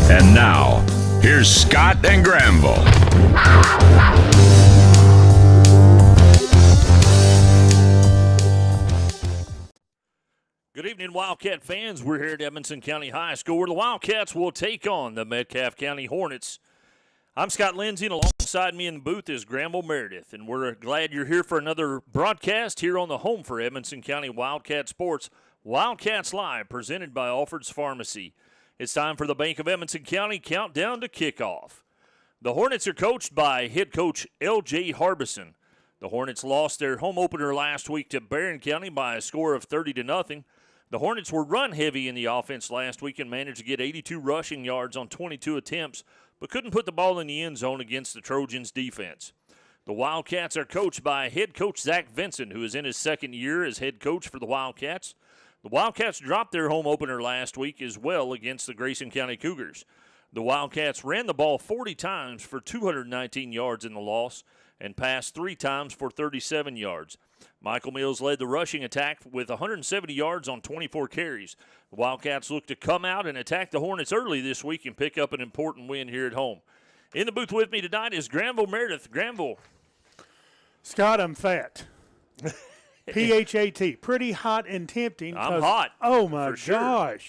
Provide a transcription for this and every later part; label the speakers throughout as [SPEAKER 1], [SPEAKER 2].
[SPEAKER 1] And now, here's Scott and Granville.
[SPEAKER 2] Good evening, Wildcat fans. We're here at Edmonson County High School where the Wildcats will take on the Metcalfe County Hornets. I'm Scott Lindsay, and alongside me in the booth is Granville Meredith, and we're glad you're here for another broadcast here on the home for Edmonson County Wildcat Sports, Wildcats Live, presented by Alfred's Pharmacy. It's time for the Bank of Edmonson County countdown to kickoff. The Hornets are coached by head coach L.J. Harbison. The Hornets lost their home opener last week to Barron County by a score of 30-0. The Hornets were run-heavy in the offense last week and managed to get 82 rushing yards on 22 attempts, but couldn't put the ball in the end zone against the Trojans' defense. The Wildcats are coached by head coach Zach Vincent, who is in his second year as head coach for the Wildcats. The Wildcats dropped their home opener last week as well against the Grayson County Cougars. The Wildcats ran the ball 40 times for 219 yards in the loss and passed 3 times for 37 yards. Michael Mills led the rushing attack with 170 yards on 24 carries. The Wildcats look to come out and attack the Hornets early this week and pick up an important win here at home. In the booth with me tonight is Granville Meredith. Granville.
[SPEAKER 3] Scott, I'm fat. P-H-A-T. Pretty hot and tempting.
[SPEAKER 2] I'm hot.
[SPEAKER 3] Oh, my gosh.
[SPEAKER 2] Sure.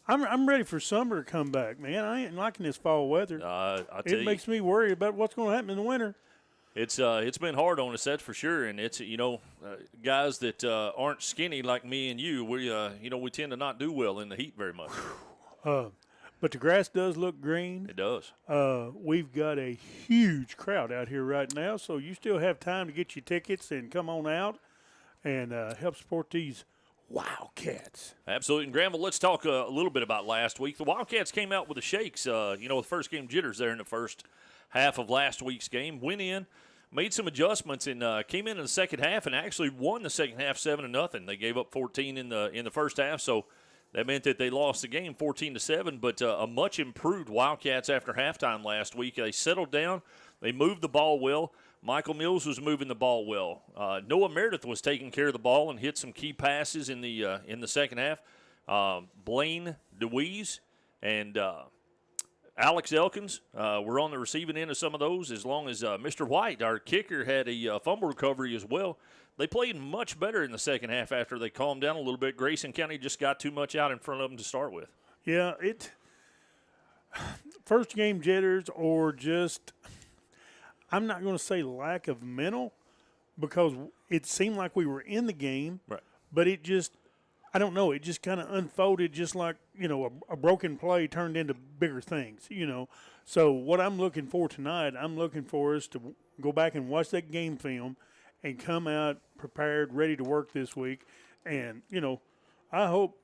[SPEAKER 3] I'm ready for summer to come back, man. I ain't liking this fall weather. It makes me worry about what's going to happen in the winter.
[SPEAKER 2] It's been hard on us, that's for sure, and it's guys that aren't skinny like me and you, we tend to not do well in the heat very much.
[SPEAKER 3] But the grass does look green.
[SPEAKER 2] It does.
[SPEAKER 3] We've got a huge crowd out here right now, so you still have time to get your tickets and come on out and help support these Wildcats.
[SPEAKER 2] Absolutely. And Granville, let's talk a little bit about last week. The Wildcats came out with the shakes, the first game jitters there in the first half of last week's game. Went in, made some adjustments, and came in the second half and actually won the second half 7-0. They gave up 14 in the first half, so that meant that they lost the game 14-7. But a much improved Wildcats after halftime last week. They settled down. They moved the ball well. Michael Mills was moving the ball well. Noah Meredith was taking care of the ball and hit some key passes in the second half. Blaine DeWeese and Alex Elkins were on the receiving end of some of those, as long as Mr. White, our kicker, had a fumble recovery as well. They played much better in the second half after they calmed down a little bit. Grayson County just got too much out in front of them to start with.
[SPEAKER 3] Yeah, first game jitters or just – I'm not going to say lack of mental, because it seemed like we were in the game,
[SPEAKER 2] right?
[SPEAKER 3] But it just, I don't know, it just kind of unfolded just like, a broken play turned into bigger things, So what I'm looking for tonight, I'm looking for us to go back and watch that game film and come out prepared, ready to work this week. And, I hope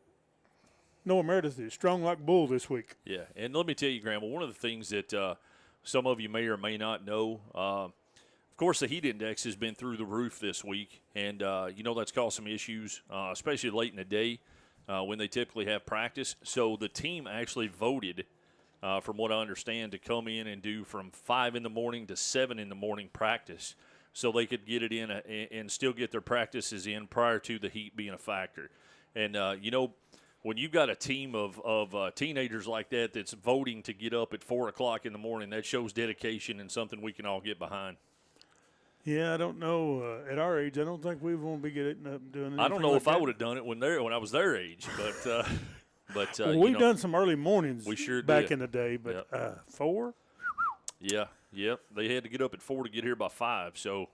[SPEAKER 3] Noah Meredith is strong like bull this week.
[SPEAKER 2] Yeah, and let me tell you, Grandma, one of the things that some of you may or may not know. Of course, the heat index has been through the roof this week, and, that's caused some issues, especially late in the day when they typically have practice. So the team actually voted, from what I understand, to come in and do from 5 in the morning to 7 in the morning practice so they could get it in and still get their practices in prior to the heat being a factor. And, when you've got a team of teenagers like that that's voting to get up at 4 o'clock in the morning, that shows dedication and something we can all get behind.
[SPEAKER 3] Yeah, I don't know. At our age, I don't think we won't be getting up and doing anything.
[SPEAKER 2] I don't know
[SPEAKER 3] like
[SPEAKER 2] if
[SPEAKER 3] that.
[SPEAKER 2] I would have done it when I was their age, but
[SPEAKER 3] well, we've done some early mornings.
[SPEAKER 2] We sure
[SPEAKER 3] back
[SPEAKER 2] did.
[SPEAKER 3] In the day, but 4.
[SPEAKER 2] Yeah, yep. They had to get up at 4 to get here by 5. So,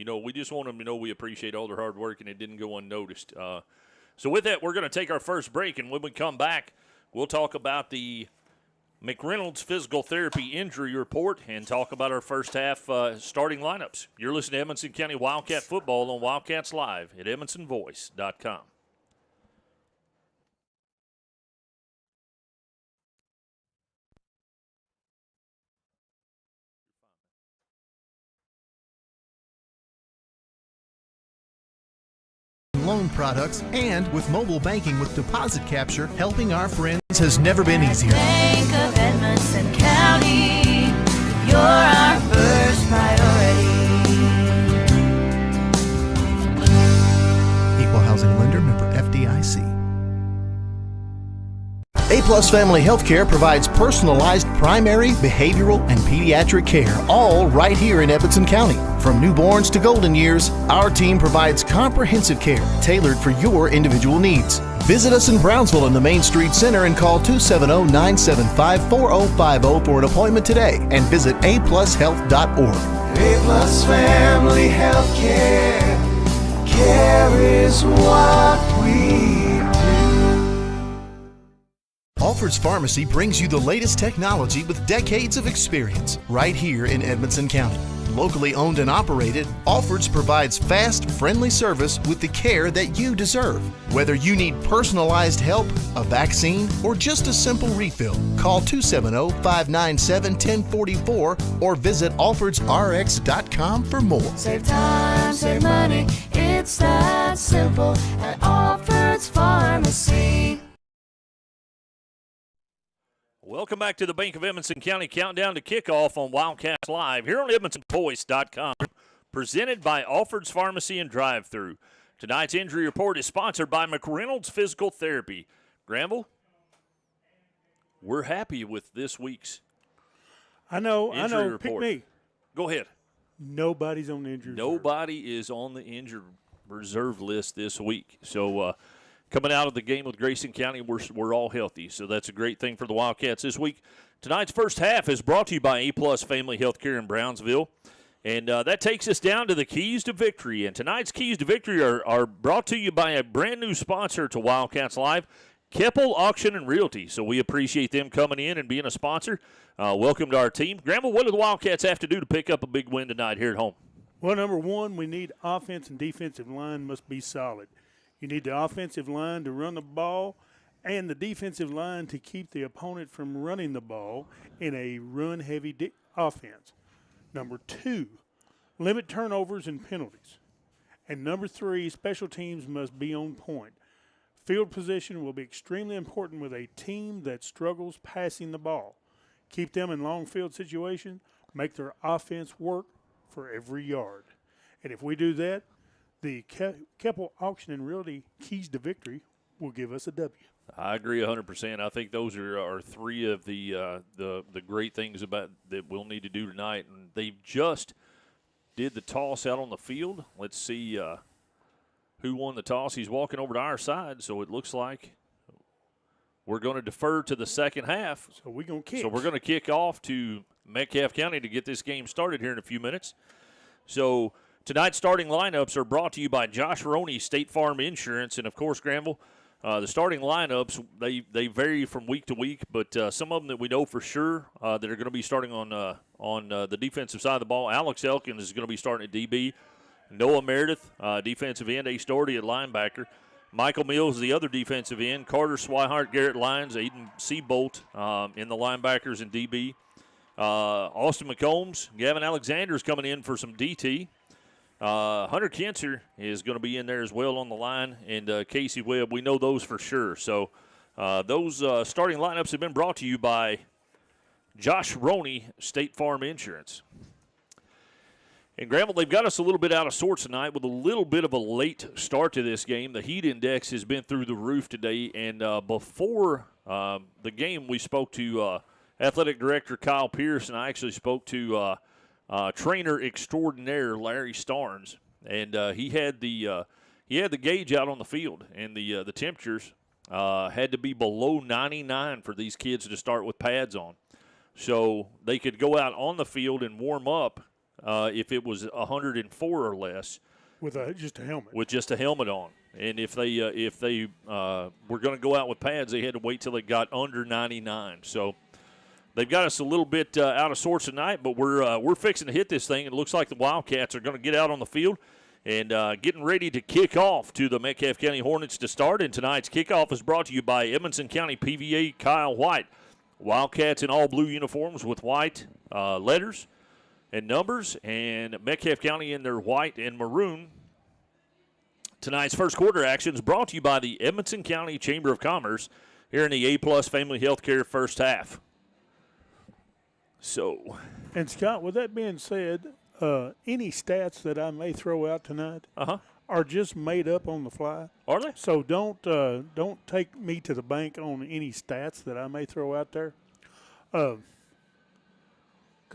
[SPEAKER 2] we just want them to know we appreciate all their hard work, and it didn't go unnoticed. So with that, we're going to take our first break, and when we come back, we'll talk about the McReynolds Physical Therapy Injury Report and talk about our first half starting lineups. You're listening to Edmonson County Wildcat Football on Wildcats Live at edmontonvoice.com.
[SPEAKER 4] Loan products, and with mobile banking with deposit capture, helping our friends has never been easier.
[SPEAKER 5] Bank of Edmonson County, you're our first priority.
[SPEAKER 4] Equal housing lender, member FDIC. A-Plus Family Healthcare provides personalized primary, behavioral, and pediatric care, all right here in Edmonson County. From newborns to golden years, our team provides comprehensive care tailored for your individual needs. Visit us in Brownsville in the Main Street Center and call 270-975-4050 for an appointment today, and visit aplushealth.org.
[SPEAKER 6] A-Plus Family Healthcare. Care is what we
[SPEAKER 4] Alfred's Pharmacy brings you the latest technology with decades of experience right here in Edmonson County. Locally owned and operated, Alfred's provides fast, friendly service with the care that you deserve. Whether you need personalized help, a vaccine, or just a simple refill, call 270-597-1044 or visit alfredsrx.com for more.
[SPEAKER 5] Save time, save money. It's that simple at Alfred's Pharmacy.
[SPEAKER 2] Welcome back to the Bank of Edmonson County Countdown to Kickoff on Wildcats Live here on EdmonsonVoice.com. Presented by Alfred's Pharmacy and Drive-Thru. Tonight's injury report is sponsored by McReynolds Physical Therapy. Granville, we're happy with this week's injury report.
[SPEAKER 3] Pick me.
[SPEAKER 2] Go ahead.
[SPEAKER 3] Nobody's on the injury reserve.
[SPEAKER 2] Nobody is on the injured reserve list this week. So, coming out of the game with Grayson County, we're all healthy, so that's a great thing for the Wildcats this week. Tonight's first half is brought to you by A-Plus Family Healthcare in Brownsville, and that takes us down to the Keys to Victory. And tonight's Keys to Victory are brought to you by a brand-new sponsor to Wildcats Live, Keppel Auction and Realty. So we appreciate them coming in and being a sponsor. Welcome to our team. Granville, what do the Wildcats have to do to pick up a big win tonight here at home?
[SPEAKER 3] Well, number one, we need offense and defensive line must be solid. You need the offensive line to run the ball and the defensive line to keep the opponent from running the ball in a run-heavy offense. Number two, limit turnovers and penalties. And number three, special teams must be on point. Field position will be extremely important with a team that struggles passing the ball. Keep them in long field situations, make their offense work for every yard. And if we do that, the Keppel Auction and Realty Keys to Victory will give us a W.
[SPEAKER 2] I agree 100%. I think those are three of the great things about that we'll need to do tonight. And they just did the toss out on the field. Let's see who won the toss. He's walking over to our side, so it looks like we're going to defer to the second half.
[SPEAKER 3] So we're going to kick.
[SPEAKER 2] So we're going to kick off to Metcalfe County to get this game started here in a few minutes. So tonight's starting lineups are brought to you by Josh Roney, State Farm Insurance, and, of course, Granville. The starting lineups, they vary from week to week, but some of them that we know for sure that are going to be starting on the defensive side of the ball. Alex Elkins is going to be starting at DB. Noah Meredith, defensive end. Ace Doherty at linebacker. Michael Mills, the other defensive end. Carter Swihart, Garrett Lyons, Aiden Seabolt in the linebackers and DB. Austin McCombs, Gavin Alexander is coming in for some DT. Hunter Kinzer is going to be in there as well on the line, and Casey Webb. We know those for sure. So those starting lineups have been brought to you by Josh Roney, State Farm Insurance. And Granville, they've got us a little bit out of sorts tonight with a little bit of a late start to this game. The heat index has been through the roof today, and before the game we spoke to Athletic Director Kyle Pierce, and I actually spoke to trainer extraordinaire Larry Starnes, and he had the gauge out on the field, and the temperatures had to be below 99 for these kids to start with pads on, so they could go out on the field and warm up if it was 104 or less
[SPEAKER 3] with just a helmet.
[SPEAKER 2] With just a helmet on, and if they were going to go out with pads, they had to wait till it got under 99. So they've got us a little bit out of sorts tonight, but we're fixing to hit this thing. It looks like the Wildcats are going to get out on the field and getting ready to kick off to the Metcalfe County Hornets to start. And tonight's kickoff is brought to you by Edmonson County PVA Kyle White. Wildcats in all blue uniforms with white letters and numbers, and Metcalfe County in their white and maroon. Tonight's first quarter action is brought to you by the Edmonson County Chamber of Commerce here in the A-Plus Family Healthcare first half. So,
[SPEAKER 3] and Scott, with that being said, any stats that I may throw out tonight are just made up on the fly.
[SPEAKER 2] Are they?
[SPEAKER 3] So don't take me to the bank on any stats that I may throw out there. Because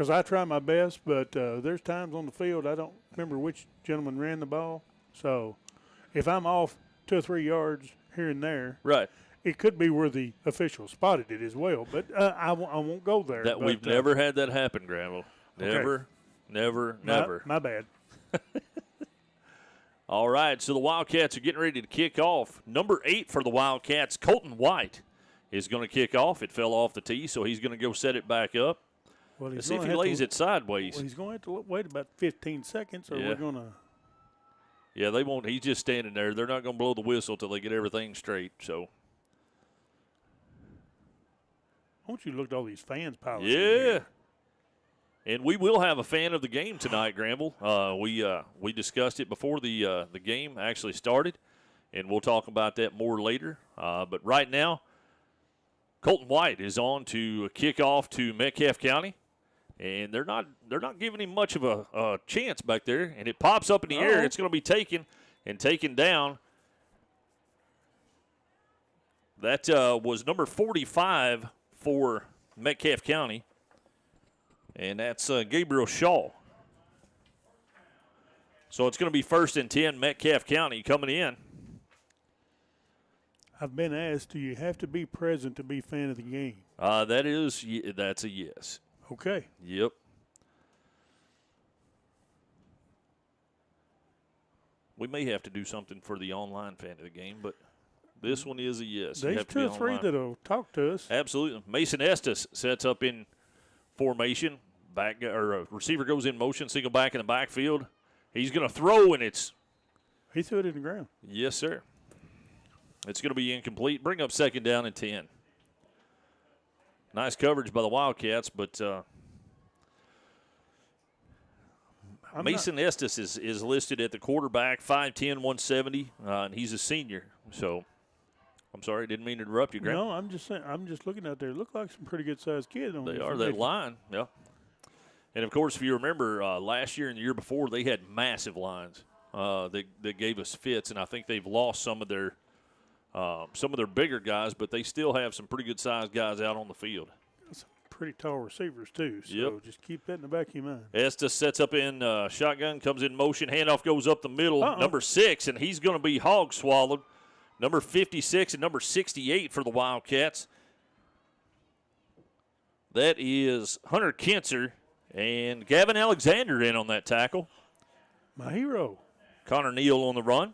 [SPEAKER 3] I try my best, but there's times on the field I don't remember which gentleman ran the ball. So if I'm off 2 or 3 yards here and there,
[SPEAKER 2] Right.
[SPEAKER 3] it could be where the official spotted it as well. But I won't go there.
[SPEAKER 2] That we've never had that happen, Granville. Never,
[SPEAKER 3] okay.
[SPEAKER 2] never.
[SPEAKER 3] My bad.
[SPEAKER 2] All right, so the Wildcats are getting ready to kick off. Number 8 for the Wildcats, Colton White, is going to kick off. It fell off the tee, so he's going to go set it back up.
[SPEAKER 3] Well,
[SPEAKER 2] Let's see if he lays it sideways.
[SPEAKER 3] Well, he's going to have to wait about 15 seconds, or
[SPEAKER 2] Yeah.
[SPEAKER 3] we're going to.
[SPEAKER 2] Yeah, they won't. He's just standing there. They're not going to blow the whistle till they get everything straight. So,
[SPEAKER 3] I want you to look at all these fans piling in
[SPEAKER 2] yeah.
[SPEAKER 3] here.
[SPEAKER 2] And we will have a fan of the game tonight, Granville. We discussed it before the game actually started, and we'll talk about that more later. But right now, Colton White is on to kick off to Metcalfe County, and they're not giving him much of a chance back there. And it pops up in the air. It's going to be taken and taken down. That was number 45 for Metcalfe County. And that's Gabriel Shaw. So it's going to be 1st and 10, Metcalfe County coming in.
[SPEAKER 3] I've been asked, do you have to be present to be fan of the game?
[SPEAKER 2] That's a yes.
[SPEAKER 3] Okay.
[SPEAKER 2] Yep. We may have to do something for the online fan of the game, but this one is a yes. You
[SPEAKER 3] There's
[SPEAKER 2] have to
[SPEAKER 3] 2
[SPEAKER 2] be
[SPEAKER 3] or 3
[SPEAKER 2] online.
[SPEAKER 3] that'll talk to us.
[SPEAKER 2] Absolutely. Mason Estes sets up in formation. Receiver goes in motion, single back in the backfield. He's going to throw, and it's
[SPEAKER 3] He threw it in the ground.
[SPEAKER 2] yes, sir. It's going to be incomplete. Bring up 2nd down and 10. Nice coverage by the Wildcats, but Mason Estes is listed at the quarterback, 5'10", 170, and he's a senior. So, I'm sorry, didn't mean to interrupt you, Grant.
[SPEAKER 3] No, I'm just saying. I'm just looking out there. Look like some pretty good sized kids on
[SPEAKER 2] They
[SPEAKER 3] this
[SPEAKER 2] are,
[SPEAKER 3] one.
[SPEAKER 2] that line, yeah. And, of course, if you remember, last year and the year before, they had massive lines that gave us fits, and I think they've lost some of their bigger guys, but they still have some pretty good-sized guys out on the field.
[SPEAKER 3] Some pretty tall receivers, too. So
[SPEAKER 2] Yep.
[SPEAKER 3] just keep that in the back of your mind.
[SPEAKER 2] Estes sets up in shotgun, comes in motion, handoff goes up the middle. Number 6, and he's going to be hog-swallowed. Number 56 and number 68 for the Wildcats. That is Hunter Kinzer and Gavin Alexander in on that tackle.
[SPEAKER 3] My hero.
[SPEAKER 2] Connor Neal on the run.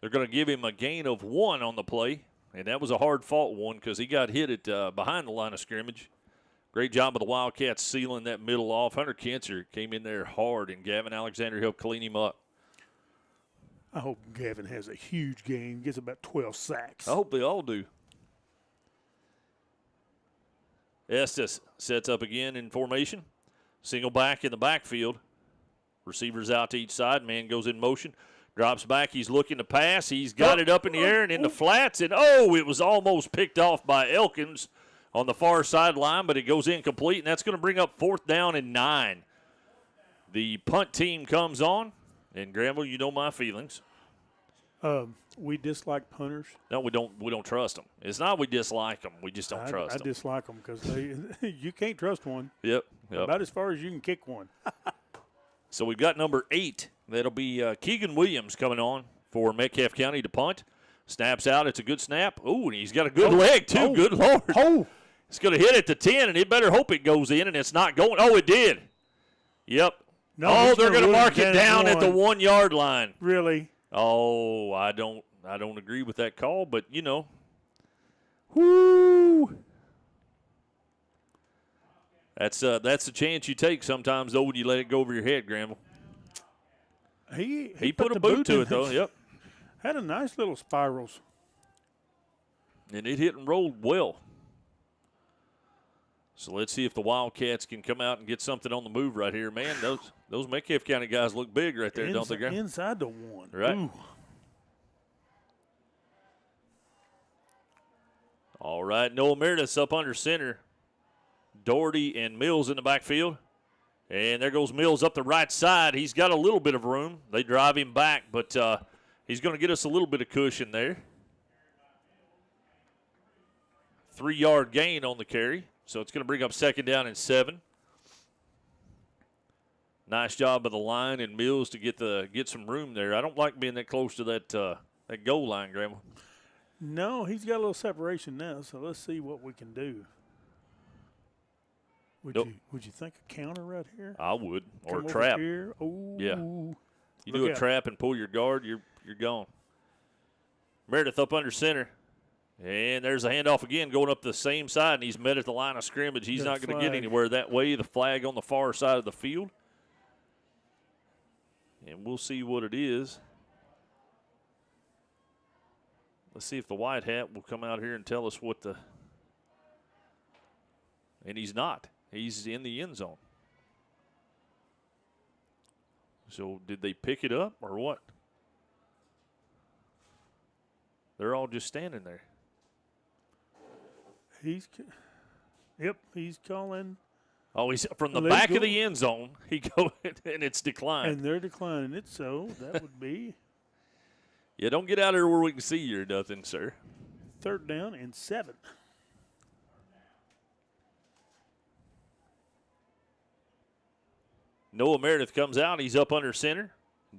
[SPEAKER 2] They're going to give him a gain of 1 on the play, and that was a hard-fought one because he got hit at behind the line of scrimmage. Great job of the Wildcats sealing that middle off. Hunter Kinzer came in there hard, and Gavin Alexander helped clean him up.
[SPEAKER 3] I hope Gavin has a huge game, gets about 12 sacks.
[SPEAKER 2] I hope they all do. Estes sets up again in formation. Single back in the backfield. Receivers out to each side. Man goes in motion. Drops back. He's looking to pass. He's got it up in the air and in the flats. And, it was almost picked off by Elkins on the far sideline, but it goes incomplete, and that's going to bring up 4th down and 9. The punt team comes on. And, Granville, you know my feelings.
[SPEAKER 3] We dislike punters.
[SPEAKER 2] No, we don't trust them. It's not we dislike them. We just don't trust
[SPEAKER 3] I
[SPEAKER 2] them.
[SPEAKER 3] dislike them because you can't trust one.
[SPEAKER 2] Yep.
[SPEAKER 3] About as far as you can kick one.
[SPEAKER 2] So we've got number 8. That'll be Keegan Williams coming on for Metcalfe County to punt. Snaps out. It's a good snap. Ooh, and he's got a good leg, too. Good Lord. It's going to hit at the 10, and it better hope it goes in, and it's not going. Oh, it did. Yep.
[SPEAKER 3] No,
[SPEAKER 2] they're going to mark it down at the 1-yard line.
[SPEAKER 3] Really?
[SPEAKER 2] Oh, I don't agree with that call, but, whoo. That's the chance you take sometimes, though, when you let it go over your head, Granville.
[SPEAKER 3] He
[SPEAKER 2] put a
[SPEAKER 3] the
[SPEAKER 2] boot to
[SPEAKER 3] in
[SPEAKER 2] it, though,
[SPEAKER 3] his-
[SPEAKER 2] yep.
[SPEAKER 3] Had a nice little spirals.
[SPEAKER 2] And it hit and rolled well. So let's see if the Wildcats can come out and get something on the move right here. Man, those Metcalfe County guys look big right there, don't they, Graham?
[SPEAKER 3] Inside the 1.
[SPEAKER 2] Right.
[SPEAKER 3] Ooh.
[SPEAKER 2] All right, Noah Meredith's up under center. Doherty and Mills in the backfield. And there goes Mills up the right side. He's got a little bit of room. They drive him back, but he's going to get us a little bit of cushion there. 3-yard gain on the carry, so it's going to bring up 2nd down and 7. Nice job of the line and Mills to get some room there. I don't like being that close to that goal line, Grandma.
[SPEAKER 3] No, he's got a little separation now, so let's see what we can do. Would you think a counter right here?
[SPEAKER 2] I would, or
[SPEAKER 3] Come
[SPEAKER 2] a trap.
[SPEAKER 3] Over here. Ooh.
[SPEAKER 2] Yeah. You do a trap and pull your guard, you're gone. Meredith up under center. And there's a handoff again going up the same side, and he's met at the line of scrimmage. He's not going to get anywhere that way. The flag on the far side of the field. And we'll see what it is. Let's see if the white hat will come out here and tell us what the – and he's not. He's in the end zone. So did they pick it up or what? They're all just standing there.
[SPEAKER 3] He's calling.
[SPEAKER 2] Oh, he's from the back of the end zone. He go and it's declined.
[SPEAKER 3] And they're declining it, so that would be.
[SPEAKER 2] Yeah, don't get out here where we can see you or nothing, sir.
[SPEAKER 3] 3rd down and 7.
[SPEAKER 2] Noah Meredith comes out. He's up under center.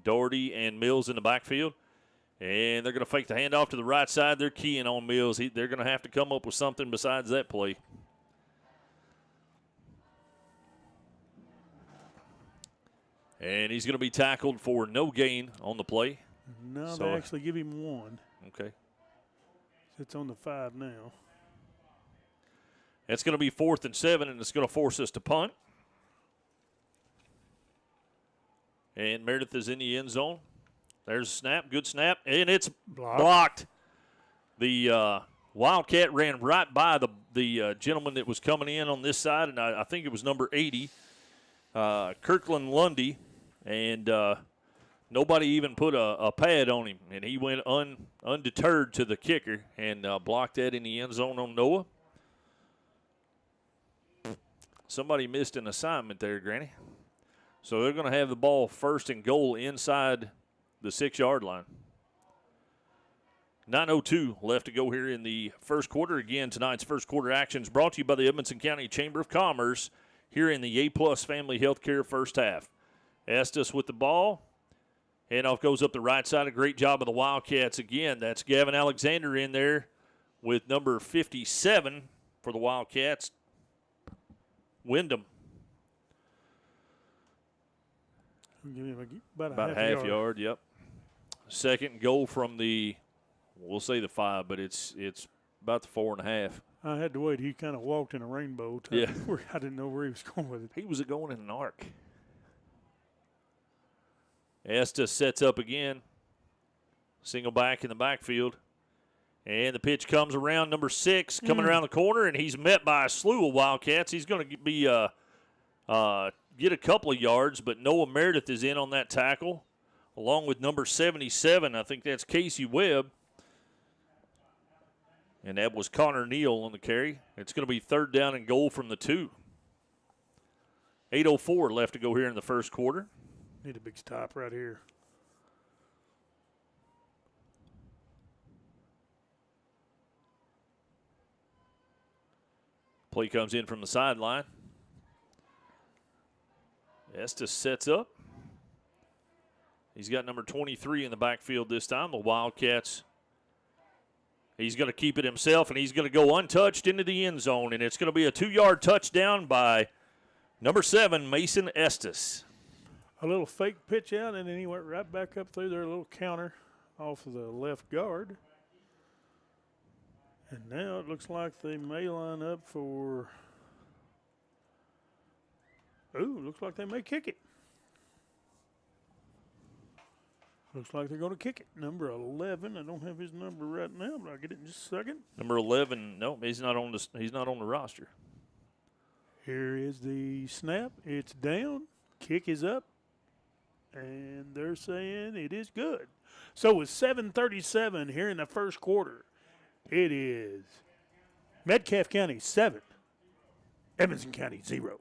[SPEAKER 2] Doherty and Mills in the backfield. And they're going to fake the handoff to the right side. They're keying on Mills. They're going to have to come up with something besides that play. And he's going to be tackled for no gain on the play.
[SPEAKER 3] No, they actually give him 1.
[SPEAKER 2] Okay.
[SPEAKER 3] It's on the 5 now.
[SPEAKER 2] It's going to be 4th and 7, and it's going to force us to punt. And Meredith is in the end zone. There's a snap, good snap, and it's blocked. The Wildcat ran right by the gentleman that was coming in on this side, and I think it was number 80, Kirkland Lundy, and nobody even put a pad on him, and he went undeterred to the kicker and blocked that in the end zone on Noah. Somebody missed an assignment there, Granny. So they're going to have the ball 1st and goal inside the 6-yard line. 9:02 left to go here in the first quarter. Again, tonight's first quarter action is brought to you by the Edmonson County Chamber of Commerce here in the A-Plus Family Healthcare first half. Estes with the ball. Handoff goes up the right side. A great job of the Wildcats again. That's Gavin Alexander in there with number 57 for the Wildcats. Wyndham.
[SPEAKER 3] Give him about
[SPEAKER 2] a half yard, yep. 2nd goal from the, we'll say the 5, but it's about the 4.5.
[SPEAKER 3] I had to wait. He kind of walked in a rainbow.
[SPEAKER 2] Yeah.
[SPEAKER 3] I didn't know where he was going with it.
[SPEAKER 2] He was going in an arc. Estes sets up again. Single back in the backfield. And the pitch comes around, number 6 coming around the corner, and he's met by a slew of Wildcats. He's going to be get a couple of yards, but Noah Meredith is in on that tackle, along with number 77. I think that's Casey Webb. And that was Connor Neal on the carry. It's going to be 3rd down and goal from the 2. 8:04 left to go here in the first quarter.
[SPEAKER 3] Need a big stop right here.
[SPEAKER 2] Play comes in from the sideline. Estes sets up. He's got number 23 in the backfield this time. The Wildcats. He's going to keep it himself, and he's going to go untouched into the end zone, and it's going to be a 2-yard touchdown by number 7, Mason Estes.
[SPEAKER 3] A little fake pitch out, and then he went right back up through there, a little counter off of the left guard. And now it looks like they may line up for – ooh, looks like they may kick it. Looks like they're going to kick it. Number 11. I don't have his number right now, but I'll get it in just a second.
[SPEAKER 2] Number 11, no, he's not on the roster.
[SPEAKER 3] Here is the snap. It's down. Kick is up. And they're saying it is good. So with 7:37 here in the first quarter, it is Metcalfe County 7, Edmonson County 0.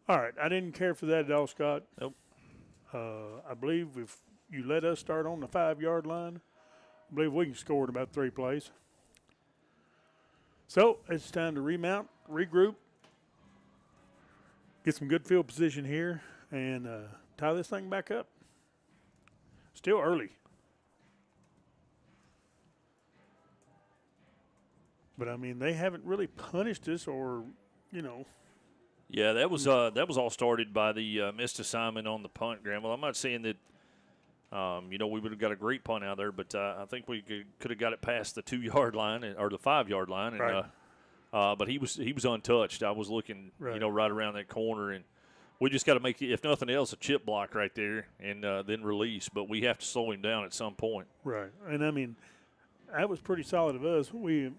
[SPEAKER 3] All right, I didn't care for that at all, Scott.
[SPEAKER 2] Nope.
[SPEAKER 3] I believe if you let us start on the 5-yard line, I believe we can score in about 3 plays. So it's time to remount, regroup, get some good field position here, and tie this thing back up. Still early. But, I mean, they haven't really punished us or, you know.
[SPEAKER 2] Yeah, that was all started by the missed assignment on the punt, Granville. I'm not saying that, we would have got a great punt out there, but I think we could have got it past the 2-yard line or the 5-yard line. And,
[SPEAKER 3] right.
[SPEAKER 2] But he was untouched. I was looking, right around that corner, and we just got to make, if nothing else, a chip block right there and then release. But we have to slow him down at some point.
[SPEAKER 3] Right. And, I mean, that was pretty solid of us. We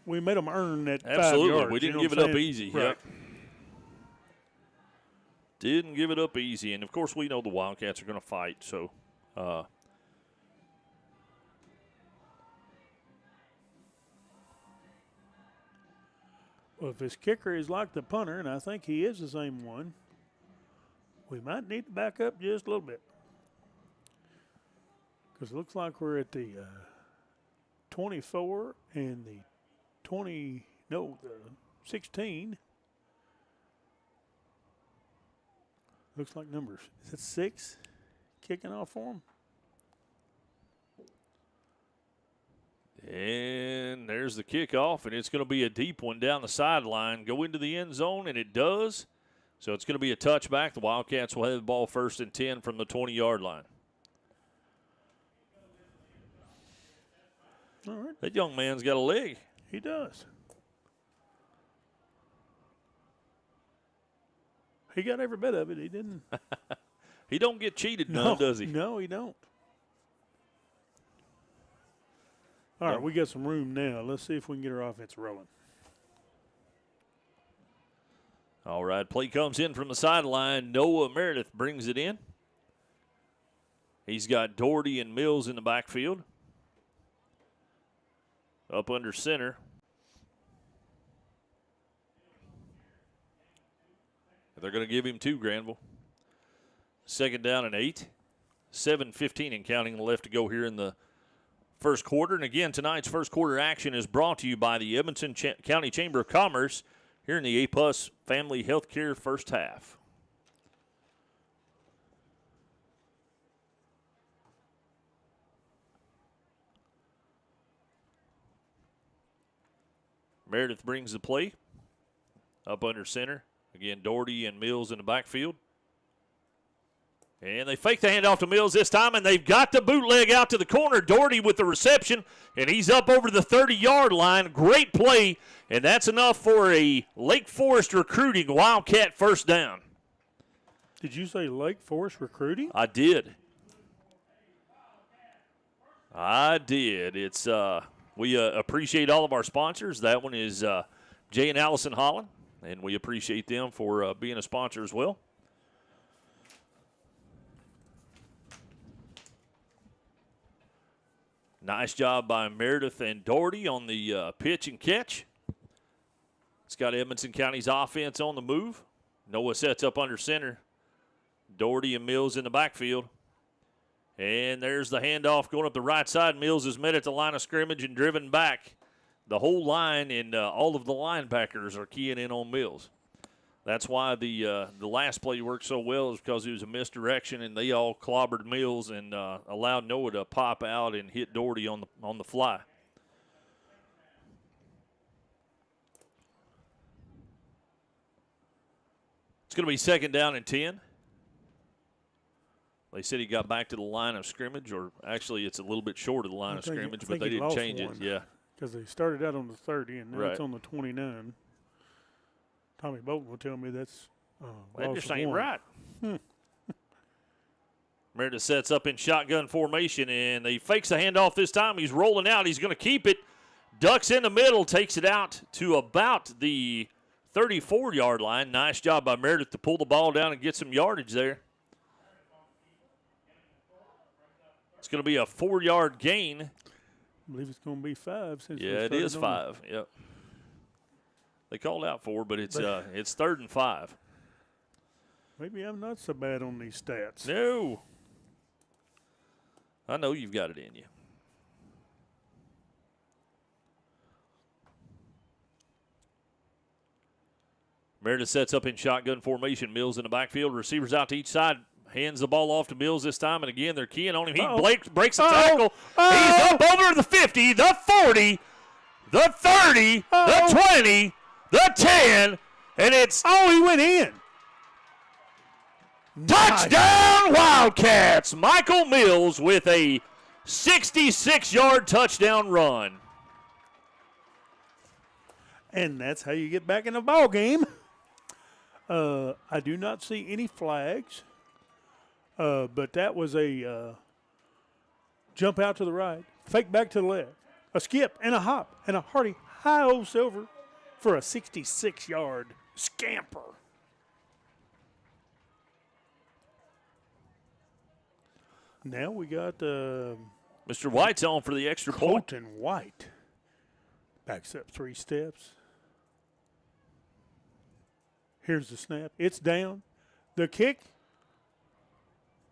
[SPEAKER 3] made them earn that 5 yards.
[SPEAKER 2] Absolutely. We didn't give it up easy.
[SPEAKER 3] Right.
[SPEAKER 2] Yep. Didn't give it up easy. And, of course, we know the Wildcats are going to fight. So, well,
[SPEAKER 3] if his kicker is like the punter, and I think he is the same one, we might need to back up just a little bit. Because it looks like we're at the 24 and the 16. Looks like numbers. Is it 6 kicking off for him?
[SPEAKER 2] And there's the kickoff, and it's going to be a deep one down the sideline. Go into the end zone, and it does. So it's going to be a touchback. The Wildcats will have the ball 1st and 10 from the 20-yard line.
[SPEAKER 3] All right.
[SPEAKER 2] That young man's got a leg.
[SPEAKER 3] He does. He got every bit of it. He didn't.
[SPEAKER 2] He don't get cheated none, does he?
[SPEAKER 3] No, he don't. All right, we got some room now. Let's see if we can get our offense rolling.
[SPEAKER 2] All right, play comes in from the sideline. Noah Meredith brings it in. He's got Doherty and Mills in the backfield. Up under center. They're going to give him 2, Granville. 2nd down and 8. 7:15 and counting left to go here in the first quarter. And again, tonight's first quarter action is brought to you by the Edmonson County Chamber of Commerce here in the A-Plus Family Healthcare first half. Meredith brings the play up under center. Again, Doherty and Mills in the backfield. And they fake the handoff to Mills this time, and they've got the bootleg out to the corner. Doherty with the reception, and he's up over the 30-yard line. Great play, and that's enough for a Lake Forest recruiting Wildcat first down.
[SPEAKER 3] Did you say Lake Forest recruiting?
[SPEAKER 2] I did. It's we appreciate all of our sponsors. That one is Jay and Allison Holland, and we appreciate them for being a sponsor as well. Nice job by Meredith and Doherty on the pitch and catch. It's got Edmonson County's offense on the move. Noah sets up under center. Doherty and Mills in the backfield. And there's the handoff going up the right side. Mills is met at the line of scrimmage and driven back. The whole line and all of the linebackers are keying in on Mills. That's why the last play worked so well, is because it was a misdirection, and they all clobbered Mills and allowed Noah to pop out and hit Doherty on the fly. It's going to be 2nd down and 10. They said he got back to the line of scrimmage, or actually it's a little bit short of the line of scrimmage, but they didn't change it. Yeah,
[SPEAKER 3] because they started out on the 30, and now
[SPEAKER 2] right.
[SPEAKER 3] It's on the 29. Tommy Bolton will tell me that's
[SPEAKER 2] that just ain't
[SPEAKER 3] one.
[SPEAKER 2] right. Meredith sets up in shotgun formation, and he fakes the handoff this time. He's rolling out. He's going to keep it. Ducks in the middle, takes it out to about the 34-yard line. Nice job by Meredith to pull the ball down and get some yardage there. It's going to be a 4-yard gain.
[SPEAKER 3] I believe it's going to be 5.
[SPEAKER 2] Yeah, it is 5. Yep. They called out 4, but it's 3rd and 5.
[SPEAKER 3] Maybe I'm not so bad on these stats.
[SPEAKER 2] No. I know you've got it in you. Meredith sets up in shotgun formation. Mills in the backfield. Receivers out to each side. Hands the ball off to Mills this time. And again, they're keying on him. He breaks the tackle. He's up over the 50, the 40, the 30, the 20, the 10. And it's
[SPEAKER 3] he went in.
[SPEAKER 2] touchdown Wildcats. Michael Mills with a 66-yard touchdown run.
[SPEAKER 3] And that's how you get back in the ball game. I do not see any flags, but that was a jump out to the right, fake back to the left, a skip and a hop and a hearty hi-oh silver for a 66-yard scamper. Now we got
[SPEAKER 2] Mr. White's on for the extra point.
[SPEAKER 3] Colton White. Backs up 3 steps. Here's the snap. It's down. The kick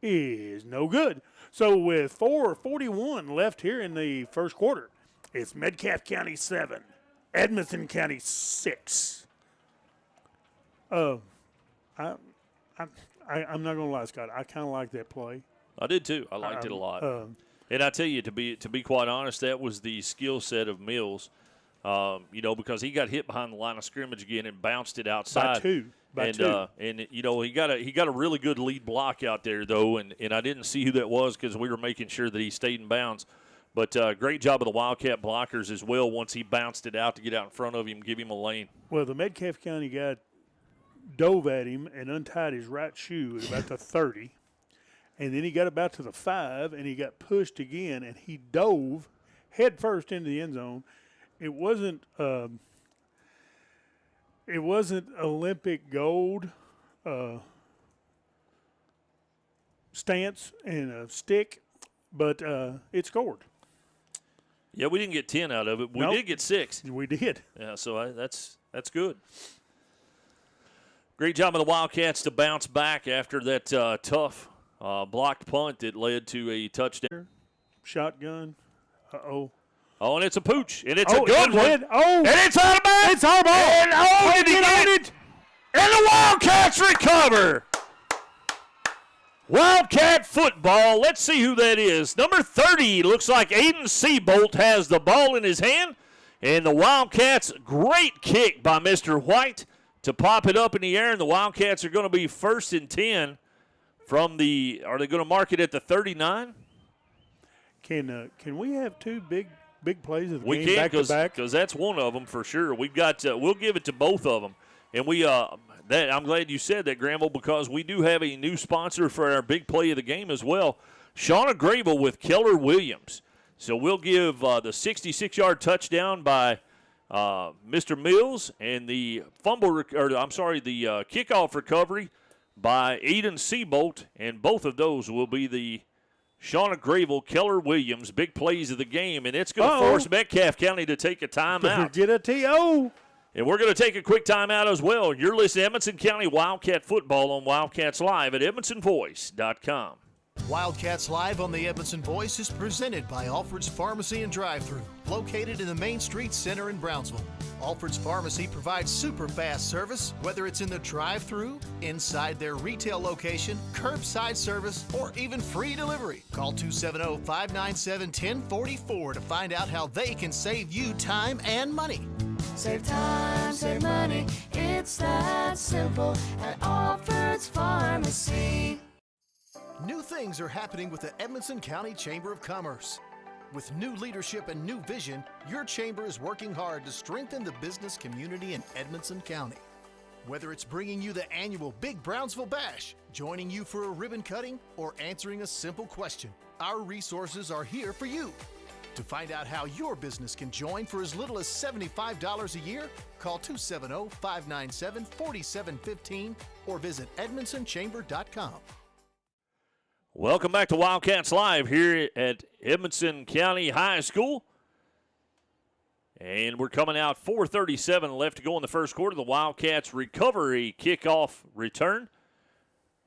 [SPEAKER 3] is no good. So with 4:41 left here in the first quarter, it's Metcalfe County 7, Edmonson County 6. I'm not going to lie, Scott. I kind of like that play.
[SPEAKER 2] I did too. I liked it a lot. And I tell you, to be quite honest, that was the skill set of Mills. Because he got hit behind the line of scrimmage again and bounced it outside.
[SPEAKER 3] By two.
[SPEAKER 2] And he got a really good lead block out there though, and I didn't see who that was because we were making sure that he stayed in bounds. But great job of the Wildcat blockers as well. Once he bounced it out to get out in front of him, give him a lane.
[SPEAKER 3] Well, the Metcalfe County guy dove at him and untied his right shoe at about the 30, and then he got about to the 5, and he got pushed again, and he dove head first into the end zone. It wasn't Olympic gold stance and a stick, but it scored.
[SPEAKER 2] Yeah, we didn't get 10 out of it. We did get 6.
[SPEAKER 3] We did.
[SPEAKER 2] Yeah, so that's good. Great job of the Wildcats to bounce back after that tough blocked punt that led to a touchdown.
[SPEAKER 3] Shotgun. Uh-oh.
[SPEAKER 2] Oh, and it's a pooch, and it's a good one.
[SPEAKER 3] Oh,
[SPEAKER 2] and it's out of bounds.
[SPEAKER 3] It's our ball.
[SPEAKER 2] And did he get it? And the Wildcats recover. Wildcat football. Let's see who that is. Number 30 looks like Aiden Seabolt has the ball in his hand, and the Wildcats, great kick by Mr. White to pop it up in the air, and the Wildcats are going to be 1st and 10 from the. Are they going to mark it at the 39?
[SPEAKER 3] Can we have 2 big plays of the
[SPEAKER 2] we
[SPEAKER 3] game
[SPEAKER 2] can,
[SPEAKER 3] back to back?
[SPEAKER 2] Because that's one of them for sure. We've got we'll give it to both of them, and I'm glad you said that, Granville, because we do have a new sponsor for our big play of the game as well. Shauna Grable with Keller Williams. So we'll give the 66-yard touchdown by Mr. Mills and the kickoff recovery by Eden Seabolt, and both of those will be the Shauna Grable, Keller Williams, big plays of the game, and it's going to force Metcalfe County to take a timeout.
[SPEAKER 3] Get a TO.
[SPEAKER 2] And we're going to take a quick timeout as well. You're listening to Edmonson County Wildcat Football on Wildcats Live at EdmonsonVoice.com.
[SPEAKER 4] Wildcats Live on the Edmonson Voice is presented by Alfred's Pharmacy and Drive-Thru, located in the Main Street Center in Brownsville. Alfred's Pharmacy provides super fast service, whether it's in the drive-thru, inside their retail location, curbside service, or even free delivery. Call 270-597-1044 to find out how they can save you time and money.
[SPEAKER 5] Save time, save money, it's that simple at Alfred's Pharmacy.
[SPEAKER 4] New things are happening with the Edmonson County Chamber of Commerce. With new leadership and new vision, your chamber is working hard to strengthen the business community in Edmonson County. Whether it's bringing you the annual Big Brownsville Bash, joining you for a ribbon cutting, or answering a simple question, our resources are here for you. To find out how your business can join for as little as $75 a year, call 270-597-4715 or visit EdmonsonChamber.com.
[SPEAKER 2] Welcome back to Wildcats Live here at Edmonson County High School. And we're coming out 4:37 left to go in the first quarter. The Wildcats recover a kickoff return.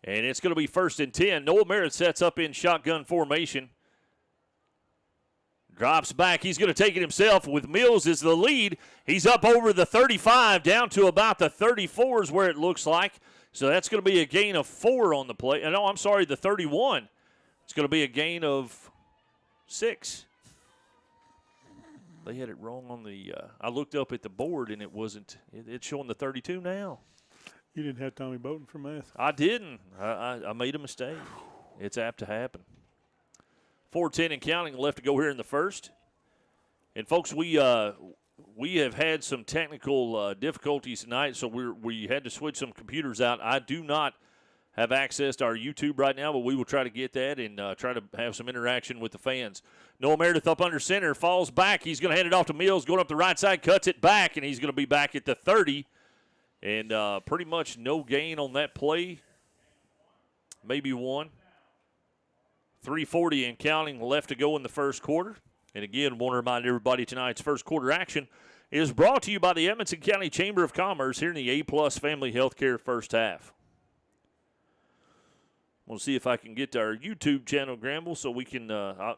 [SPEAKER 2] And it's going to be 1st and 10. Noah Merritt sets up in shotgun formation. Drops back. He's going to take it himself with Mills as the lead. He's up over the 35, down to about the 34 is where it looks like. So that's going to be a gain of 4 on the play. No, I'm sorry, the 31. It's going to be a gain of 6. They had it wrong on the I looked up at the board, and it wasn't. It's showing the 32 now.
[SPEAKER 3] You didn't have Tommy Bowden for math.
[SPEAKER 2] I didn't. I made a mistake. It's apt to happen. 4:10 and counting left to go here in the first. And, folks, we have had some technical difficulties tonight, so we had to switch some computers out. I do not have access to our YouTube right now, but we will try to get that and try to have some interaction with the fans. Noah Meredith up under center, falls back. He's going to hand it off to Mills, going up the right side, cuts it back, and he's going to be back at the 30. And pretty much no gain on that play, maybe 1. 3:40 and counting left to go in the first quarter. And again, want to remind everybody tonight's first quarter action is brought to you by the Edmonson County Chamber of Commerce here in the A-Plus Family Healthcare first half. We'll see if I can get to our YouTube channel, Granville, so we can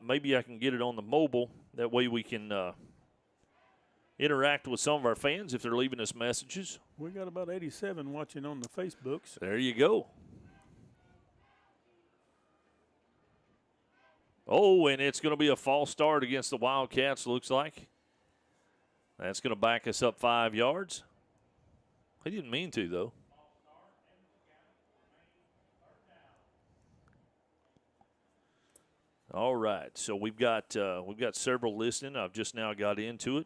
[SPEAKER 2] maybe I can get it on the mobile. That way we can interact with some of our fans if they're leaving us messages.
[SPEAKER 3] We got about 87 watching on the Facebooks.
[SPEAKER 2] There you go. Oh, and it's going to be a false start against the Wildcats, looks like. That's going to back us up 5 yards. He didn't mean to, though. All right, so we've got several listening. I've just now got into it.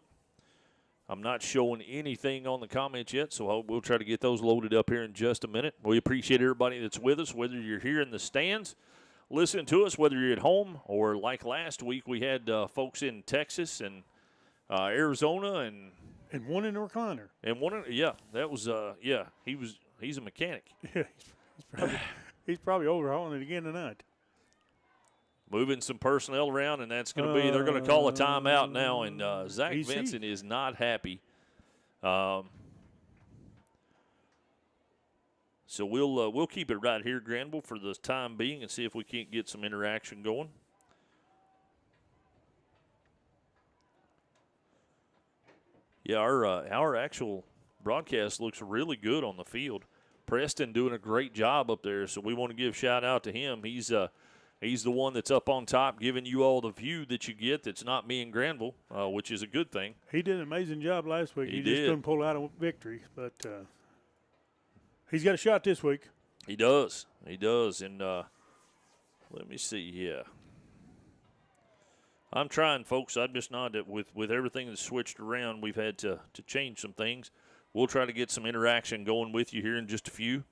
[SPEAKER 2] I'm not showing anything on the comments yet, so we'll try to get those loaded up here in just a minute. We appreciate everybody that's with us, whether you're here in the stands, listening to us, whether you're at home, or like last week, we had folks in Texas and Arizona
[SPEAKER 3] and one in the recliner.
[SPEAKER 2] And that was he's a mechanic.
[SPEAKER 3] Yeah, he's probably overhauling it again tonight.
[SPEAKER 2] Moving some personnel around, and that's going to be they're going to call a timeout now, and Zach Vincent is not happy. So we'll keep it right here, Granville, for the time being, and see if we can't get some interaction going. Yeah, our actual broadcast looks really good on the field. Preston doing a great job up there, so we want to give shout out to him. He's the one that's up on top, giving you all the view that you get. That's not me and Granville, which is a good thing.
[SPEAKER 3] He did an amazing job last week.
[SPEAKER 2] He
[SPEAKER 3] just couldn't pull out a victory, but he's got a shot this week.
[SPEAKER 2] He does. And let me see. Yeah. I'm trying, folks. I'm just not with everything that's switched around. We've had to change some things. We'll try to get some interaction going with you here in just a few.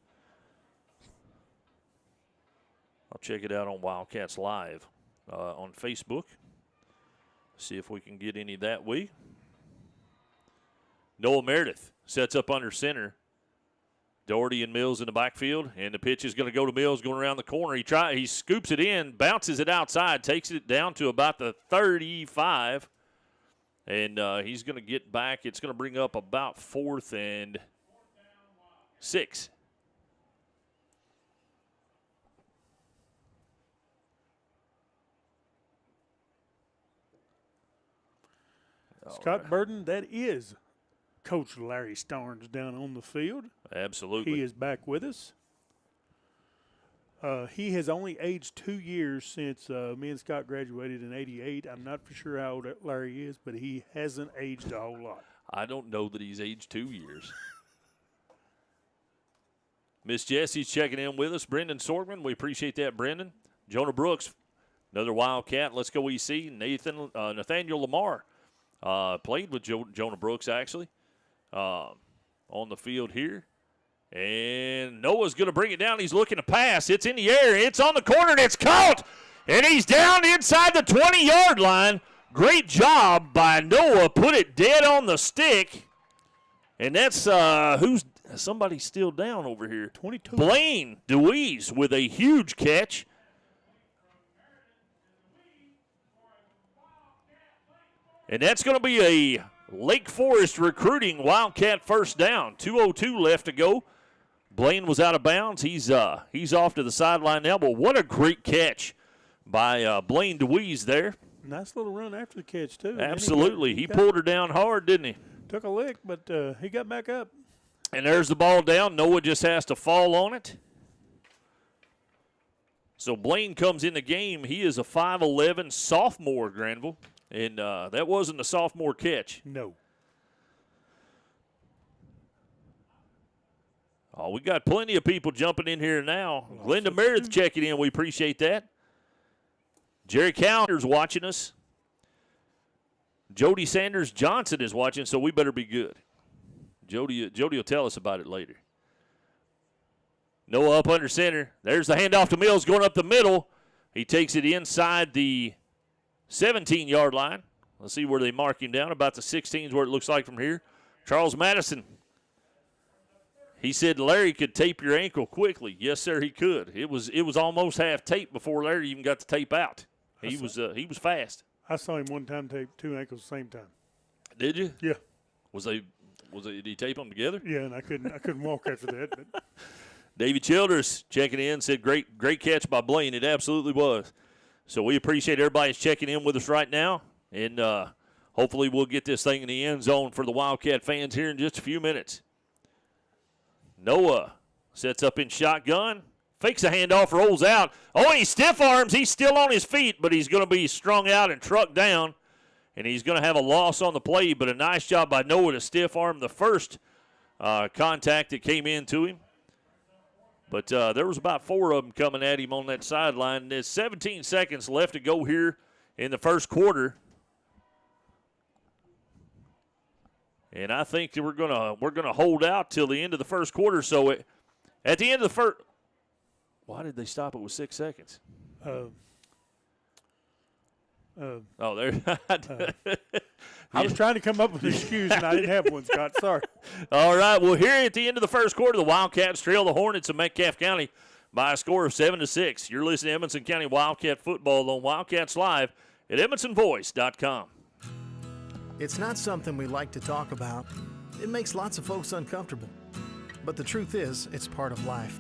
[SPEAKER 2] I'll check it out on Wildcats Live on Facebook. See if we can get any that way. Noah Meredith sets up under center. Doherty and Mills in the backfield, and the pitch is going to go to Mills going around the corner. He scoops it in, bounces it outside, takes it down to about the 35, and he's going to get back. It's going to bring up about 4th and 6.
[SPEAKER 3] Scott Burden, that is Coach Larry Starnes down on the field.
[SPEAKER 2] Absolutely.
[SPEAKER 3] He is back with us. He has only aged 2 years since me and Scott graduated in '88. I'm not for sure how old Larry is, but he hasn't aged a whole lot.
[SPEAKER 2] I don't know that he's aged 2 years. Miss Jessie's checking in with us. Brendan Sorgman, we appreciate that, Brendan. Jonah Brooks, another Wildcat. Let's go EC. Nathaniel Lamar played with Jonah Brooks, actually, on the field here. And Noah's going to bring it down. He's looking to pass. It's in the air. It's on the corner, and it's caught. And he's down inside the 20-yard line. Great job by Noah. Put it dead on the stick. And that's somebody's still down over here.
[SPEAKER 3] 22.
[SPEAKER 2] Blaine DeWeese with a huge catch. And that's going to be a Lake Forest recruiting Wildcat first down. 2:02 left to go. Blaine was out of bounds. He's off to the sideline now, but what a great catch by Blaine DeWeese there.
[SPEAKER 3] Nice little run after the catch, too.
[SPEAKER 2] Absolutely. He pulled her down hard, didn't he?
[SPEAKER 3] Took a lick, but he got back up.
[SPEAKER 2] And there's the ball down. Noah just has to fall on it. So Blaine comes in the game. He is a 5'11 sophomore, Granville. And that wasn't a sophomore catch.
[SPEAKER 3] No.
[SPEAKER 2] Oh, we got plenty of people jumping in here now. Glenda Meredith checking in. We appreciate that. Jerry Counter's watching us. Jody Sanders Johnson is watching, so we better be good. Jody will tell us about it later. Noah up under center. There's the handoff to Mills going up the middle. He takes it inside the 17-yard line. Let's see where they mark him down. About the 16 is where it looks like from here. Charles Madison. He said Larry could tape your ankle quickly. Yes, sir, he could. It was almost half tape before Larry even got the tape out. He was fast.
[SPEAKER 3] I saw him one time tape 2 ankles at the same time.
[SPEAKER 2] Did you?
[SPEAKER 3] Yeah.
[SPEAKER 2] Did he tape them together?
[SPEAKER 3] Yeah, and I couldn't walk after that. But.
[SPEAKER 2] Davey Childers checking in said great catch by Blaine. It absolutely was. So we appreciate everybody checking in with us right now, and hopefully we'll get this thing in the end zone for the Wildcat fans here in just a few minutes. Noah sets up in shotgun, fakes a handoff, rolls out. Oh, he stiff arms. He's still on his feet, but he's going to be strung out and trucked down, and he's going to have a loss on the play, but a nice job by Noah to stiff arm the first contact that came into him. But there was about 4 of them coming at him on that sideline. There's 17 seconds left to go here in the first quarter. And I think that we're gonna hold out till the end of the first quarter. So at the end of the first, why did they stop it with 6 seconds? There.
[SPEAKER 3] I was trying to come up with an excuse, and I didn't have one, Scott. Sorry.
[SPEAKER 2] All right. Well, here at the end of the first quarter, the Wildcats trail the Hornets of Metcalfe County by a score of 7-6. You're listening to Edmonson County Wildcat Football on Wildcats Live at EdmonsonVoice.com.
[SPEAKER 4] It's not something we like to talk about. It makes lots of folks uncomfortable. But the truth is, it's part of life.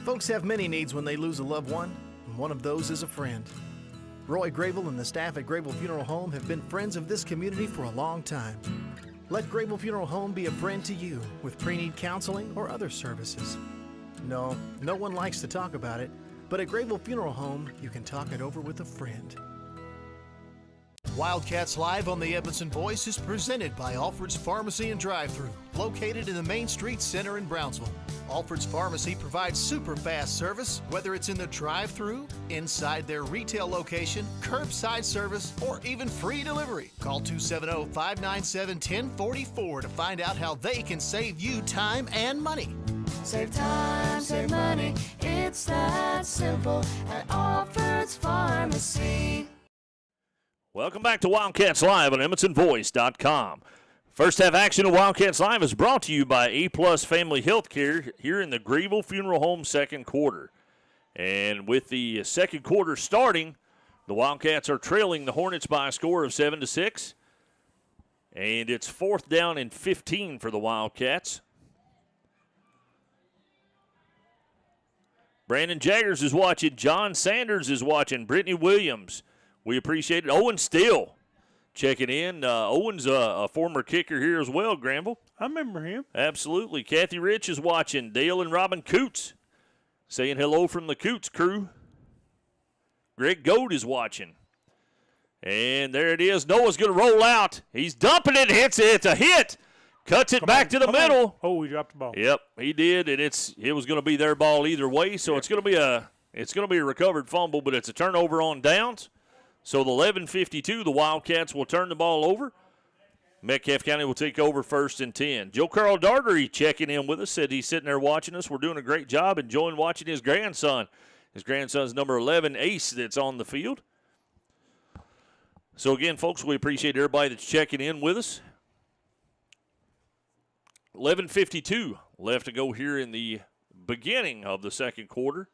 [SPEAKER 4] Folks have many needs when they lose a loved one, and one of those is a friend. Roy Grable and the staff at Grable Funeral Home have been friends of this community for a long time. Let Grable Funeral Home be a friend to you with pre-need counseling or other services. No one likes to talk about it, but at Grable Funeral Home, you can talk it over with a friend. Wildcats Live on the Edmondson Voice is presented by Alfred's Pharmacy and Drive-Thru, located in the Main Street Center in Brownsville. Alfred's Pharmacy provides super fast service, whether it's in the drive-thru, inside their retail location, curbside service, or even free delivery. Call 270-597-1044 to find out how they can save you time and money.
[SPEAKER 5] Save time, save money, it's that simple at Alfred's Pharmacy.
[SPEAKER 2] Welcome back to Wildcats Live on EdmondsonVoice.com. First half action of Wildcats Live is brought to you by A-Plus Family Healthcare here in the Greenville Funeral Home second quarter. And with the second quarter starting, the Wildcats are trailing the Hornets by a score of 7-6. And it's 4th down and 15 for the Wildcats. Brandon Jaggers is watching. John Sanders is watching. Brittany Williams. We appreciate it. Owen Steele checking in. Owen's a former kicker here as well, Granville.
[SPEAKER 3] I remember him.
[SPEAKER 2] Absolutely. Kathy Rich is watching. Dale and Robin Coots saying hello from the Coots crew. Greg Gold is watching. And there it is. Noah's going to roll out. He's dumping it. Hits it. It's a hit. Cuts it back to the middle.
[SPEAKER 3] Oh, he dropped the ball.
[SPEAKER 2] Yep, he did, and it was going to be their ball either way. So it's going to be a recovered fumble, but it's a turnover on downs. So the 11:52, the Wildcats will turn the ball over. Metcalfe County will take over 1st and 10. Joe Carl Dartery checking in with us, said he's sitting there watching us. We're doing a great job, enjoying watching his grandson. His grandson's number 11, Ace, that's on the field. So again, folks, we appreciate everybody that's checking in with us. 11:52 left to go here in the beginning of the second quarter.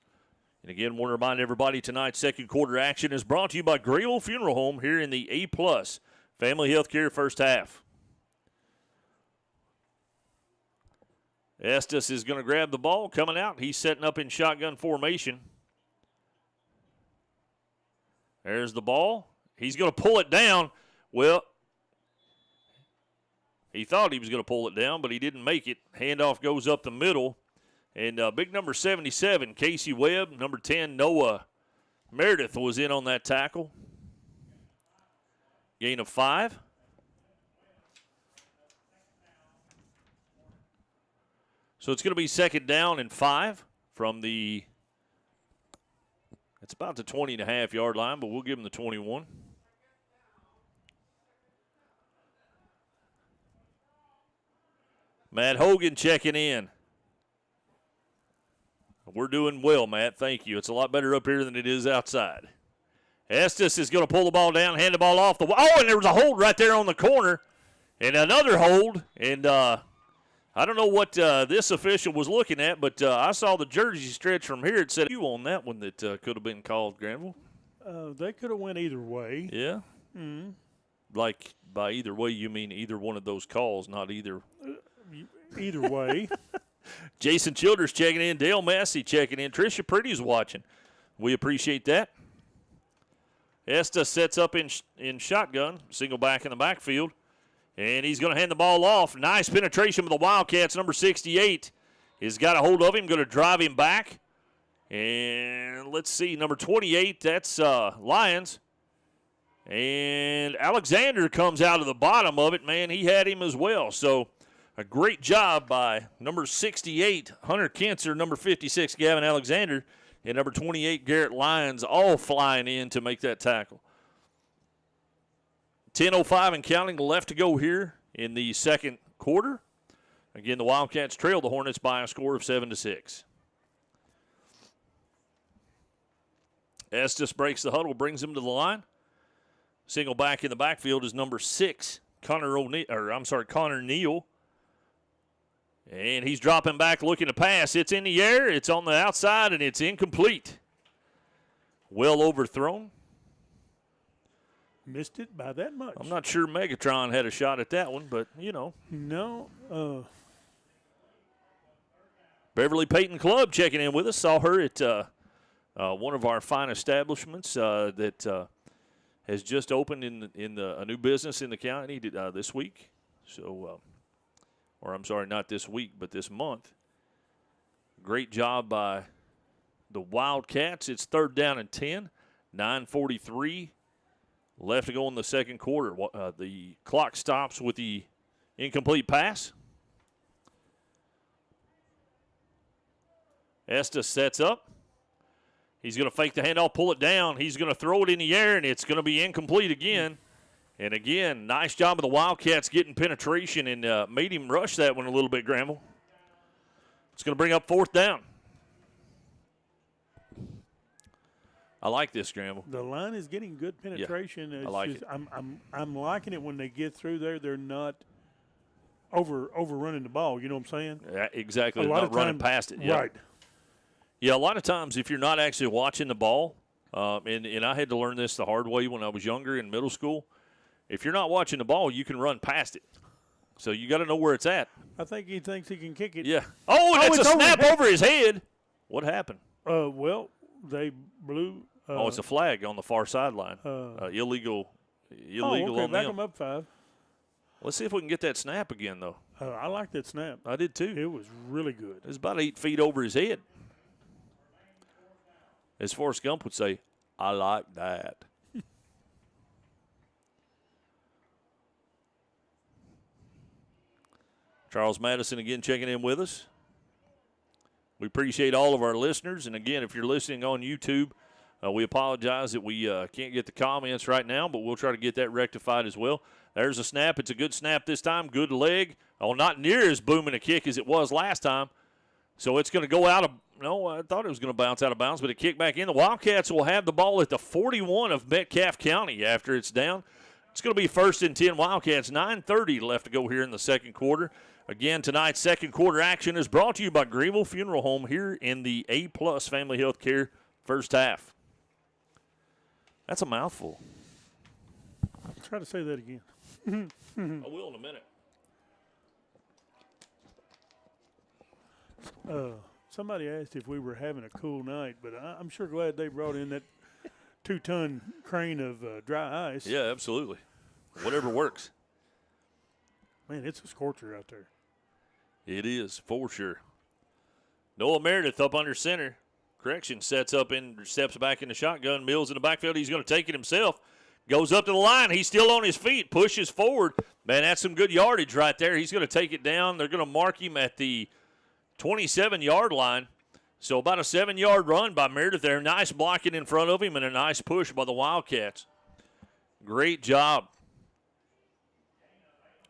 [SPEAKER 2] And again, want to remind everybody tonight's second quarter action is brought to you by Grable Funeral Home here in the A-Plus Family Healthcare first half. Estes is going to grab the ball coming out. He's setting up in shotgun formation. There's the ball. He's going to pull it down. Well, he thought he was going to pull it down, but he didn't make it. Handoff goes up the middle. And big number 77, Casey Webb. Number 10, Noah Meredith was in on that tackle. Gain of 5. So it's going to be 2nd down and 5 from the, it's about the 20.5-yard line, but we'll give him the 21. Matt Hogan checking in. We're doing well, Matt. Thank you. It's a lot better up here than it is outside. Estes is going to pull the ball down, hand the ball off the wall. Oh, and there was a hold right there on the corner. And another hold. And I don't know what this official was looking at, but I saw the jersey stretch from here. It said you on that one that could have been called, Granville.
[SPEAKER 3] They could have went either way.
[SPEAKER 2] Yeah? Mm-hmm. Like, by either way, you mean either one of those calls, not either.
[SPEAKER 3] Either way.
[SPEAKER 2] Jason Childers checking in. Dale Massey checking in. Tricia Pretty's watching. We appreciate that. Estes sets up in shotgun. Single back in the backfield. And he's going to hand the ball off. Nice penetration with the Wildcats. Number 68 has got a hold of him. Going to drive him back. And let's see. Number 28, that's Lions. And Alexander comes out of the bottom of it. Man, he had him as well. So a great job by number 68, Hunter Kinser, number 56, Gavin Alexander, and number 28, Garrett Lyons, all flying in to make that tackle. 10:05 and counting left to go here in the second quarter. Again, the Wildcats trail the Hornets by a score of 7-6. Estes breaks the huddle, brings him to the line. Single back in the backfield is number 6, Connor Neal. And he's dropping back looking to pass. It's in the air, it's on the outside, and it's incomplete. Well overthrown.
[SPEAKER 3] Missed it by that much.
[SPEAKER 2] I'm not sure Megatron had a shot at that one, but, you know.
[SPEAKER 3] No.
[SPEAKER 2] Beverly Peyton Club checking in with us. Saw her at one of our fine establishments that has just opened in a new business in the county this week. So, or I'm sorry, not this week, but this month. Great job by the Wildcats. It's 3rd down and 10, 9:43 left to go in the second quarter. The clock stops with the incomplete pass. Estes sets up. He's going to fake the handoff, pull it down. He's going to throw it in the air, and it's going to be incomplete again. And again, nice job of the Wildcats getting penetration and made him rush that one a little bit, Granville. It's going to bring up 4th down. I like this, Granville.
[SPEAKER 3] The line is getting good penetration.
[SPEAKER 2] Yeah, I like it.
[SPEAKER 3] I'm liking it when they get through there. They're not overrunning the ball. You know what I'm saying?
[SPEAKER 2] Yeah, exactly. They're not running past it. Yeah.
[SPEAKER 3] Right.
[SPEAKER 2] Yeah, a lot of times if you're not actually watching the ball, and I had to learn this the hard way when I was younger in middle school, if you're not watching the ball, you can run past it. So you got to know where it's at.
[SPEAKER 3] I think he thinks he can kick it.
[SPEAKER 2] Yeah. Oh, that's a snap over his head. What happened?
[SPEAKER 3] Well, they blew.
[SPEAKER 2] It's a flag on the far sideline. Illegal
[SPEAKER 3] okay,
[SPEAKER 2] on
[SPEAKER 3] back
[SPEAKER 2] them.
[SPEAKER 3] them up 5.
[SPEAKER 2] Let's see if we can get that snap again, though.
[SPEAKER 3] I like that snap.
[SPEAKER 2] I did, too.
[SPEAKER 3] It was really good.
[SPEAKER 2] It was about 8 feet over his head. As Forrest Gump would say, I like that. Charles Madison again checking in with us. We appreciate all of our listeners. And, again, if you're listening on YouTube, we apologize that we can't get the comments right now, but we'll try to get that rectified as well. There's a snap. It's a good snap this time. Good leg. Oh, not near as booming a kick as it was last time. So it's going to go out of – no, I thought it was going to bounce out of bounds, but it kicked back in. The Wildcats will have the ball at the 41 of Metcalfe County after it's down. It's going to be 1st and 10 Wildcats. 9:30 left to go here in the second quarter. Again, tonight's second quarter action is brought to you by Greenville Funeral Home here in the A-Plus Family Health Care first half. That's a mouthful.
[SPEAKER 3] Try to say that again.
[SPEAKER 2] I will in a minute.
[SPEAKER 3] Somebody asked if we were having a cool night, but I'm sure glad they brought in that 2-ton crane of dry ice.
[SPEAKER 2] Yeah, absolutely. Whatever works.
[SPEAKER 3] Man, it's a scorcher out there.
[SPEAKER 2] It is, for sure. Noah Meredith up under center. Correction, steps back in the shotgun. Mills in the backfield. He's going to take it himself. Goes up to the line. He's still on his feet. Pushes forward. Man, that's some good yardage right there. He's going to take it down. They're going to mark him at the 27-yard line. So about a 7-yard run by Meredith there. Nice blocking in front of him and a nice push by the Wildcats. Great job.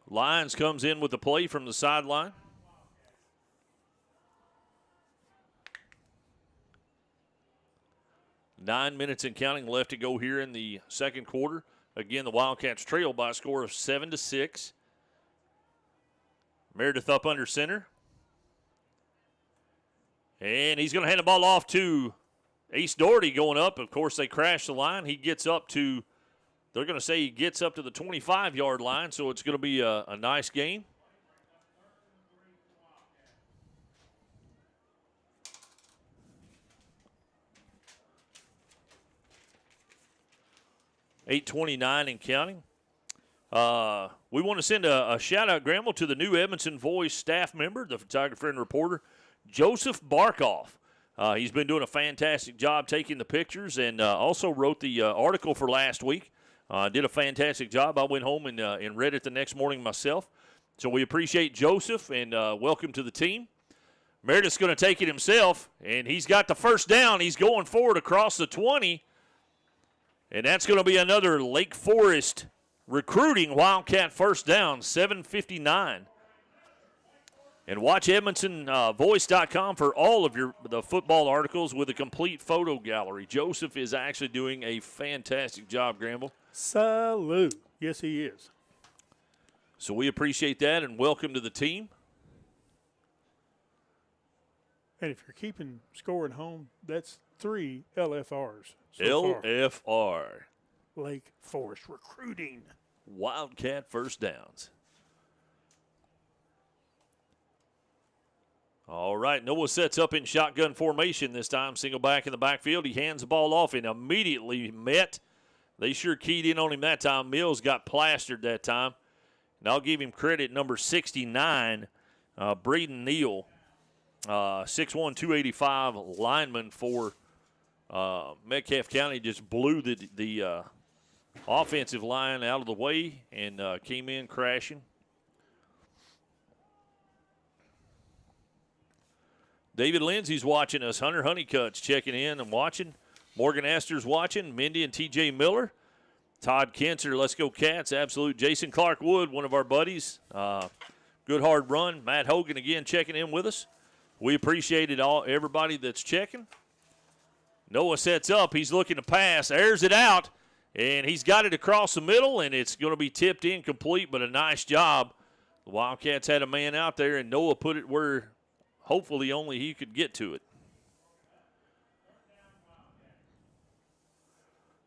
[SPEAKER 2] Lyons comes in with the play from the sideline. Nine minutes and counting left to go here in the second quarter. Again, the Wildcats trail by a score of 7-6. Meredith up under center. And he's going to hand the ball off to Ace Doherty going up. Of course, they crash the line. He gets up to, they're going to say he gets up to the 25-yard line, so it's going to be a nice gain. .829 and counting. We want to send a shout-out, Granville, to the new Edmondson Voice staff member, the photographer and reporter, Joseph Barkoff. He's been doing a fantastic job taking the pictures and also wrote the article for last week. Did a fantastic job. I went home and read it the next morning myself. So we appreciate Joseph and welcome to the team. Meredith's going to take it himself, and he's got the first down. He's going forward across the 20. And that's going to be another Lake Forest recruiting Wildcat first down, 7:59. And watch EdmondsonVoice.com for all of the football articles with a complete photo gallery. Joseph is actually doing a fantastic job, Granville.
[SPEAKER 3] Salute. Yes, he is.
[SPEAKER 2] So we appreciate that and welcome to the team.
[SPEAKER 3] And if you're keeping score at home, that's 3 LFRs. So
[SPEAKER 2] LFR.
[SPEAKER 3] far. Lake Forest recruiting.
[SPEAKER 2] Wildcat first downs. All right, Noah sets up in shotgun formation this time. Single back in the backfield. He hands the ball off and immediately met. They sure keyed in on him that time. Mills got plastered that time. And I'll give him credit, number 69, Braden Neal, 6'1", 285 lineman for Metcalfe County, just blew the offensive line out of the way and came in crashing. David Lindsay's watching us. Hunter Honeycutt's checking in and watching. Morgan Astor's watching. Mindy and T.J. Miller. Todd Kinser, let's go Cats. Absolute. Jason Clark Wood, one of our buddies. Good hard run. Matt Hogan again checking in with us. We appreciate it all, everybody that's checking. Noah sets up. He's looking to pass. Airs it out. And he's got it across the middle, and it's going to be tipped incomplete, but a nice job. The Wildcats had a man out there, and Noah put it where hopefully only he could get to it.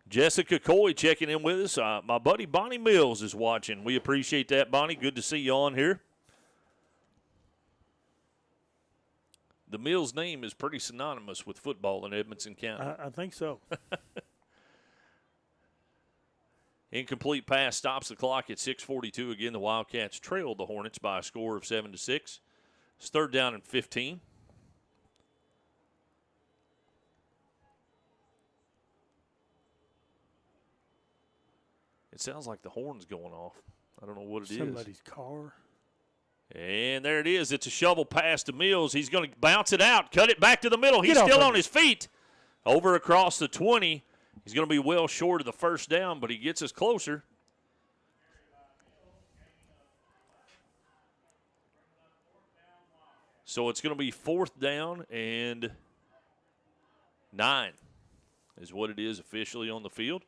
[SPEAKER 2] Jessica Coy checking in with us. My buddy Bonnie Mills is watching. We appreciate that, Bonnie. Good to see you on here. The Mills name is pretty synonymous with football in Edmonson County.
[SPEAKER 3] I think so.
[SPEAKER 2] Incomplete pass stops the clock at 6:42. Again, the Wildcats trailed the Hornets by a score of 7-6. It's third down and 15. It sounds like the horn's going off. I don't know what it is.
[SPEAKER 3] Somebody's car.
[SPEAKER 2] And there it is. It's a shovel pass to Mills. He's going to bounce it out, cut it back to the middle. He's still on his feet. Over across the 20. He's going to be well short of the first down, but he gets us closer. So it's going to be fourth down and 9 is what it is officially on the field.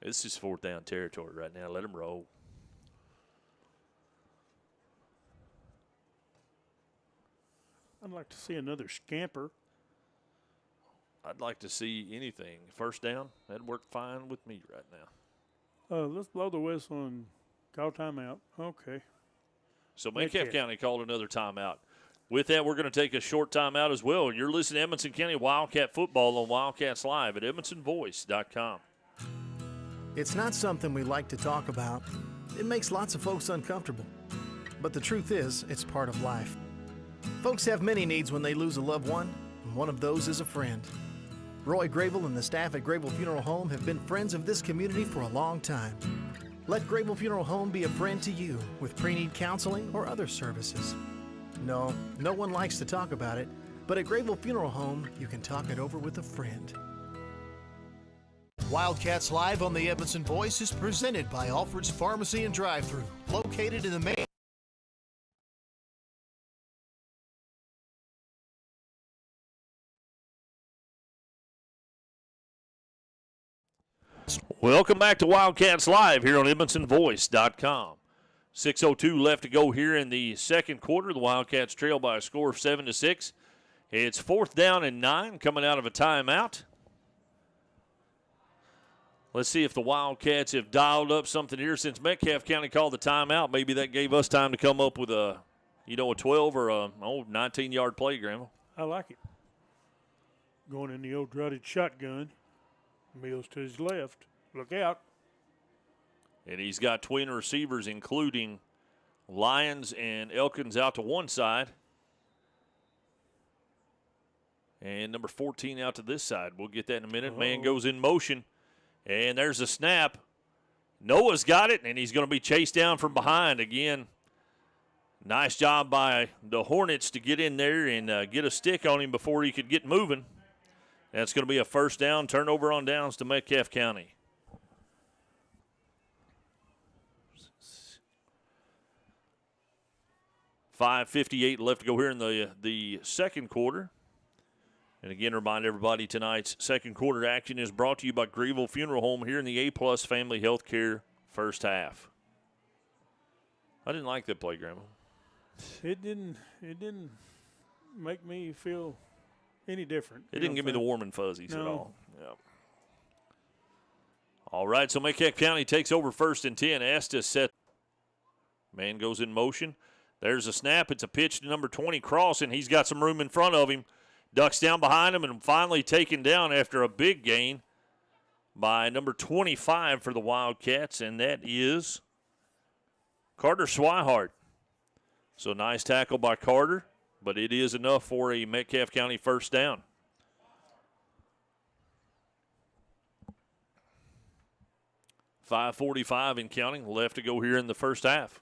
[SPEAKER 2] This is fourth down territory right now. Let him roll.
[SPEAKER 3] I'd like to see another scamper.
[SPEAKER 2] I'd like to see anything. First down, that'd work fine with me right now.
[SPEAKER 3] Let's blow the whistle and call timeout. Okay.
[SPEAKER 2] So Metcalfe County called another timeout. With that, we're going to take a short time out as well. You're listening to Edmonson County Wildcat Football on Wildcats Live at edmonsonvoice.com.
[SPEAKER 4] It's not something we like to talk about. It makes lots of folks uncomfortable. But the truth is, it's part of life. Folks have many needs when they lose a loved one, and one of those is a friend. Roy Grable and the staff at Grable Funeral Home have been friends of this community for a long time. Let Grable Funeral Home be a friend to you with pre-need counseling or other services. No one likes to talk about it, but at Grable Funeral Home, you can talk it over with a friend. Wildcats Live on the Edmondson Voice is presented by Alfred's Pharmacy and Drive-Thru, located in the main.
[SPEAKER 2] Welcome back to Wildcats Live here on edmonsonvoice.com. 6:02 left to go here in the second quarter. The Wildcats trail by a score of 7-6. It's 4th down and 9 coming out of a timeout. Let's see if the Wildcats have dialed up something here since Metcalfe County called the timeout. Maybe that gave us time to come up with a 12 or a 19-yard play, Grandma.
[SPEAKER 3] I like it. Going in the old rutted shotgun. Mills to his left. Look out.
[SPEAKER 2] And he's got twin receivers, including Lyons and Elkins out to one side. And number 14 out to this side. We'll get that in a minute. Man goes in motion. And there's a snap. Noah's got it, and he's going to be chased down from behind again. Nice job by the Hornets to get in there and get a stick on him before he could get moving. That's going to be a first down, turnover on downs to Metcalfe County. .558 left to go here in the second quarter. And again, remind everybody tonight's second quarter action is brought to you by Grable Funeral Home here in the A-Plus Family Health Care first half. I didn't like that play, Grandma.
[SPEAKER 3] It didn't make me feel any different.
[SPEAKER 2] It didn't give me the warm and fuzzies at all. Yeah. All right, so Metcalfe County takes over 1st and 10. Estes set. Man goes in motion. There's a snap. It's a pitch to number 20, Cross, and he's got some room in front of him. Ducks down behind him and finally taken down after a big gain by number 25 for the Wildcats, and that is Carter Swihart. So nice tackle by Carter, but it is enough for a Metcalfe County first down. .545 and counting left to go here in the first half.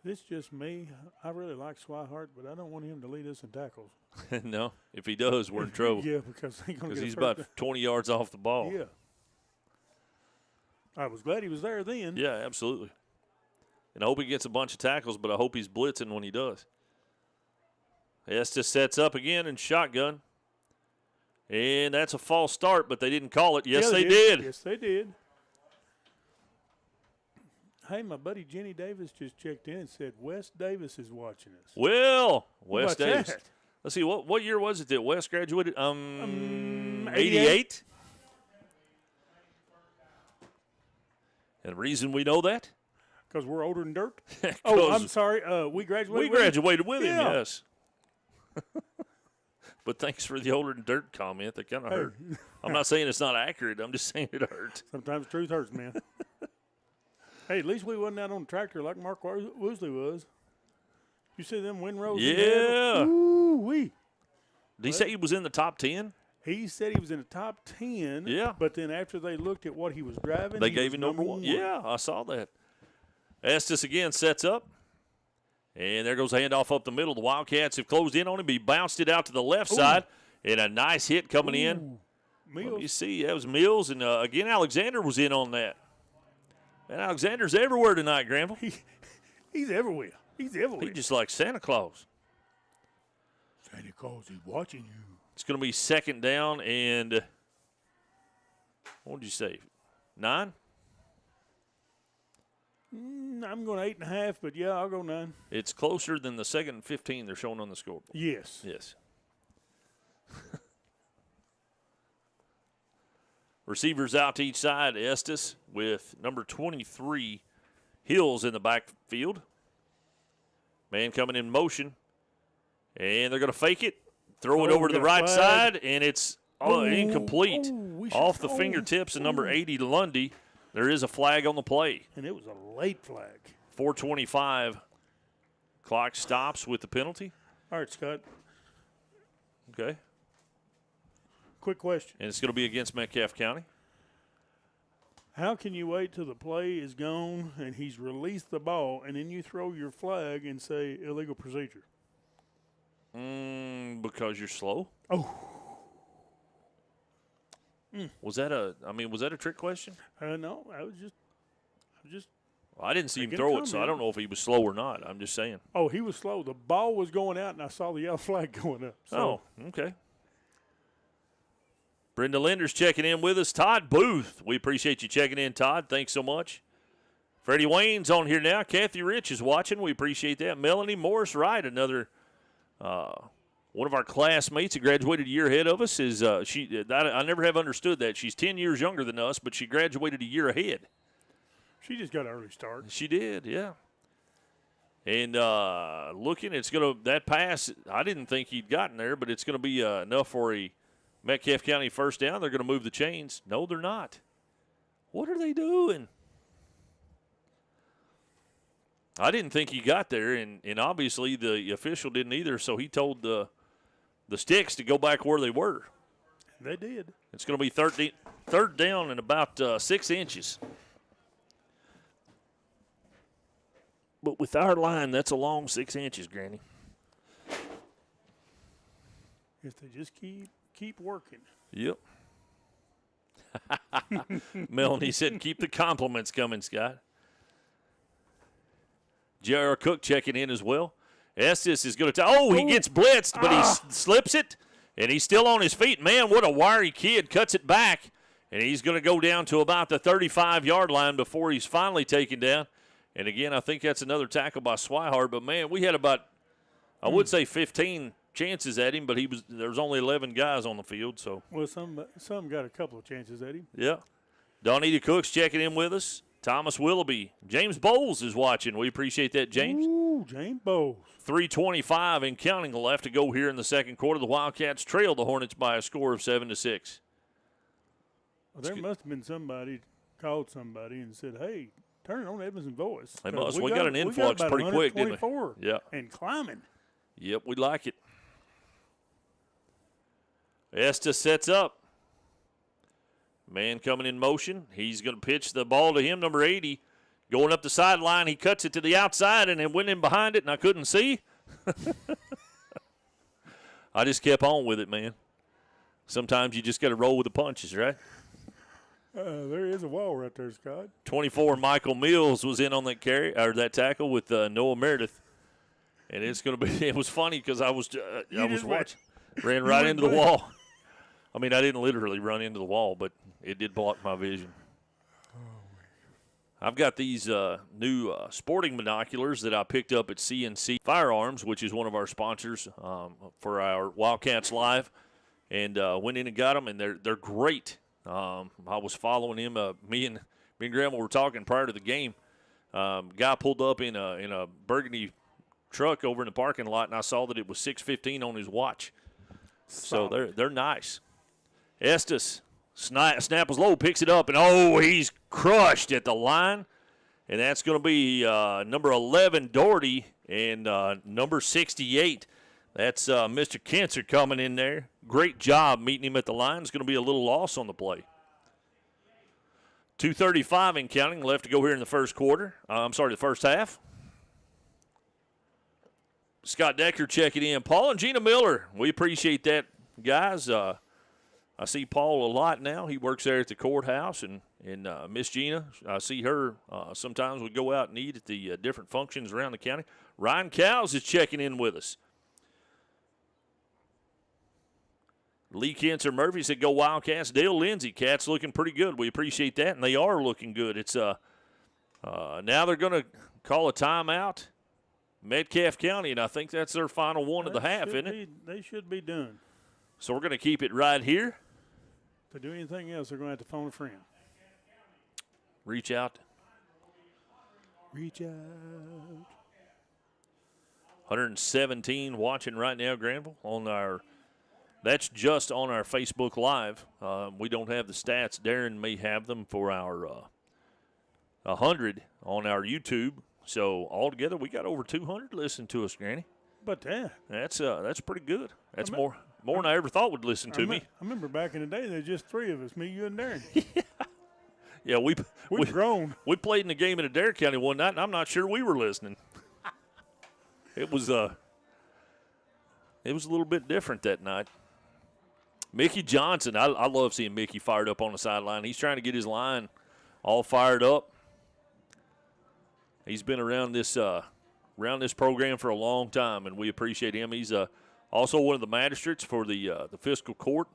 [SPEAKER 3] This is just me. I really like Swihart, but I don't want him to lead us in tackles.
[SPEAKER 2] No, if he does, we're in trouble.
[SPEAKER 3] Yeah, because
[SPEAKER 2] he's about 20 yards off the ball.
[SPEAKER 3] Yeah. I was glad he was there then.
[SPEAKER 2] Yeah, absolutely. And I hope he gets a bunch of tackles, but I hope he's blitzing when he does. Estes sets up again and shotgun. And that's a false start, but they didn't call it. Yes, they did.
[SPEAKER 3] Yes, they did. Hey, my buddy Jenny Davis just checked in and said Wes Davis is watching us.
[SPEAKER 2] Well, Wes Davis.
[SPEAKER 3] That?
[SPEAKER 2] Let's see, what year was it that Wes graduated?
[SPEAKER 3] 88.
[SPEAKER 2] And the reason we know that?
[SPEAKER 3] Because we're older than dirt? Oh, I'm sorry. We graduated
[SPEAKER 2] We graduated with him,
[SPEAKER 3] Yeah.
[SPEAKER 2] yes. But thanks for the older than dirt comment. That kind of hurt. I'm not saying it's not accurate. I'm just saying it hurt.
[SPEAKER 3] Sometimes truth hurts, man. Hey, at least we wasn't out on the tractor like Mark Woosley was. You see them windrows?
[SPEAKER 2] Yeah.
[SPEAKER 3] Ooh-wee.
[SPEAKER 2] Did he say he was in the top 10?
[SPEAKER 3] He said he was in the top 10.
[SPEAKER 2] Yeah.
[SPEAKER 3] But then after they looked at what he was driving,
[SPEAKER 2] They gave him number one. Yeah, I saw that. Estes again sets up. And there goes a handoff up the middle. The Wildcats have closed in on him. He bounced it out to the left side. And a nice hit coming in.
[SPEAKER 3] Mills.
[SPEAKER 2] You see, that was Mills. And, again, Alexander was in on that. And Alexander's everywhere tonight, Granville.
[SPEAKER 3] He's everywhere. He's everywhere.
[SPEAKER 2] He's just like Santa Claus.
[SPEAKER 3] Santa Claus is watching you.
[SPEAKER 2] It's going to be second down and what did you say, 9?
[SPEAKER 3] I'm going 8.5, but yeah, I'll go 9.
[SPEAKER 2] It's closer than the second and 15 they're showing on the scoreboard.
[SPEAKER 3] Yes.
[SPEAKER 2] Yes. Receivers out to each side. Estes with number 23, Hills in the backfield. Man coming in motion. And they're going to fake it, throw it over to the right side, and it's incomplete. Off the fingertips of number 80, Lundy. There is a flag on the play.
[SPEAKER 3] And it was a late flag.
[SPEAKER 2] 4:25. Clock stops with the penalty.
[SPEAKER 3] All right, Scott.
[SPEAKER 2] Okay.
[SPEAKER 3] Quick question.
[SPEAKER 2] And it's going to be against Metcalfe County.
[SPEAKER 3] How can you wait till the play is gone and he's released the ball, and then you throw your flag and say illegal procedure?
[SPEAKER 2] Because you're slow.
[SPEAKER 3] Oh.
[SPEAKER 2] Was that a trick question?
[SPEAKER 3] No, I was just.
[SPEAKER 2] Well, I didn't see him
[SPEAKER 3] Making a
[SPEAKER 2] throw it, so I
[SPEAKER 3] comment.
[SPEAKER 2] don't know if he was slow or not. I'm just saying.
[SPEAKER 3] Oh, he was slow. The ball was going out, and I saw the yellow flag going up. So.
[SPEAKER 2] Oh, okay. Brenda Linder's checking in with us. Todd Booth, we appreciate you checking in, Todd. Thanks so much. Freddie Wayne's on here now. Kathy Rich is watching. We appreciate that. Melanie Morris Wright, another one of our classmates that graduated a year ahead of us. I never have understood that. She's 10 years younger than us, but she graduated a year ahead.
[SPEAKER 3] She just got an early start.
[SPEAKER 2] She did, yeah. And looking, that pass, I didn't think he'd gotten there, but it's going to be enough for a Metcalfe County first down. They're going to move the chains. No, they're not. What are they doing? I didn't think he got there, and obviously the official didn't either, so he told the sticks to go back where they were.
[SPEAKER 3] They did.
[SPEAKER 2] It's going to be third down and about 6 inches. But with our line, that's a long 6 inches, Granny.
[SPEAKER 3] If they just keep working.
[SPEAKER 2] Yep. Melanie said, keep the compliments coming, Scott. J.R. Cook checking in as well. Estes is going to he gets blitzed, but he slips it, and he's still on his feet. Man, what a wiry kid. Cuts it back, and he's going to go down to about the 35-yard line before he's finally taken down. And, again, I think that's another tackle by Swihart. But, man, we had about, I would say 15 chances at him, but there was only 11 guys on the field. So
[SPEAKER 3] Well, some got a couple of chances at him.
[SPEAKER 2] yeah. Donita Cook's checking in with us. Thomas Willoughby. James Bowles is watching. We appreciate that, James.
[SPEAKER 3] Ooh, James Bowles.
[SPEAKER 2] 3:25 and counting left to go here in the second quarter. The Wildcats trail the Hornets by a score of 7-6.
[SPEAKER 3] Well, there must have been somebody called somebody and said, hey, turn it on Edmondson Voice.
[SPEAKER 2] They must. We got an influx
[SPEAKER 3] about
[SPEAKER 2] pretty quick, didn't we?
[SPEAKER 3] 124
[SPEAKER 2] Yeah.
[SPEAKER 3] And climbing.
[SPEAKER 2] Yep, we like it. Estes sets up. Man coming in motion. He's going to pitch the ball to him, number 80. Going up the sideline, he cuts it to the outside and then went in behind it, and I couldn't see. I just kept on with it, man. Sometimes you just got to roll with the punches, right?
[SPEAKER 3] There is a wall right there, Scott.
[SPEAKER 2] 24, Michael Mills was in on that carry or that tackle with Noah Meredith. And it's going to be – it was funny because I was watching. Ran right into the wall. I mean, I didn't literally run into the wall, but it did block my vision. I've got these new sporting binoculars that I picked up at CNC Firearms, which is one of our sponsors for our Wildcats Live, and went in and got them, and they're great. I was following him. Me and Grandma were talking prior to the game. Guy pulled up in a burgundy truck over in the parking lot, and I saw that it was 6:15 on his watch. So they're nice. Estes. Snap was low, picks it up, and he's crushed at the line. And that's going to be number 11, Doherty, and number 68. That's Mr. Kentzer coming in there. Great job meeting him at the line. It's going to be a little loss on the play. 2:35 and counting left to go here in the first quarter. The first half. Scott Decker checking in. Paul and Gina Miller, we appreciate that, guys. I see Paul a lot now. He works there at the courthouse, and Miss Gina, I see her sometimes we go out and eat at the different functions around the county. Ryan Cowles is checking in with us. Lee Kentzer Murphy said, go Wildcats. Dale Lindsay, Cats looking pretty good. We appreciate that, and they are looking good. It's now they're going to call a timeout. Metcalfe County, and I think that's their final one of the half, isn't it?
[SPEAKER 3] They should be done.
[SPEAKER 2] So we're going to keep it right here.
[SPEAKER 3] If they do anything else, they're going to have to phone a friend.
[SPEAKER 2] Reach out.
[SPEAKER 3] Reach out.
[SPEAKER 2] 117 watching right now, Granville, on our – that's just on our Facebook Live. We don't have the stats. Darren may have them for our 100 on our YouTube. So altogether, we got over 200 listening to us, Granny.
[SPEAKER 3] But
[SPEAKER 2] That's pretty good. That's more than I ever thought would listen to me.
[SPEAKER 3] I remember back in the day, there was just 3 of us, me, you, and Darren.
[SPEAKER 2] Yeah, we've
[SPEAKER 3] grown.
[SPEAKER 2] We played in a game in Adair County one night, and I'm not sure we were listening. It was a little bit different that night. Mickey Johnson, I love seeing Mickey fired up on the sideline. He's trying to get his line all fired up. He's been around this program for a long time, and we appreciate him. He's also one of the magistrates for the fiscal court.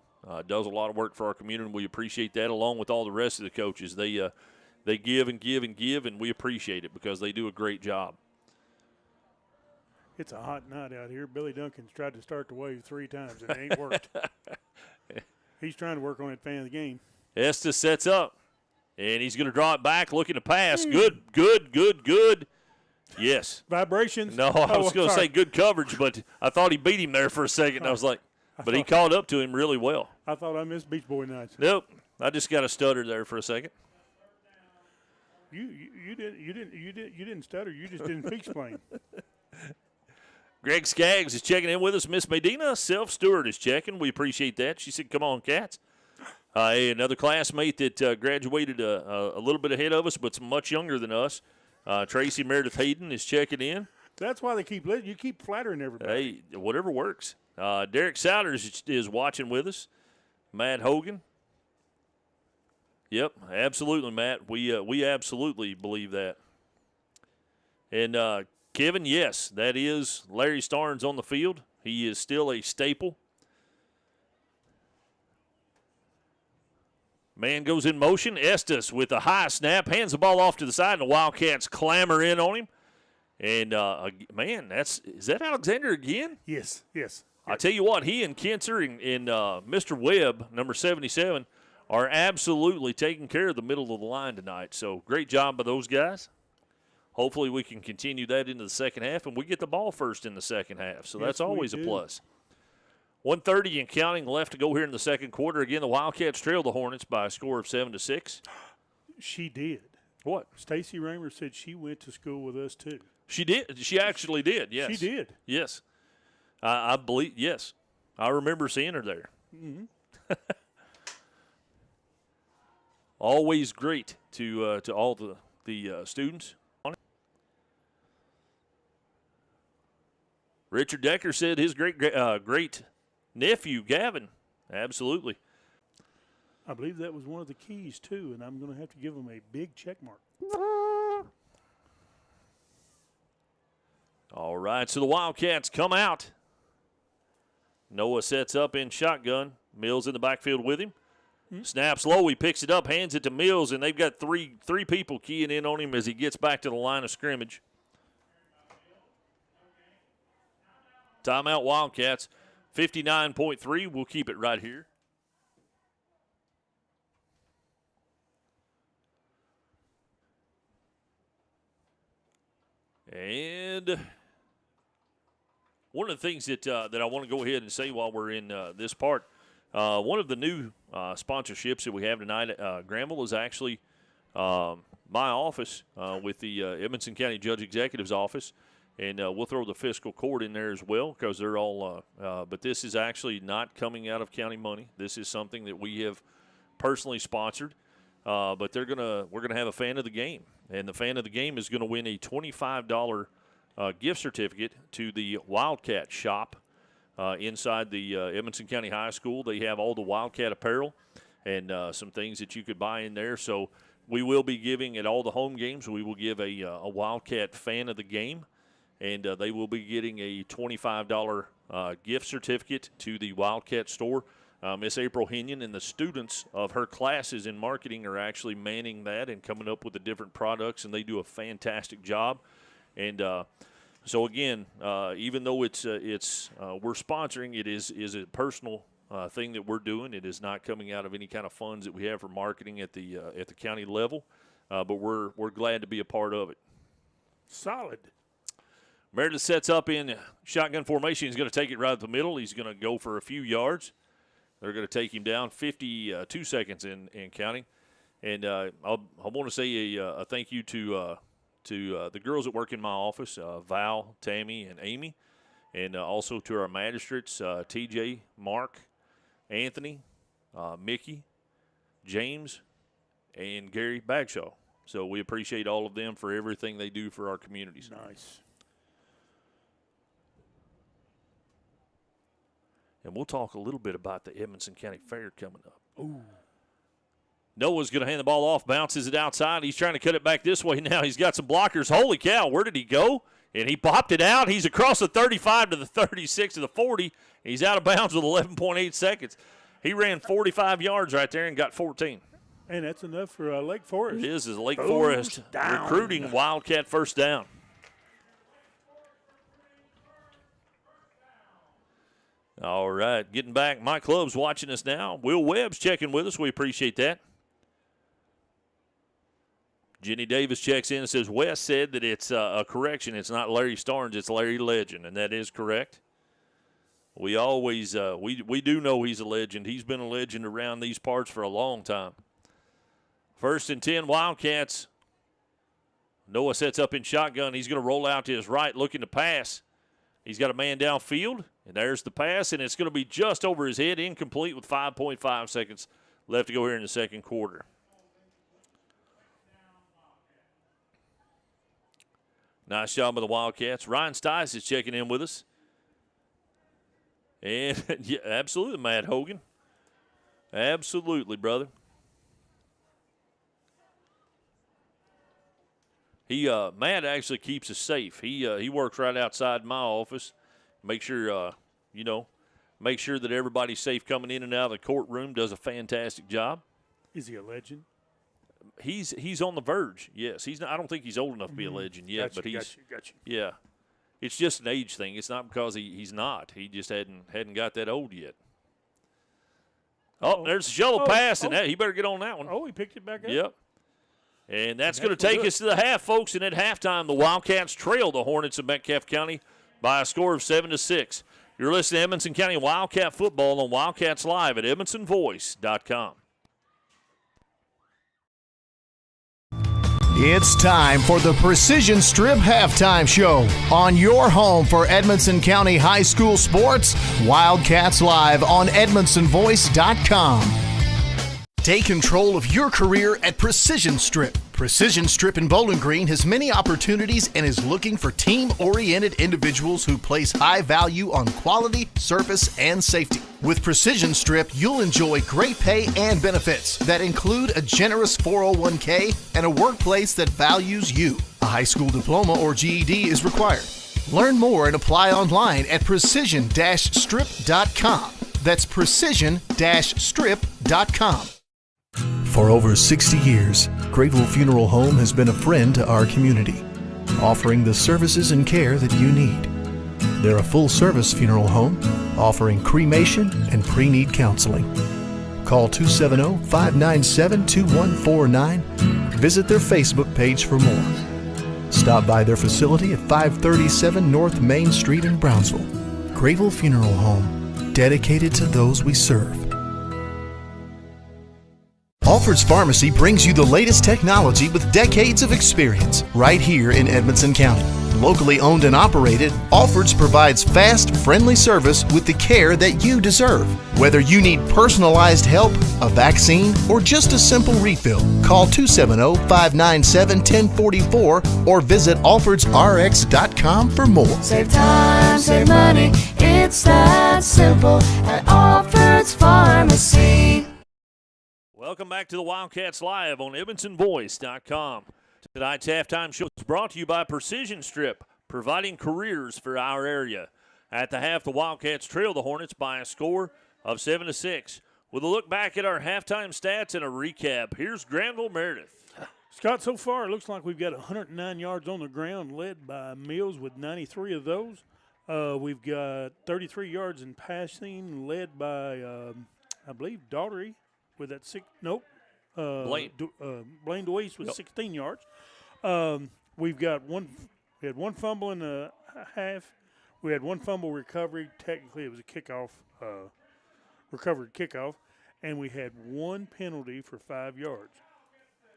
[SPEAKER 2] Does a lot of work for our community, and we appreciate that, along with all the rest of the coaches. They give and give and give, and we appreciate it because they do a great job.
[SPEAKER 3] It's a hot night out here. Billy Duncan's tried to start the wave 3 times, and it ain't worked. He's trying to work on that fan of the game.
[SPEAKER 2] Estes sets up, and he's going to draw it back, looking to pass. Good. Yes.
[SPEAKER 3] Vibrations?
[SPEAKER 2] No, I was going to say good coverage, but I thought he beat him there for a second. I was like, but he caught up to him really well.
[SPEAKER 3] I thought I missed Beach Boy nights.
[SPEAKER 2] Nope. I just got a stutter there for a second.
[SPEAKER 3] You didn't stutter. You just didn't explain.
[SPEAKER 2] Greg Skaggs is checking in with us. Miss Medina, Self-Stewart, is checking. We appreciate that. She said, come on, Cats. Hey, another classmate that graduated a little bit ahead of us, but much younger than us. Tracy Meredith Hayden is checking in.
[SPEAKER 3] That's why they you keep flattering everybody.
[SPEAKER 2] Hey, whatever works. Derek Souders is watching with us. Matt Hogan. Yep, absolutely, Matt. We absolutely believe that. And Kevin, yes, that is Larry Starnes on the field. He is still a staple. Man goes in motion. Estes with a high snap, hands the ball off to the side, and the Wildcats clamor in on him. And, man, is that Alexander again?
[SPEAKER 3] Yes.
[SPEAKER 2] I tell you what, he and Kinzer and Mr. Webb, number 77, are absolutely taking care of the middle of the line tonight. So great job by those guys. Hopefully we can continue that into the second half, and we get the ball first in the second half. So that's always a plus. 1:30 and counting left to go here in the second quarter. Again, the Wildcats trail the Hornets by a score of 7-6.
[SPEAKER 3] She did.
[SPEAKER 2] What?
[SPEAKER 3] Stacy Raymer said she went to school with us too.
[SPEAKER 2] She did. She actually did, yes.
[SPEAKER 3] She did.
[SPEAKER 2] Yes. I believe, yes. I remember seeing her there.
[SPEAKER 3] Mm-hmm.
[SPEAKER 2] Always great to all the students. Richard Decker said his great nephew, Gavin. Absolutely.
[SPEAKER 3] I believe that was one of the keys, too, and I'm going to have to give him a big check mark.
[SPEAKER 2] All right, so the Wildcats come out. Noah sets up in shotgun. Mills in the backfield with him. Snaps low. He picks it up, hands it to Mills, and they've got three people keying in on him as he gets back to the line of scrimmage. Timeout, Wildcats. 59.3. We'll keep it right here. And one of the things that I want to go ahead and say while we're in this part, one of the new sponsorships that we have tonight at Granville is actually my office with the Edmonson County Judge Executive's office. And we'll throw the fiscal court in there as well because they're all but this is actually not coming out of county money. This is something that we have personally sponsored. But we're gonna have a fan of the game. And the fan of the game is going to win a $25 gift certificate to the Wildcat shop inside the Edmonson County High School. They have all the Wildcat apparel and some things that you could buy in there. So we will be giving at all the home games, we will give a Wildcat fan of the game. And they will be getting a $25 gift certificate to the Wildcat store. Miss April Hinion and the students of her classes in marketing are actually manning that and coming up with the different products, and they do a fantastic job. And so again, even though it's we're sponsoring, it is a personal thing that we're doing. It is not coming out of any kind of funds that we have for marketing at the county level, but we're glad to be a part of it.
[SPEAKER 3] Solid.
[SPEAKER 2] Meredith sets up in shotgun formation. He's going to take it right up the middle. He's going to go for a few yards. They're going to take him down 52 seconds in counting. And I want to say a thank you to the girls that work in my office, Val, Tammy, and Amy, and also to our magistrates, TJ, Mark, Anthony, Mickey, James, and Gary Bagshaw. So we appreciate all of them for everything they do for our communities.
[SPEAKER 3] Nice.
[SPEAKER 2] And we'll talk a little bit about the Edmonson County Fair coming up. Ooh. Noah's going to hand the ball off, bounces it outside. He's trying to cut it back this way now. He's got some blockers. Holy cow, where did he go? And he popped it out. He's across the 35 to the 36 to the 40. He's out of bounds with 11.8 seconds. He ran 45 yards right there and got 14.
[SPEAKER 3] And that's enough for Lake Forest.
[SPEAKER 2] It is Lake Forest recruiting Wildcat first down. All right, getting back. Mike Love's watching us now. Will Webb's checking with us. We appreciate that. Jenny Davis checks in and says, Wes said that it's a correction. It's not Larry Starnes, it's Larry Legend, and that is correct. We always we do know he's a legend. He's been a legend around these parts for a long time. 1st and 10, Wildcats. Noah sets up in shotgun. He's going to roll out to his right, looking to pass. He's got a man downfield, and there's the pass, and it's going to be just over his head, incomplete with 5.5 seconds left to go here in the second quarter. Nice job by the Wildcats. Ryan Stice is checking in with us. And, yeah, absolutely, Matt Hogan. Absolutely, brother. Matt actually keeps us safe. He works right outside my office. Make sure, make sure that everybody's safe coming in and out of the courtroom. Does a fantastic job.
[SPEAKER 3] Is he a legend?
[SPEAKER 2] He's on the verge. Yes, he's not. I don't think he's old enough to be a legend yet, but he's.
[SPEAKER 3] Gotcha.
[SPEAKER 2] Yeah, it's just an age thing. It's not because he's not. He just hadn't got that old yet. Oh, there's a shovel pass, and he better get on that one.
[SPEAKER 3] Oh, he picked it back up.
[SPEAKER 2] Yep. And that's going to take us to the half, folks. And at halftime, the Wildcats trail the Hornets of Metcalfe County by a score of 7-6. You're listening to Edmonson County Wildcat Football on Wildcats Live at EdmonsonVoice.com.
[SPEAKER 4] It's time for the Precision Strip Halftime Show on your home for Edmonson County High School sports, Wildcats Live on EdmonsonVoice.com. Take control of your career at Precision Strip. Precision Strip in Bowling Green has many opportunities and is looking for team-oriented individuals who place high value on quality, service, and safety. With Precision Strip, you'll enjoy great pay and benefits that include a generous 401k and a workplace that values you. A high school diploma or GED is required. Learn more and apply online at precision-strip.com. That's precision-strip.com. For over 60 years, Grateful Funeral Home has been a friend to our community, offering the services and care that you need. They're a full-service funeral home, offering cremation and pre-need counseling. Call 270-597-2149. Visit their Facebook page for more. Stop by their facility at 537 North Main Street in Brownsville. Grateful Funeral Home, dedicated to those we serve. Alfred's Pharmacy brings you the latest technology with decades of experience right here in Edmonson County. Locally owned and operated, Alfred's provides fast, friendly service with the care that you deserve. Whether you need personalized help, a vaccine, or just a simple refill, call 270-597-1044 or visit alfordsrx.com for more.
[SPEAKER 5] Save time, save money, it's that simple at Alfred's Pharmacy.
[SPEAKER 2] Welcome back to the Wildcats Live on EdmonsonVoice.com. Tonight's halftime show is brought to you by Precision Strip, providing careers for our area. At the half, the Wildcats trail the Hornets by a score of 7-6. With a look back at our halftime stats and a recap, here's Granville Meredith.
[SPEAKER 3] Scott, so far it looks like we've got 109 yards on the ground, led by Mills with 93 of those. We've got 33 yards in passing, led by, I believe, Daugherty. With that Blaine DeWeese with 16 yards. We had one fumble in the half. We had one fumble recovery. Technically, it was a kickoff, recovered kickoff, and we had one penalty for 5 yards.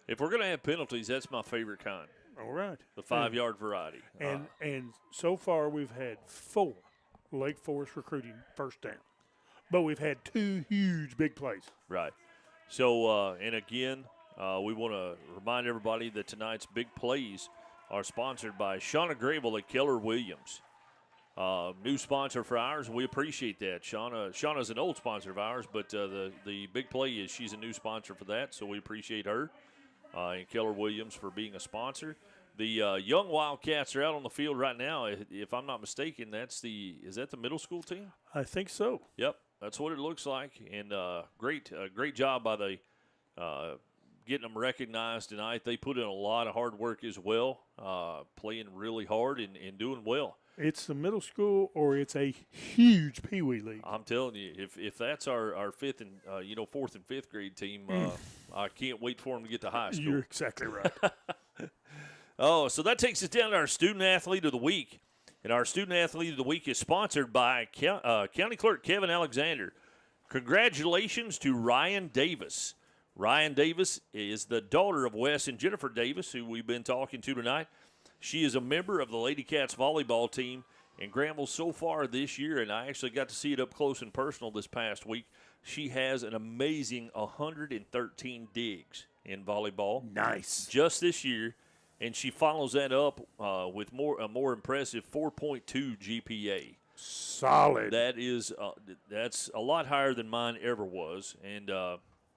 [SPEAKER 2] If we're going to have penalties, that's my favorite kind.
[SPEAKER 3] All right.
[SPEAKER 2] The 5-yard variety.
[SPEAKER 3] And so far we've had 4 Lake Forest recruiting first down. But we've had 2 huge big plays.
[SPEAKER 2] Right. So, and again, we want to remind everybody that tonight's big plays are sponsored by Shauna Grable at Keller Williams. New sponsor for ours, and we appreciate that. Shauna's an old sponsor of ours, but the big play is she's a new sponsor for that, so we appreciate her and Keller Williams for being a sponsor. The young Wildcats are out on the field right now. If I'm not mistaken, is that the middle school team?
[SPEAKER 3] I think so.
[SPEAKER 2] Yep, that's what it looks like. And great job by the getting them recognized tonight. They put in a lot of hard work as well, playing really hard and doing well.
[SPEAKER 3] It's the middle school or it's a huge Pee Wee league.
[SPEAKER 2] I'm telling you, if that's our fourth and fifth grade team, I can't wait for them to get to high school.
[SPEAKER 3] You're exactly right.
[SPEAKER 2] Oh, so that takes us down to our Student Athlete of the Week. And our Student Athlete of the Week is sponsored by County Clerk Kevin Alexander. Congratulations to Ryan Davis. Ryan Davis is the daughter of Wes and Jennifer Davis, who we've been talking to tonight. She is a member of the Lady Cats volleyball team, and Granville so far this year, and I actually got to see it up close and personal this past week, she has an amazing 113 digs in volleyball.
[SPEAKER 3] Nice.
[SPEAKER 2] Just this year, and she follows that up with a more impressive 4.2 GPA.
[SPEAKER 3] Solid.
[SPEAKER 2] That's a lot higher than mine ever was, and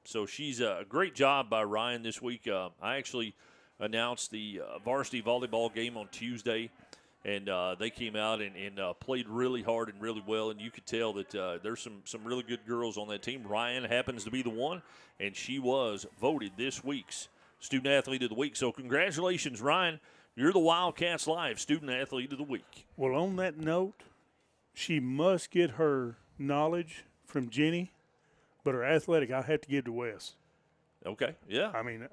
[SPEAKER 2] so she's a great job by Ryan this week. I actually announced the varsity volleyball game on Tuesday, and they came out and played really hard and really well, and you could tell that there's some really good girls on that team. Ryan happens to be the one, and she was voted this week's Student Athlete of the Week. So congratulations, Ryan. You're the Wildcats Live Student Athlete of the Week.
[SPEAKER 3] Well, on that note, she must get her knowledge from Jenny, but her athletic I have to give to Wes.
[SPEAKER 2] Okay, yeah.
[SPEAKER 3] I mean,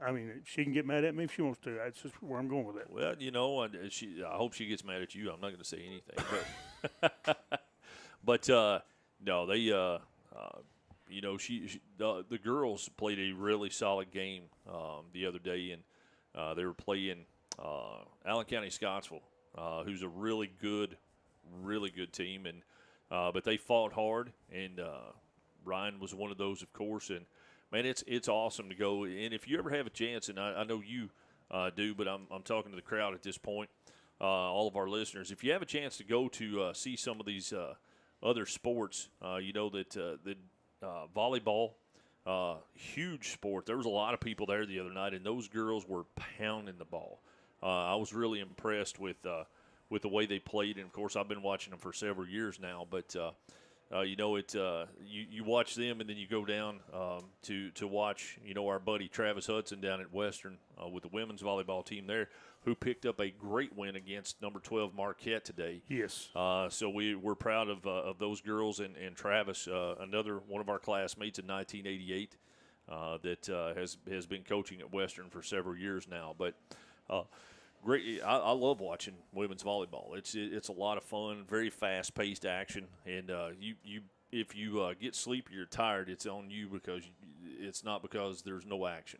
[SPEAKER 3] she can get mad at me if she wants to. That's just where I'm going with it.
[SPEAKER 2] Well, I hope she gets mad at you. I'm not going to say anything, but no, they, the girls played a really solid game the other day, and they were playing Allen County Scottsville, who's a really good team, and but they fought hard, and Ryan was one of those, of course, and. Man, it's awesome to go. And if you ever have a chance, and I know you do, but I'm talking to the crowd at this point, all of our listeners. If you have a chance to go to see some of these other sports, that volleyball, huge sport. There was a lot of people there the other night, and those girls were pounding the ball. I was really impressed with the way they played. And, of course, I've been watching them for several years now, but you watch them, and then you go down to watch, our buddy Travis Hudson down at Western with the women's volleyball team there, who picked up a great win against number 12 Marquette today.
[SPEAKER 3] Yes.
[SPEAKER 2] So we're proud of those girls and Travis, another one of our classmates in 1988 that has been coaching at Western for several years now. But great. I love watching women's volleyball. It's a lot of fun, very fast-paced action, and if you get sleepy or tired, it's on you because it's not because there's no action.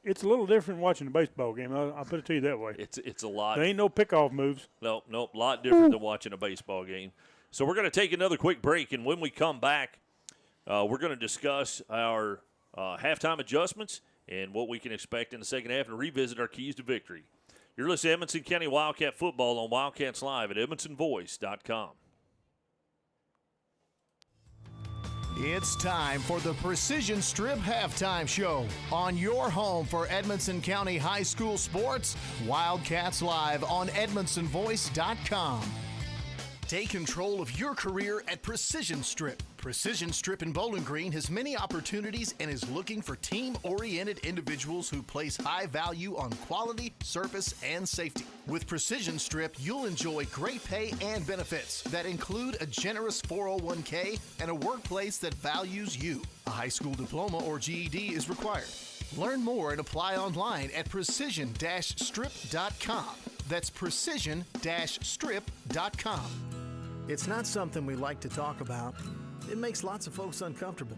[SPEAKER 3] It's a little different watching a baseball game. I'll put it to you that way.
[SPEAKER 2] It's a lot.
[SPEAKER 3] There ain't no pickoff moves.
[SPEAKER 2] Nope, a lot different than watching a baseball game. So we're going to take another quick break, and when we come back, we're going to discuss our halftime adjustments and what we can expect in the second half and revisit our keys to victory. You're listening to Edmonson County Wildcat Football on Wildcats Live at EdmonsonVoice.com.
[SPEAKER 4] It's time for the Precision Strip Halftime Show on your home for Edmonson County High School sports, Wildcats Live on EdmonsonVoice.com. Take control of your career at Precision Strip. Precision Strip in Bowling Green has many opportunities and is looking for team-oriented individuals who place high value on quality, service, and safety. With Precision Strip, you'll enjoy great pay and benefits that include a generous 401k and a workplace that values you. A high school diploma or GED is required. Learn more and apply online at precision-strip.com. That's precision-strip.com. It's not something we like to talk about. It makes lots of folks uncomfortable.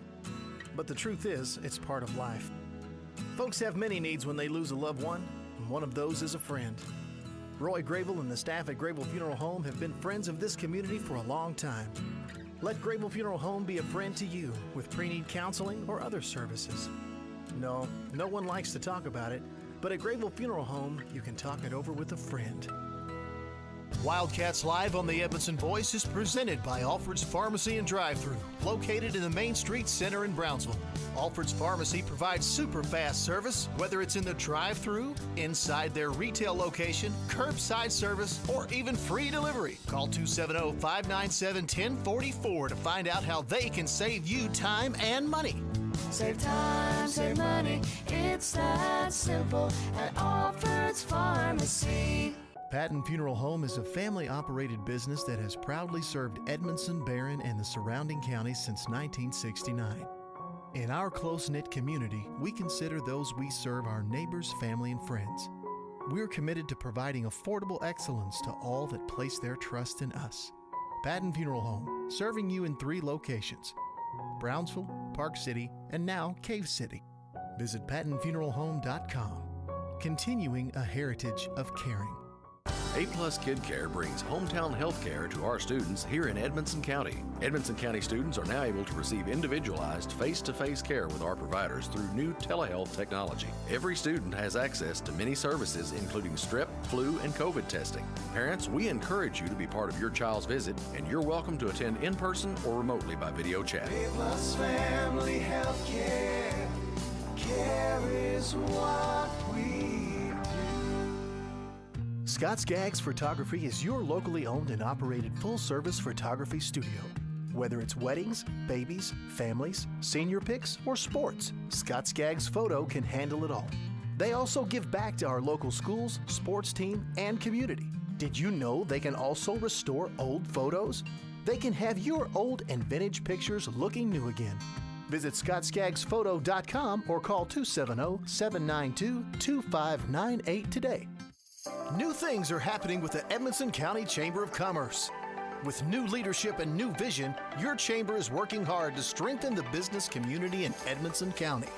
[SPEAKER 4] But the truth is, it's part of life. Folks have many needs when they lose a loved one, and one of those is a friend. Roy Grable and the staff at Grable Funeral Home have been friends of this community for a long time. Let Grable Funeral Home be a friend to you with pre-need counseling or other services. No one likes to talk about it, but at Grable Funeral Home, you can talk it over with a friend. Wildcats Live on the Edmondson Voice is presented by Alfred's Pharmacy and Drive-Thru, located in the Main Street Center in Brownsville. Alfred's Pharmacy provides super fast service, whether it's in the drive-thru, inside their retail location, curbside service, or even free delivery. Call 270-597-1044 to find out how they can save you time and money.
[SPEAKER 5] Save time, save money. It's that simple at Alfred's Pharmacy.
[SPEAKER 4] Patton Funeral Home is a family-operated business that has proudly served Edmondson, Barron, and the surrounding counties since 1969. In our close-knit community, we consider those we serve our neighbors, family, and friends. We're committed to providing affordable excellence to all that place their trust in us. Patton Funeral Home, serving you in 3 locations: Brownsville, Park City, and now Cave City. Visit PattonFuneralHome.com, continuing a heritage of caring.
[SPEAKER 7] A+ Kid Care brings hometown health care to our students here in Edmondson County. Edmondson County students are now able to receive individualized face-to-face care with our providers through new telehealth technology. Every student has access to many services, including strep, flu, and COVID testing. Parents, we encourage you to be part of your child's visit, and you're welcome to attend in person or remotely by video chat.
[SPEAKER 6] A+ Family Health Care. Care is what we do.
[SPEAKER 4] Scott's Gags Photography is your locally owned and operated full-service photography studio. Whether it's weddings, babies, families, senior pics, or sports, Scott's Gags Photo can handle it all. They also give back to our local schools, sports team, and community. Did you know they can also restore old photos? They can have your old and vintage pictures looking new again. Visit scottsgagsphoto.com or call 270-792-2598 today. New things are happening with the Edmondson County Chamber of Commerce. With new leadership and new vision, your chamber is working hard to strengthen the business community in Edmondson County.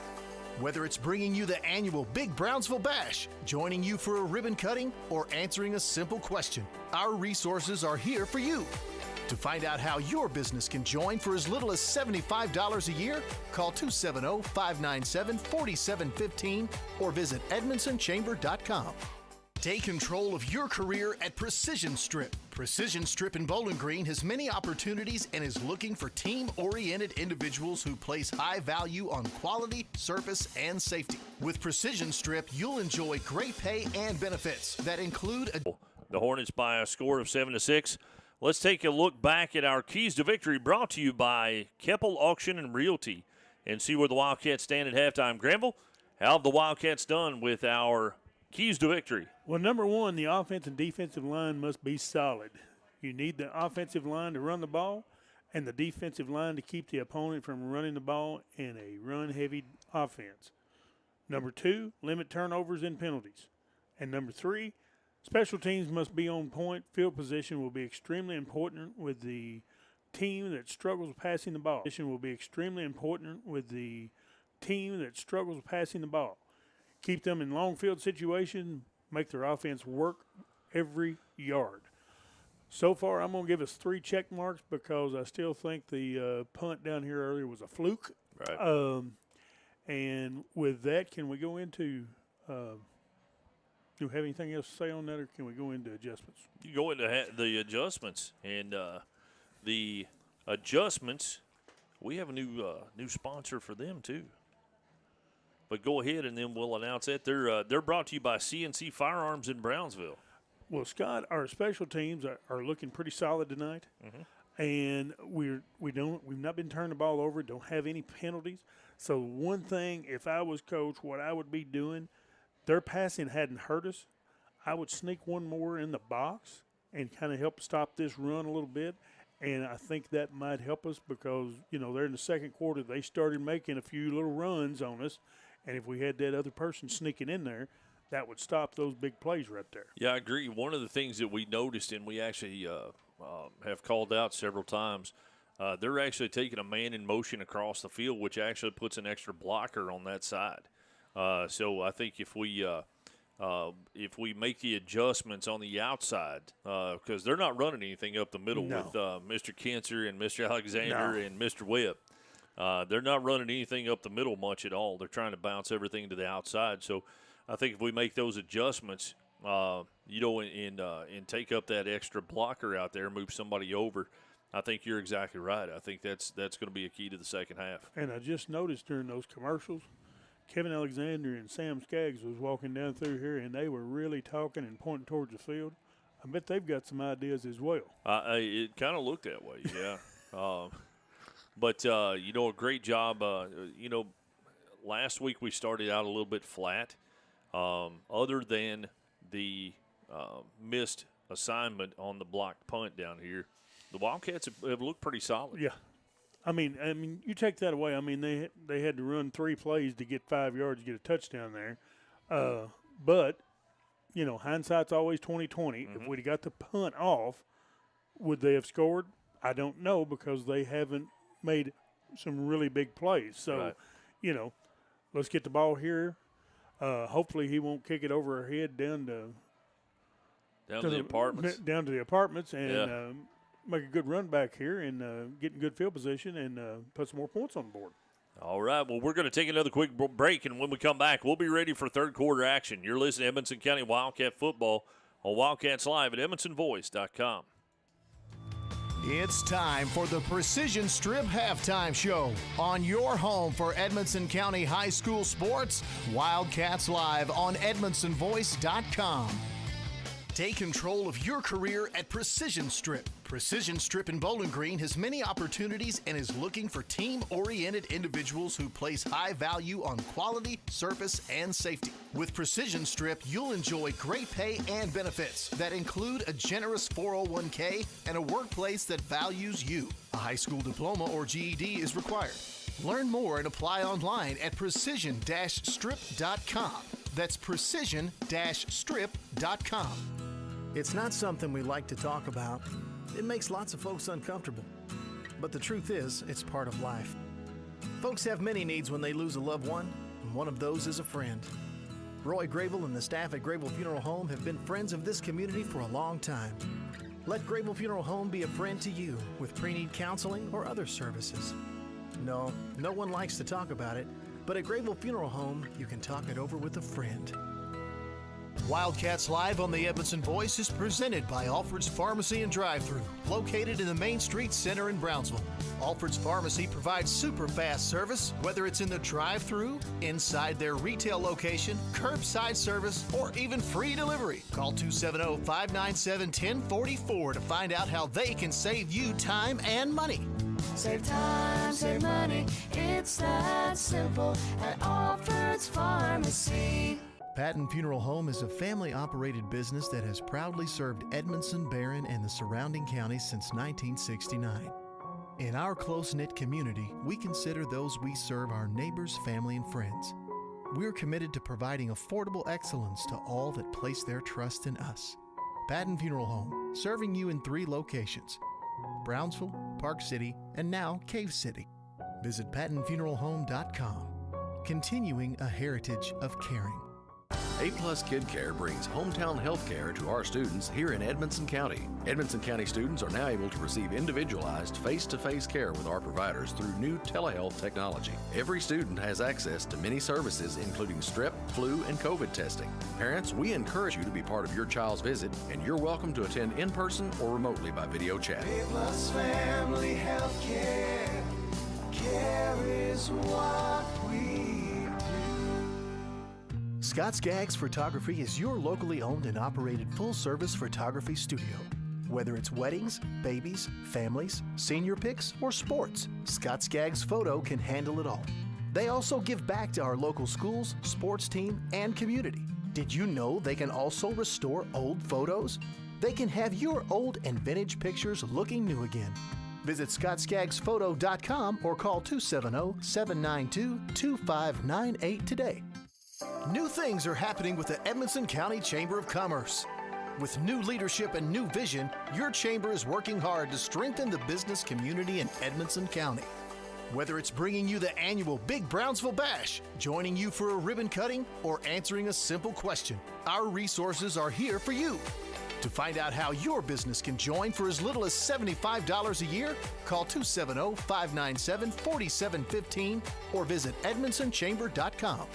[SPEAKER 4] Whether it's bringing you the annual Big Brownsville Bash, joining you for a ribbon cutting, or answering a simple question, our resources are here for you. To find out how your business can join for as little as $75 a year, call 270-597-4715 or visit edmondsonchamber.com. Take control of your career at Precision Strip. Precision Strip in Bowling Green has many opportunities and is looking for team-oriented individuals who place high value on quality, service, and safety. With Precision Strip, you'll enjoy great pay and benefits that include
[SPEAKER 2] the Hornets by a score of 7-6. Let's take a look back at our keys to victory, brought to you by Keppel Auction and Realty, and see where the Wildcats stand at halftime. Granville, how have the Wildcats done with our keys to victory?
[SPEAKER 3] Well, number one, the offensive and defensive line must be solid. You need the offensive line to run the ball and the defensive line to keep the opponent from running the ball in a run-heavy offense. Number two, limit turnovers and penalties. And number three, special teams must be on point. Field position will be extremely important with the team that struggles with passing the ball. Position will be extremely important with the team that struggles with passing the ball. Keep them in long field situations, make their offense work every yard. So far, I'm going to give us 3 check marks because I still think the punt down here earlier was a fluke.
[SPEAKER 2] Right.
[SPEAKER 3] And with that, can we go into do you have anything else to say on that, or can we go into adjustments?
[SPEAKER 2] You go into the adjustments, and the adjustments, we have a new sponsor for them too. But go ahead, and then we'll announce that. They're brought to you by CNC Firearms in Brownsville.
[SPEAKER 3] Well, Scott, our special teams are looking pretty solid tonight, and we've not been turning the ball over. Don't have any penalties. So one thing, if I was coach, what I would be doing, their passing hadn't hurt us. I would sneak one more in the box and kind of help stop this run a little bit. And I think that might help us because, they're in the second quarter. They started making a few little runs on us. And if we had that other person sneaking in there, that would stop those big plays right there.
[SPEAKER 2] Yeah, I agree. One of the things that we noticed, and we actually have called out several times, they're actually taking a man in motion across the field, which actually puts an extra blocker on that side. So I think if we make the adjustments on the outside, because they're not running anything up the middle with Mr. Kinzer and Mr. Alexander and Mr. Webb. They're not running anything up the middle much at all. They're trying to bounce everything to the outside. So I think if we make those adjustments, and take up that extra blocker out there, move somebody over, I think you're exactly right. I think that's going to be a key to the second half.
[SPEAKER 3] And I just noticed during those commercials, Kevin Alexander and Sam Skaggs was walking down through here, and they were really talking and pointing towards the field. I bet they've got some ideas as well.
[SPEAKER 2] It kind of looked that way, yeah. But a great job. Last week we started out a little bit flat. Other than the missed assignment on the blocked punt down here, the Wildcats have looked pretty solid.
[SPEAKER 3] Yeah. I mean, you take that away. I mean, they had to run 3 plays to get 5 yards to get a touchdown there. But, hindsight's always 20/20.
[SPEAKER 2] Mm-hmm.
[SPEAKER 3] If we'd have got the punt off, would they have scored? I don't know, because they haven't made some really big plays. So,
[SPEAKER 2] Right.
[SPEAKER 3] Let's get the ball here. Hopefully he won't kick it over our head down to
[SPEAKER 2] the apartments.
[SPEAKER 3] Down to the apartments and make a good run back here and get in good field position and put some more points on the board.
[SPEAKER 2] All right, well, we're going to take another quick break, and when we come back, we'll be ready for third quarter action. You're listening to Edmonson County Wildcat Football on Wildcats Live at EdmondsonVoice.com.
[SPEAKER 4] It's time for the Precision Strip Halftime Show on your home for Edmonson County High School sports, Wildcats Live on EdmondsonVoice.com. Take control of your career at Precision Strip. Precision Strip in Bowling Green has many opportunities and is looking for team-oriented individuals who place high value on quality, service, and safety. With Precision Strip, you'll enjoy great pay and benefits that include a generous 401k and a workplace that values you. A high school diploma or GED is required. Learn more and apply online at precision-strip.com. That's precision-strip.com. It's not something we like to talk about. It makes lots of folks uncomfortable. But the truth is, it's part of life. Folks have many needs when they lose a loved one, and one of those is a friend. Roy Grable and the staff at Grable Funeral Home have been friends of this community for a long time. Let Grable Funeral Home be a friend to you with pre-need counseling or other services. No one likes to talk about it, but at Grable Funeral Home, you can talk it over with a friend. Wildcats Live on the Edmondson Voice is presented by Alfred's Pharmacy and Drive-Thru, located in the Main Street Center in Brownsville. Alfred's Pharmacy provides super fast service, whether it's in the drive-thru, inside their retail location, curbside service, or even free delivery. Call 270-597-1044 to find out how they can save you time and money.
[SPEAKER 5] Save time, save money, it's that simple at Alfred's Pharmacy.
[SPEAKER 4] Patton Funeral Home is a family-operated business that has proudly served Edmondson, Barron, and the surrounding counties since 1969. In our close-knit community, we consider those we serve our neighbors, family, and friends. We're committed to providing affordable excellence to all that place their trust in us. Patton Funeral Home, serving you in 3 locations: Brownsville, Park City, and now Cave City. Visit PattonFuneralHome.com, continuing a heritage of caring.
[SPEAKER 7] A+ Kid Care brings hometown health care to our students here in Edmonson County. Edmonson County students are now able to receive individualized face-to-face care with our providers through new telehealth technology. Every student has access to many services, including strep, flu, and COVID testing. Parents, we encourage you to be part of your child's visit, and you're welcome to attend in person or remotely by video chat.
[SPEAKER 6] A+ Family Health Care. Care is what we do.
[SPEAKER 4] Scott Skaggs Photography is your locally owned and operated full-service photography studio. Whether it's weddings, babies, families, senior pics, or sports, Scott Skaggs Photo can handle it all. They also give back to our local schools, sports team, and community. Did you know they can also restore old photos? They can have your old and vintage pictures looking new again. Visit ScottSkaggsPhoto.com or call 270-792-2598 today. New things are happening with the Edmonson County Chamber of Commerce. With new leadership and new vision, your chamber is working hard to strengthen the business community in Edmonson County. Whether it's bringing you the annual Big Brownsville Bash, joining you for a ribbon cutting, or answering a simple question, our resources are here for you. To find out how your business can join for as little as $75 a year, call 270-597-4715 or visit edmondsonchamber.com.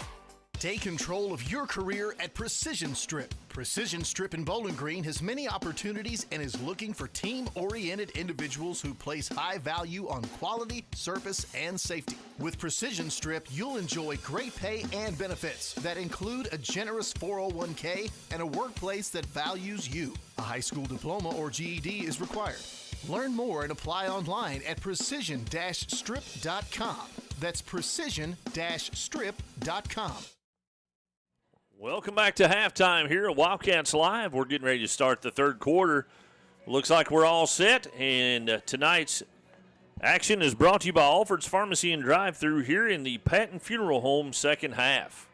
[SPEAKER 4] Take control of your career at Precision Strip. Precision Strip in Bowling Green has many opportunities and is looking for team-oriented individuals who place high value on quality, service, and safety. With Precision Strip, you'll enjoy great pay and benefits that include a generous 401k and a workplace that values you. A high school diploma or GED is required. Learn more and apply online at precision-strip.com. That's precision-strip.com.
[SPEAKER 2] Welcome back to halftime here at Wildcats Live. We're getting ready to start the third quarter. Looks like we're all set, and tonight's action is brought to you by Alfred's Pharmacy and Drive-Thru here in the Patton Funeral Home second half.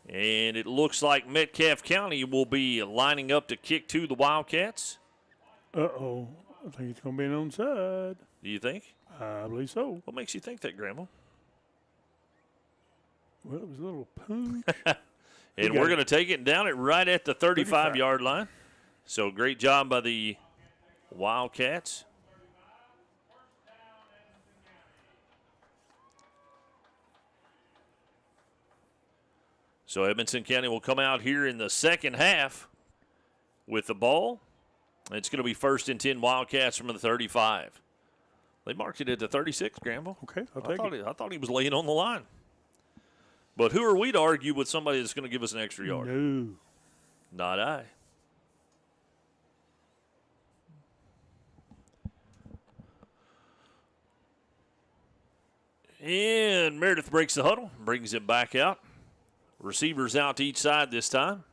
[SPEAKER 2] And it looks like Metcalfe County will be lining up to kick to the Wildcats.
[SPEAKER 3] Uh-oh. I think it's going to be an onside.
[SPEAKER 2] Do you think?
[SPEAKER 3] I believe so.
[SPEAKER 2] What makes you think that, Grandma?
[SPEAKER 3] Well, it was a little punch.
[SPEAKER 2] And we're going to take it down right at the 35-yard line. So great job by the Wildcats. So Edmonson County will come out here in the second half with the ball. It's going to be 1st and 10 Wildcats from the 35. They marked it at the 36, Granville.
[SPEAKER 3] Okay, I'll take it.
[SPEAKER 2] I thought he was laying on the line. But who are we to argue with somebody that's going to give us an extra yard?
[SPEAKER 3] No.
[SPEAKER 2] Not I. And Meredith breaks the huddle, brings it back out. Receivers out to each side this time.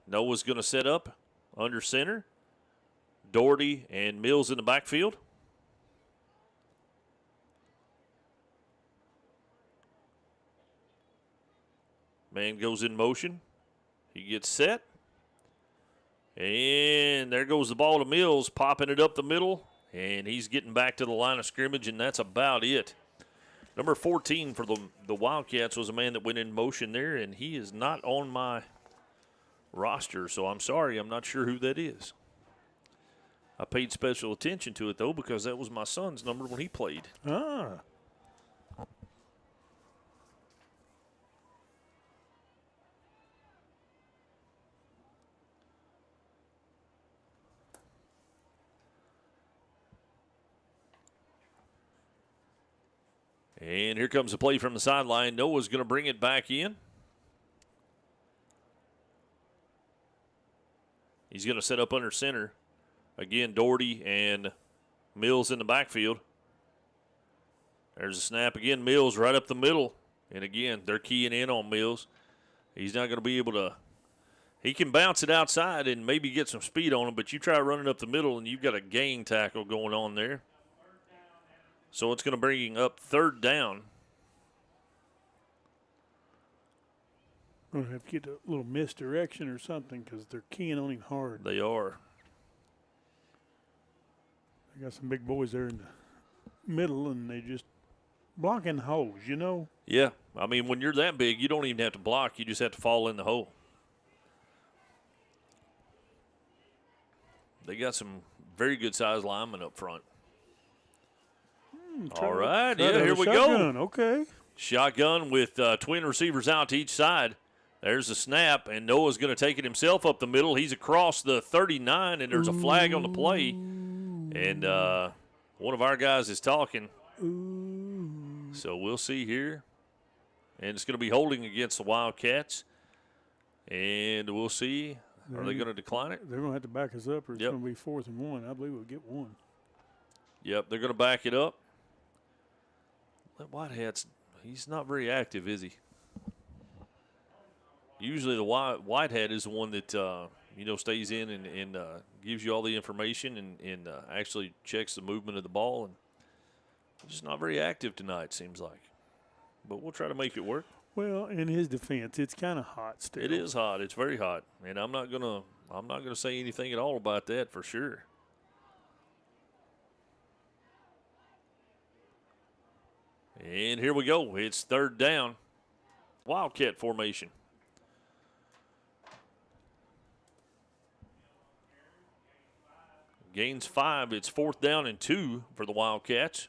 [SPEAKER 2] Noah's going to set up under center. Doherty and Mills in the backfield. Man goes in motion. He gets set. And there goes the ball to Mills, popping it up the middle. And he's getting back to the line of scrimmage, and that's about it. Number 14 for the Wildcats was a man that went in motion there, and he is not on my roster, so I'm sorry. I'm not sure who that is. I paid special attention to it, though, because that was my son's number when he played.
[SPEAKER 3] Ah.
[SPEAKER 2] And here comes a play from the sideline. Noah's going to bring it back in. He's going to set up under center. Again, Doherty and Mills in the backfield. There's a snap again. Mills right up the middle. And again, they're keying in on Mills. He's not going to be able to. He can bounce it outside and maybe get some speed on him, but you try running up the middle and you've got a gang tackle going on there. So it's going to bring up 3rd down.
[SPEAKER 3] Going to have to get a little misdirection or something because they're keying on him hard.
[SPEAKER 2] They are.
[SPEAKER 3] They got some big boys there in the middle, and they just blocking holes, you know?
[SPEAKER 2] Yeah. I mean, when you're that big, you don't even have to block. You just have to fall in the hole. They got some very good-sized linemen up front. All right, yeah, here we go.
[SPEAKER 3] Okay.
[SPEAKER 2] Shotgun with twin receivers out to each side. There's a snap, and Noah's going to take it himself up the middle. He's across the 39, and there's a flag on the play. And one of our guys is talking. So we'll see here. And it's going to be holding against the Wildcats. And we'll see. Are they going to decline it?
[SPEAKER 3] They're going to have to back us up, or it's
[SPEAKER 2] Yep.
[SPEAKER 3] going to be 4th and 1. I believe we'll get 1.
[SPEAKER 2] Yep, they're going to back it up. That Whitehat's, he's not very active, is he? Usually the Whitehat is the one that, stays in and gives you all the information and actually checks the movement of the ball. And just not very active tonight, seems like. but we'll try to make it work.
[SPEAKER 3] Well, in his defense, it's kind of hot still.
[SPEAKER 2] It is hot. It's very hot, and I'm not gonna say anything at all about that for sure. And here we go. It's third down. Wildcat formation. Gains 5. It's 4th down and 2 for the Wildcats.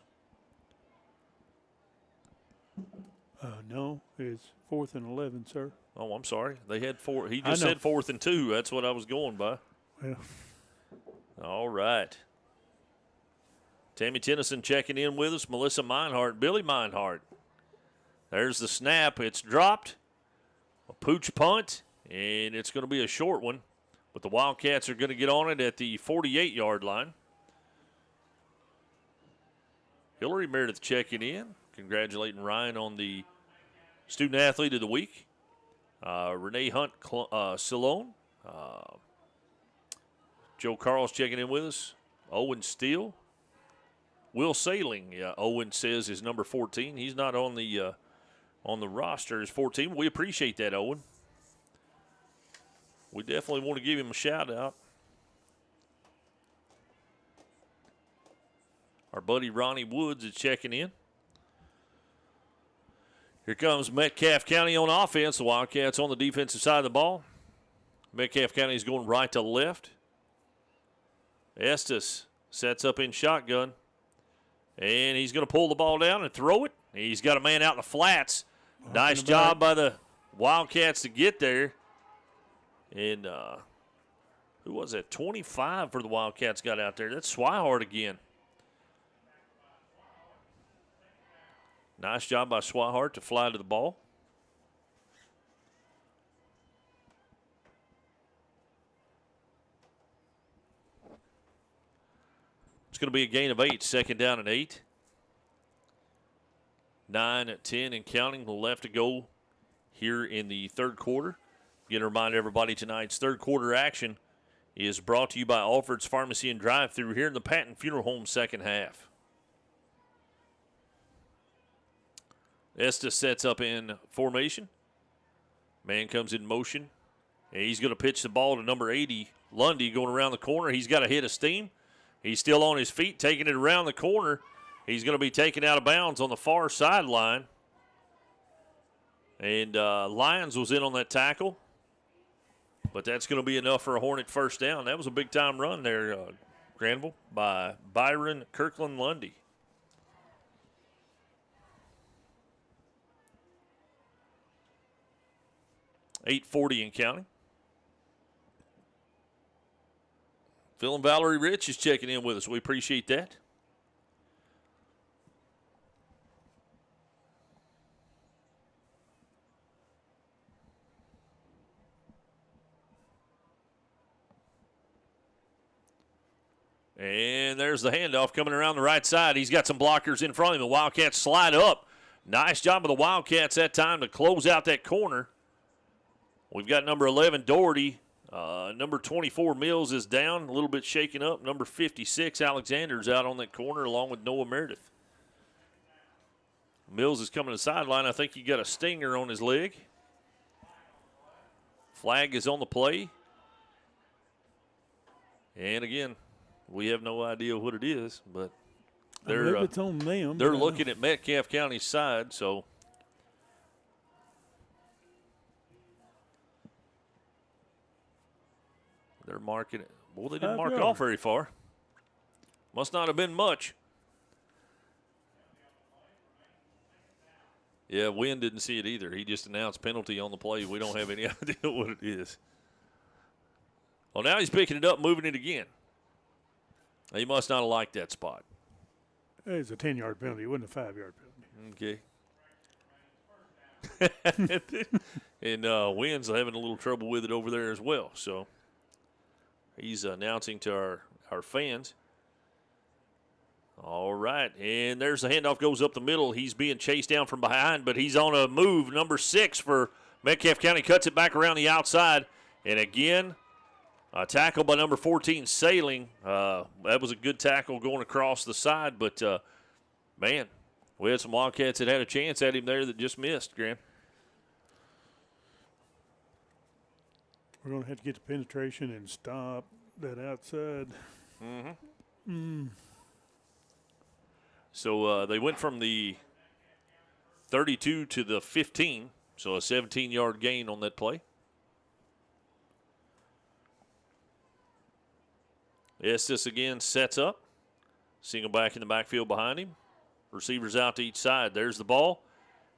[SPEAKER 3] No, it's 4th and 11, sir.
[SPEAKER 2] Oh, I'm sorry. They had 4. He just said 4th and 2. That's what I was going by.
[SPEAKER 3] Well,
[SPEAKER 2] all right. Tammy Tennyson checking in with us. Melissa Meinhardt, Billy Meinhardt. There's the snap. It's dropped. A pooch punt, and it's going to be a short one. But the Wildcats are going to get on it at the 48-yard line. Hillary Meredith checking in. Congratulating Ryan on the Student Athlete of the Week. Renee Hunt Salone. Joe Carl's checking in with us. Owen Steele. Will Sailing, Owen says, is number 14. He's not on the roster as 14. We appreciate that, Owen. We definitely want to give him a shout-out. Our buddy Ronnie Woods is checking in. Here comes Metcalfe County on offense. The Wildcats on the defensive side of the ball. Metcalfe County is going right to left. Estes sets up in shotgun. And he's going to pull the ball down and throw it. He's got a man out in the flats. Nice job by the Wildcats to get there. And who was that? 25 for the Wildcats got out there. That's Swihart again. Nice job by Swihart to fly to the ball. It's going to be a gain of 8, 2nd down and 8. 9 at 10 and counting left to go here in the third quarter. Again, to remind everybody, tonight's third quarter action is brought to you by Alfred's Pharmacy and Drive-Thru here in the Patton Funeral Home second half. Estes sets up in formation. Man comes in motion. And he's going to pitch the ball to number 80, Lundy, going around the corner. He's got a hit of steam. He's still on his feet, taking it around the corner. He's going to be taken out of bounds on the far sideline. And Lyons was in on that tackle. But that's going to be enough for a Hornet first down. That was a big-time run there, Granville, by Byron Kirkland Lundy. .840 and counting. Phil and Valerie Rich is checking in with us. We appreciate that. And there's the handoff coming around the right side. He's got some blockers in front of him. The Wildcats slide up. Nice job of the Wildcats that time to close out that corner. We've got number 11, Doherty. Number 24, Mills, is down, a little bit shaken up. Number 56, Alexander's out on that corner along with Noah Meredith. Mills is coming to the sideline. I think he got a stinger on his leg. Flag is on the play. And again, we have no idea what it is, but they're
[SPEAKER 3] it's on them.
[SPEAKER 2] They're looking at Metcalfe County's side, so they're marking it. Well, they didn't mark it off very far. Must not have been much. Yeah, Wynn didn't see it either. He just announced penalty on the play. We don't have any idea what it is. Well, now he's picking it up, moving it again. He must not have liked that spot.
[SPEAKER 3] It's a 10-yard penalty. It wasn't a 5-yard penalty.
[SPEAKER 2] Okay. And Wynn's having a little trouble with it over there as well. So he's announcing to our fans. All right, and there's the handoff, goes up the middle. He's being chased down from behind, but he's on a move. Number 6 for Metcalfe County cuts it back around the outside. And again, a tackle by number 14, Sailing. That was a good tackle going across the side, but, man, We had some Wildcats that had a chance at him there that just missed, Graham.
[SPEAKER 3] We're going to have to get the penetration and stop that outside.
[SPEAKER 2] So they went from the 32 to the 15, so a 17-yard gain on that play. Estes again sets up. Single back in the backfield behind him. Receivers out to each side. There's the ball.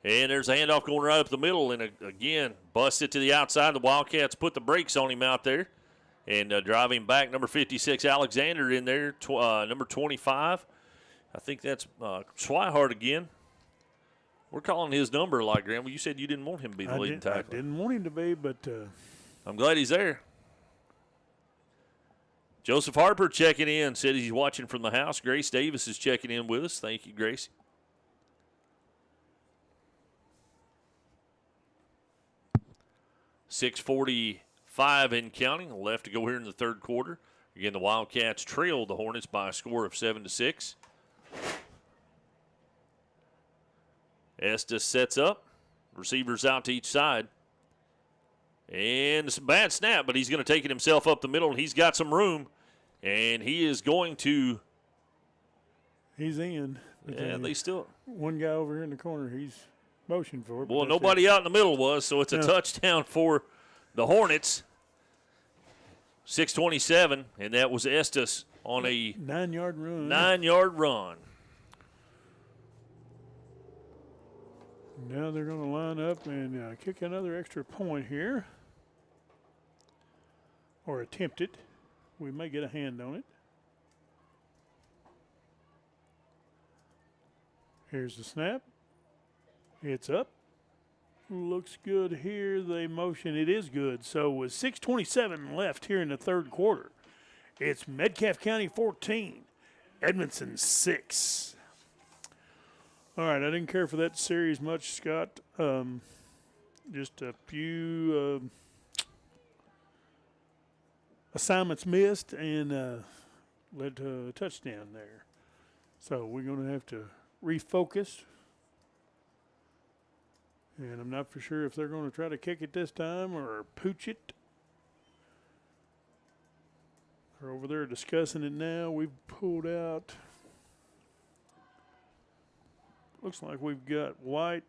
[SPEAKER 2] And there's a handoff going right up the middle. And again, busted to the outside. The Wildcats put the brakes on him out there. And driving back, number 56, Alexander in there. Number 25. I think that's Swihart again. We're calling his number a lot, Graham. Well, you said you didn't want him to be the leading tackler.
[SPEAKER 3] I didn't want him to be, but
[SPEAKER 2] I'm glad he's there. Joseph Harper checking in, said he's watching from the house. Grace Davis is checking in with us. Thank you, Grace. .645 in counting. Left to go here in the third quarter. Again, the Wildcats trailed the Hornets by a score of 7-6. Estes sets up. Receivers out to each side. And it's a bad snap, but he's going to take it himself up the middle, and he's got some room. And he is going to.
[SPEAKER 3] He's in.
[SPEAKER 2] Yeah, they still.
[SPEAKER 3] One guy over here in the corner, he's motioned for it.
[SPEAKER 2] Well, nobody out in the middle was, so it's a touchdown for the Hornets. 6:27, and that was Estes on a
[SPEAKER 3] 9-yard run.
[SPEAKER 2] 9-yard run.
[SPEAKER 3] Now they're going to line up and kick another extra point here. Or attempt it. We may get a hand on it. Here's the snap. It's up. Looks good here. They motion. It is good. So with 6:27 left here in the third quarter, it's Metcalfe County 14, Edmondson 6. All right, I didn't care for that series much, Scott. Just a few assignments missed and led to a touchdown there. So we're going to have to refocus. And I'm not for sure if they're going to try to kick it this time or pooch it. They're over there discussing it now. We've pulled out. Looks like we've got White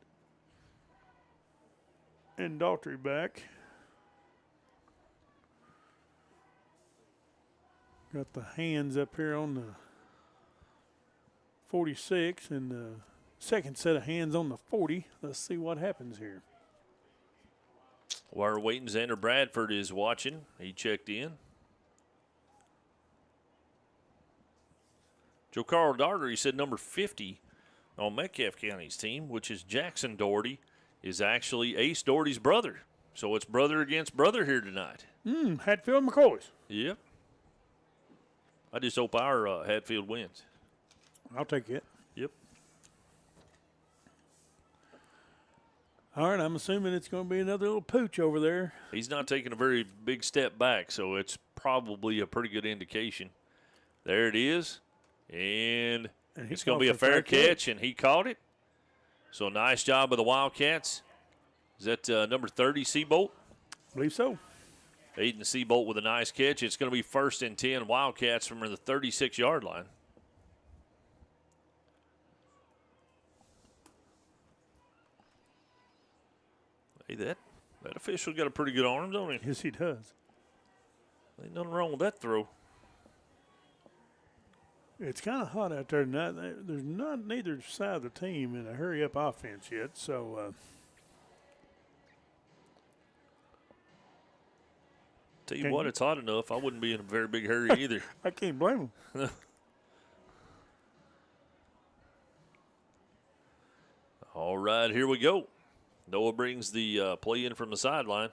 [SPEAKER 3] and Daughtry back. Got the hands up here on the 46 and the second set of hands on the 40. Let's see what happens here.
[SPEAKER 2] While we're waiting, Xander Bradford is watching. He checked in. Joe Carl Daugherty said number 50 on Metcalfe County's team, which is Jackson Daugherty, is actually Ace Daugherty's brother. So it's brother against brother here tonight.
[SPEAKER 3] Hatfield McCoys.
[SPEAKER 2] Yep. I just hope our Hatfield wins.
[SPEAKER 3] I'll take it.
[SPEAKER 2] Yep.
[SPEAKER 3] All right, I'm assuming it's going to be another little pooch over there.
[SPEAKER 2] He's not taking a very big step back, so it's probably a pretty good indication. There it is. And it's going to be a fair catch, and he caught it. So nice job of the Wildcats. Is that number 30, Seabolt?
[SPEAKER 3] I believe so.
[SPEAKER 2] Aiden Seabolt with a nice catch. It's going to be 1st and 10 Wildcats from the 36-yard line. Hey, that official got a pretty good arm, don't he?
[SPEAKER 3] Yes, he does.
[SPEAKER 2] Ain't nothing wrong with that throw.
[SPEAKER 3] It's kind of hot out there tonight. There's not neither side of the team in a hurry-up offense yet, so
[SPEAKER 2] tell you what, it's hot enough. I wouldn't be in a very big hurry either.
[SPEAKER 3] I can't blame them.
[SPEAKER 2] All right, here we go. Noah brings the play in from the sideline.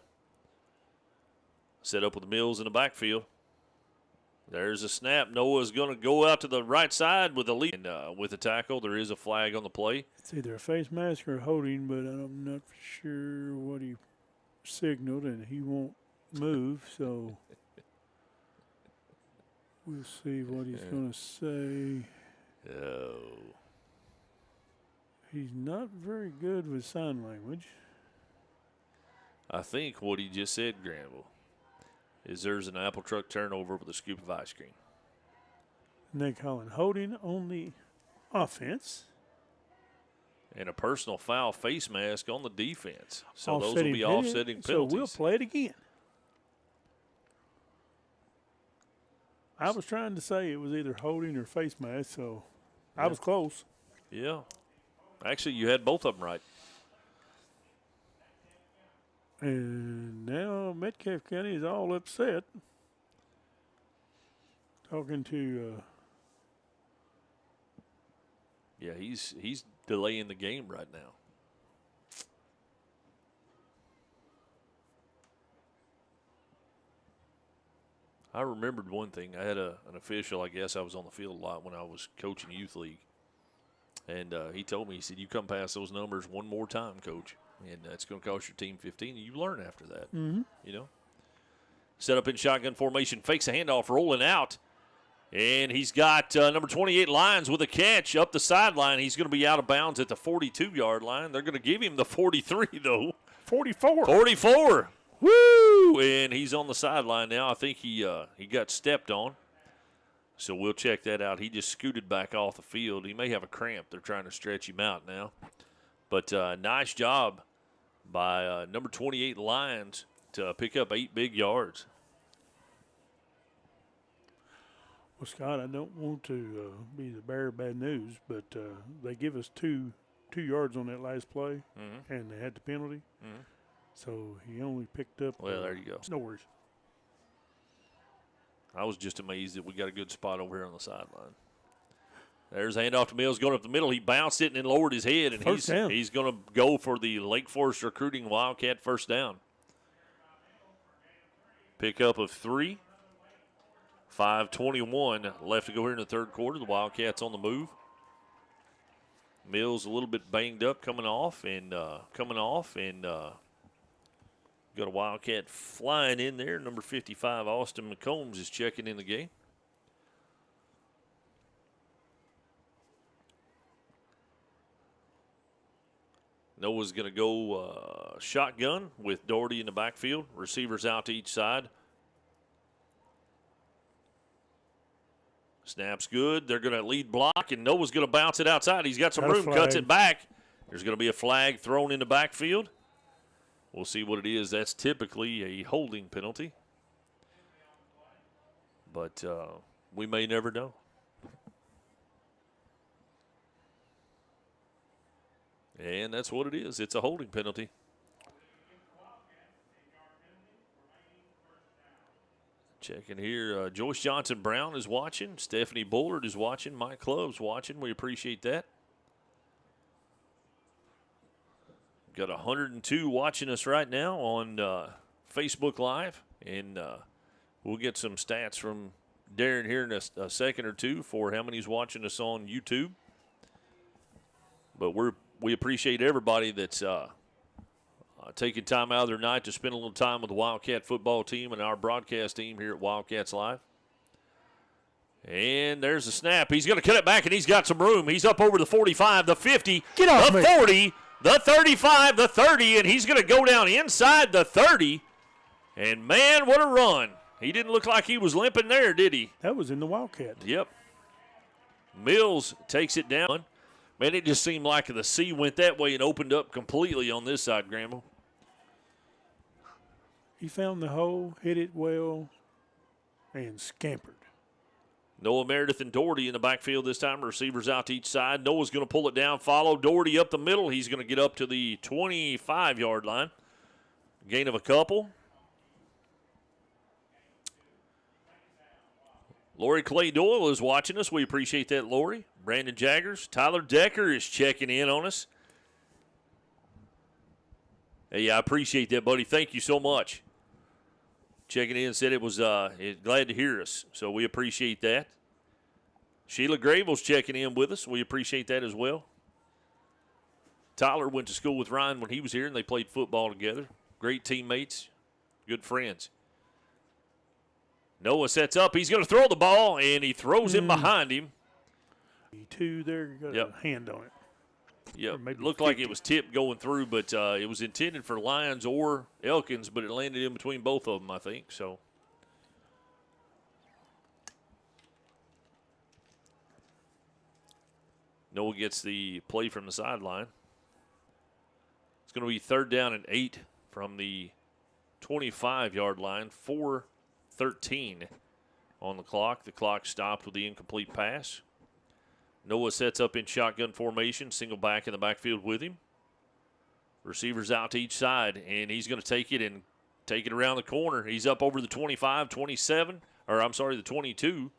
[SPEAKER 2] Set up with Mills in the backfield. There's a snap. Noah's going to go out to the right side with the lead. And with the tackle, there is a flag on the play.
[SPEAKER 3] It's either a face mask or a holding, but I'm not sure what he signaled, and he won't move, so we'll see what he's going to say.
[SPEAKER 2] Oh.
[SPEAKER 3] He's not very good with sign language.
[SPEAKER 2] I think what he just said, Granville, is there's an apple truck turnover with a scoop of ice cream.
[SPEAKER 3] And they calling holding on the offense.
[SPEAKER 2] And a personal foul face mask on the defense. So those will
[SPEAKER 3] Offsetting
[SPEAKER 2] be
[SPEAKER 3] penalty.
[SPEAKER 2] offsetting
[SPEAKER 3] So
[SPEAKER 2] penalties.
[SPEAKER 3] we'll play it again. I was trying to say it was either holding or face mask, so I was close.
[SPEAKER 2] Yeah. Actually, you had both of them right.
[SPEAKER 3] And now Metcalfe County is all upset. Talking to
[SPEAKER 2] Yeah, he's delaying the game right now. I remembered one thing. I had an official, I guess I was on the field a lot when I was coaching youth league. And he told me, he said, you come past those numbers one more time, coach, and that's going to cost your team 15. And you learn after that, you know. Set up in shotgun formation, fakes a handoff, rolling out. And he's got number 28 Lyons with a catch up the sideline. He's going to be out of bounds at the 42-yard line. They're going to give him the 43, though.
[SPEAKER 3] 44.
[SPEAKER 2] 44. Woo! And he's on the sideline now. I think he got stepped on. So we'll check that out. He just scooted back off the field. He may have a cramp. They're trying to stretch him out now. But nice job by number 28 Lyons to pick up 8 big yards.
[SPEAKER 3] Well, Scott, I don't want to be the bearer of bad news, but they give us two yards on that last play, and they had the penalty. So he only picked up.
[SPEAKER 2] Well, there you go.
[SPEAKER 3] No worries.
[SPEAKER 2] I was just amazed that we got a good spot over here on the sideline. There's a handoff to Mills going up the middle. He bounced it and then lowered his head, and he's going to go for the Lake Forest recruiting Wildcat first down. Pickup of 3. 5:21 left to go here in the third quarter. The Wildcats on the move. Mills a little bit banged up coming off, and got a Wildcat flying in there. Number 55, Austin McCombs, is checking in the game. Noah's going to go shotgun with Doherty in the backfield. Receivers out to each side. Snap's good. They're going to lead block, and Noah's going to bounce it outside. He's got some room, cuts it back. There's going to be a flag thrown in the backfield. We'll see what it is. That's typically a holding penalty. But we may never know. And that's what it is. It's a holding penalty. Checking here. Joyce Johnson-Brown is watching. Stephanie Bullard is watching. Mike Club's watching. We appreciate that. Got 102 watching us right now on Facebook Live. And we'll get some stats from Darren here in a second or two for how many's watching us on YouTube. But we appreciate everybody that's taking time out of their night to spend a little time with the Wildcat football team and our broadcast team here at Wildcats Live. And there's a snap. He's going to cut it back, and he's got some room. He's up over the 45, the 50, the 40, the 35, the 30, and he's going to go down inside the 30. And, man, what a run. He didn't look like he was limping there, did he?
[SPEAKER 3] That was in the Wildcat.
[SPEAKER 2] Yep. Mills takes it down. Man, it just seemed like the sea went that way and opened up completely on this side, Granville.
[SPEAKER 3] He found the hole, hit it well, and scampered.
[SPEAKER 2] Noah Meredith and Doherty in the backfield this time. Receivers out to each side. Noah's going to pull it down, follow Doherty up the middle. He's going to get up to the 25-yard line. Gain of a couple. Lori Clay Doyle is watching us. We appreciate that, Lori. Brandon Jaggers. Tyler Decker is checking in on us. Hey, I appreciate that, buddy. Thank you so much. Checking in, said it was glad to hear us, so we appreciate that. Sheila Gravel's checking in with us. We appreciate that as well. Tyler went to school with Ryan when he was here, and they played football together. Great teammates, good friends. Noah sets up. He's going to throw the ball, and he throws it behind him.
[SPEAKER 3] Two there, got a hand on it.
[SPEAKER 2] Yep.
[SPEAKER 3] maybe
[SPEAKER 2] It looked like
[SPEAKER 3] 50.
[SPEAKER 2] it was tipped going through, but it was intended for Lions or Elkins, but it landed in between both of them, I think. So. Noah gets the play from the sideline. It's going to be 3rd down and 8 from the 25-yard line. 4:13 on the clock. The clock stopped with the incomplete pass. Noah sets up in shotgun formation, single back in the backfield with him. Receivers out to each side, and he's going to take it around the corner. He's up over the 25, 27, the 22.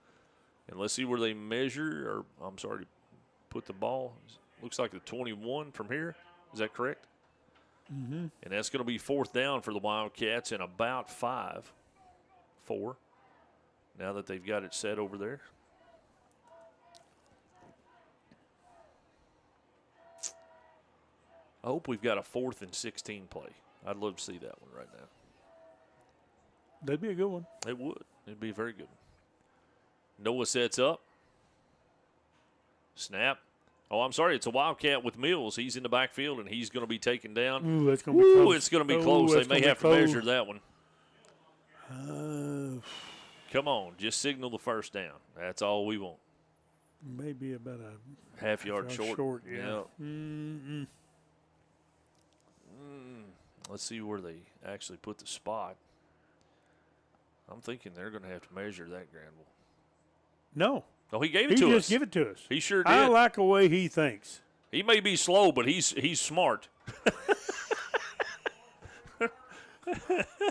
[SPEAKER 2] And let's see where they measure, put the ball. Looks like the 21 from here. Is that correct?
[SPEAKER 3] Mm-hmm.
[SPEAKER 2] And that's going to be 4th down for the Wildcats and about 4, now that they've got it set over there. I hope we've got a 4th and 16 play. I'd love to see that one right now.
[SPEAKER 3] That'd be a good one.
[SPEAKER 2] It would. It'd be a very good one. Noah sets up. Snap. Oh, I'm sorry. It's a Wildcat with Mills. He's in the backfield, and he's going to be taken down.
[SPEAKER 3] Ooh, that's going to be close.
[SPEAKER 2] It's going to be close. They may have to measure that one. Come on. Just signal the 1st down. That's all we want.
[SPEAKER 3] Maybe about a
[SPEAKER 2] half yard short.
[SPEAKER 3] Yeah.
[SPEAKER 2] Let's see where they actually put the spot. I'm thinking they're going to have to measure that, Granville.
[SPEAKER 3] No.
[SPEAKER 2] Oh, he gave it to us.
[SPEAKER 3] He just give it to us.
[SPEAKER 2] He sure did.
[SPEAKER 3] I like the way he thinks.
[SPEAKER 2] He may be slow, but he's smart.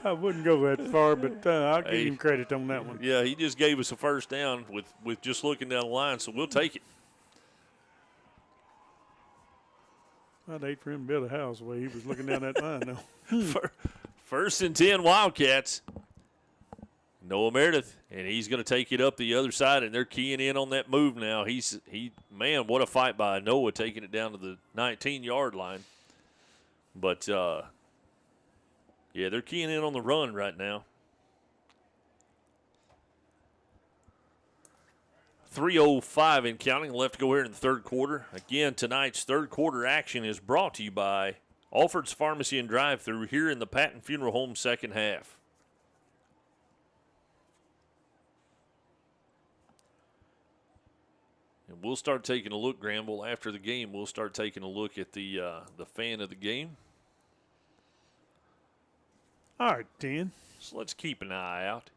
[SPEAKER 3] I wouldn't go that far, but I'll give him credit on that one.
[SPEAKER 2] Yeah, he just gave us a 1st down with just looking down the line, so we'll take it.
[SPEAKER 3] I'd hate for him to build a house the way he was looking down that line, though.
[SPEAKER 2] 1st and 10 Wildcats. Noah Meredith, and he's going to take it up the other side, and they're keying in on that move now. Man, what a fight by Noah taking it down to the 19-yard line. But, yeah, they're keying in on the run right now. 3:05 in counting left to go here in the 3rd quarter. Again, tonight's 3rd quarter action is brought to you by Alfred's Pharmacy and Drive-Thru here in the Patton Funeral Home 2nd half. And we'll start taking a look, Granville, after the game. We'll start taking a look at the fan of the game.
[SPEAKER 3] All right, 10.
[SPEAKER 2] So let's keep an eye out.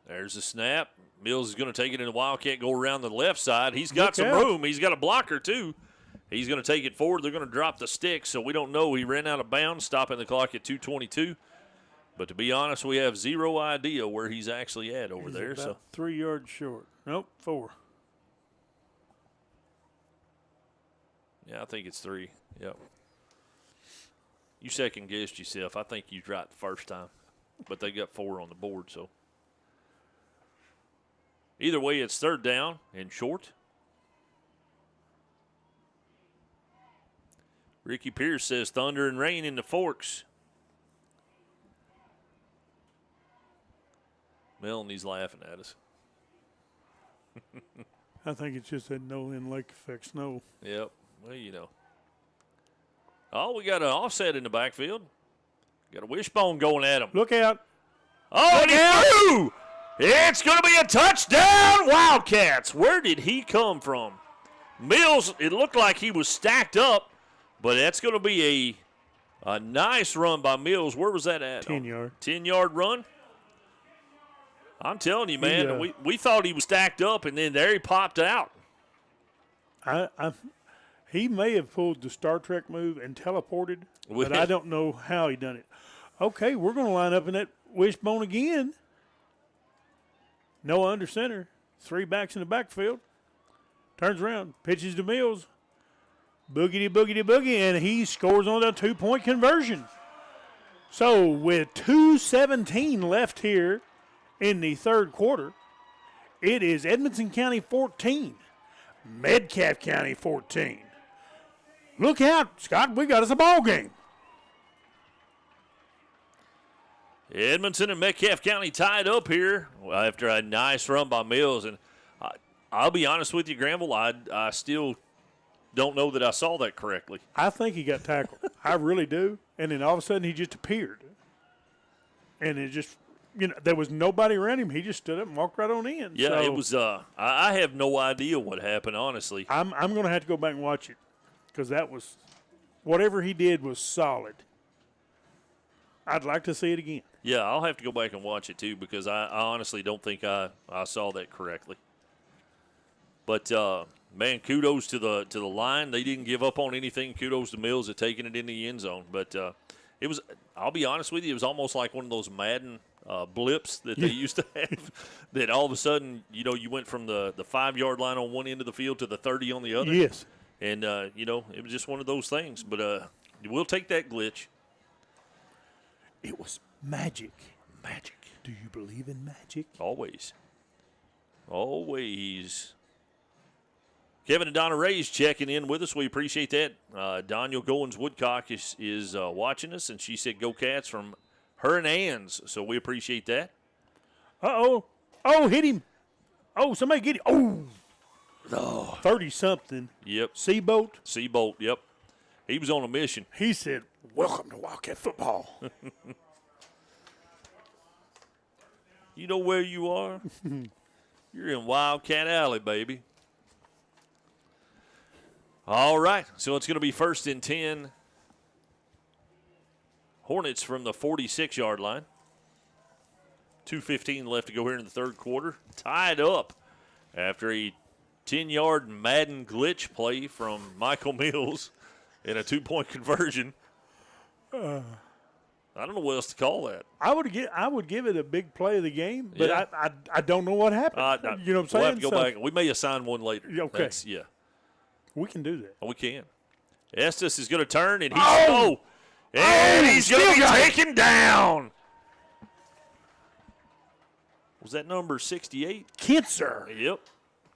[SPEAKER 2] There's a snap. Mills is going to take it in the Wildcat, go around the left side. He's got some room. He's got a blocker, too. He's going to take it forward. They're going to drop the stick, so we don't know. He ran out of bounds, stopping the clock at 2:22. But to be honest, we have zero idea where he's actually at over there.
[SPEAKER 3] About 3 yards short. Nope, 4.
[SPEAKER 2] Yeah, I think it's 3. Yep. You second-guessed yourself. I think you was right the first time. But they got 4 on the board, so. Either way, it's 3rd down and short. Ricky Pierce says thunder and rain in the Forks. Melanie's laughing at us.
[SPEAKER 3] I think it's just that no-in lake effect snow.
[SPEAKER 2] Yep. Well, you know. Oh, we got an offset in the backfield. Got a wishbone going at him.
[SPEAKER 3] Look out.
[SPEAKER 2] Oh, and he threw! It's going to be a touchdown, Wildcats. Where did he come from? Mills, it looked like he was stacked up, but that's going to be a nice run by Mills. Where was that at?
[SPEAKER 3] 10-yard.
[SPEAKER 2] 10-yard run? I'm telling you, man, we thought he was stacked up, and then there he popped out.
[SPEAKER 3] He may have pulled the Star Trek move and teleported, but I don't know how he done it. Okay, we're going to line up in that wishbone again. Noah under center. 3 backs in the backfield. Turns around, pitches to Mills. Boogity, boogity, boogie, and he scores on a 2-point conversion. So with 2:17 left here in the 3rd quarter, it is Edmonson County 14, Metcalfe County 14. Look out, Scott, we got us a ball game.
[SPEAKER 2] Edmondson and Metcalfe County tied up here after a nice run by Mills. And I'll be honest with you, Granville, I still don't know that I saw that correctly.
[SPEAKER 3] I think he got tackled. I really do. And then all of a sudden he just appeared. And it just, there was nobody around him. He just stood up and walked right on in.
[SPEAKER 2] Yeah,
[SPEAKER 3] so
[SPEAKER 2] it was I have no idea what happened, honestly.
[SPEAKER 3] I'm going to have to go back and watch it because that was – whatever he did was solid. I'd like to see it again.
[SPEAKER 2] Yeah, I'll have to go back and watch it too because I honestly don't think I saw that correctly. But man, kudos to the line. They didn't give up on anything. Kudos to Mills at taking it in the end zone. But it was, I'll be honest with you, it was almost like one of those Madden blips that they used to have. That all of a sudden, you went from the 5-yard line on one end of the field to the 30 on the other.
[SPEAKER 3] Yes.
[SPEAKER 2] And it was just one of those things. But we'll take that glitch.
[SPEAKER 3] It was magic. Magic. Do you believe in magic?
[SPEAKER 2] Always. Kevin and Donna Ray's checking in with us. We appreciate that. Daniel Goins Woodcock is watching us, and she said, "Go Cats" from her and Ann's. So we appreciate that.
[SPEAKER 3] Uh-oh. Oh, hit him. Oh, somebody get him. Oh. 30-something.
[SPEAKER 2] Yep.
[SPEAKER 3] Seabolt.
[SPEAKER 2] Yep. He was on a mission.
[SPEAKER 3] He said, "Welcome to Wildcat Football."
[SPEAKER 2] You know where you are? You're in Wildcat Alley, baby. All right, so it's going to be 1st and 10. Hornets from the 46-yard line. 2:15 left to go here in the third quarter. Tied up after a 10-yard Madden glitch play from Michael Mills in a 2-point conversion. I don't know what else to call that.
[SPEAKER 3] I would give it a big play of the game, but
[SPEAKER 2] Yeah.
[SPEAKER 3] I don't know what happened. You know what I'm saying?
[SPEAKER 2] We'll have to go back. We may assign one later.
[SPEAKER 3] Okay.
[SPEAKER 2] Yeah.
[SPEAKER 3] We can do that.
[SPEAKER 2] We can. Estes is going to turn, and he's he's going to be taken down. Was that number 68?
[SPEAKER 3] Kinser.
[SPEAKER 2] Yep.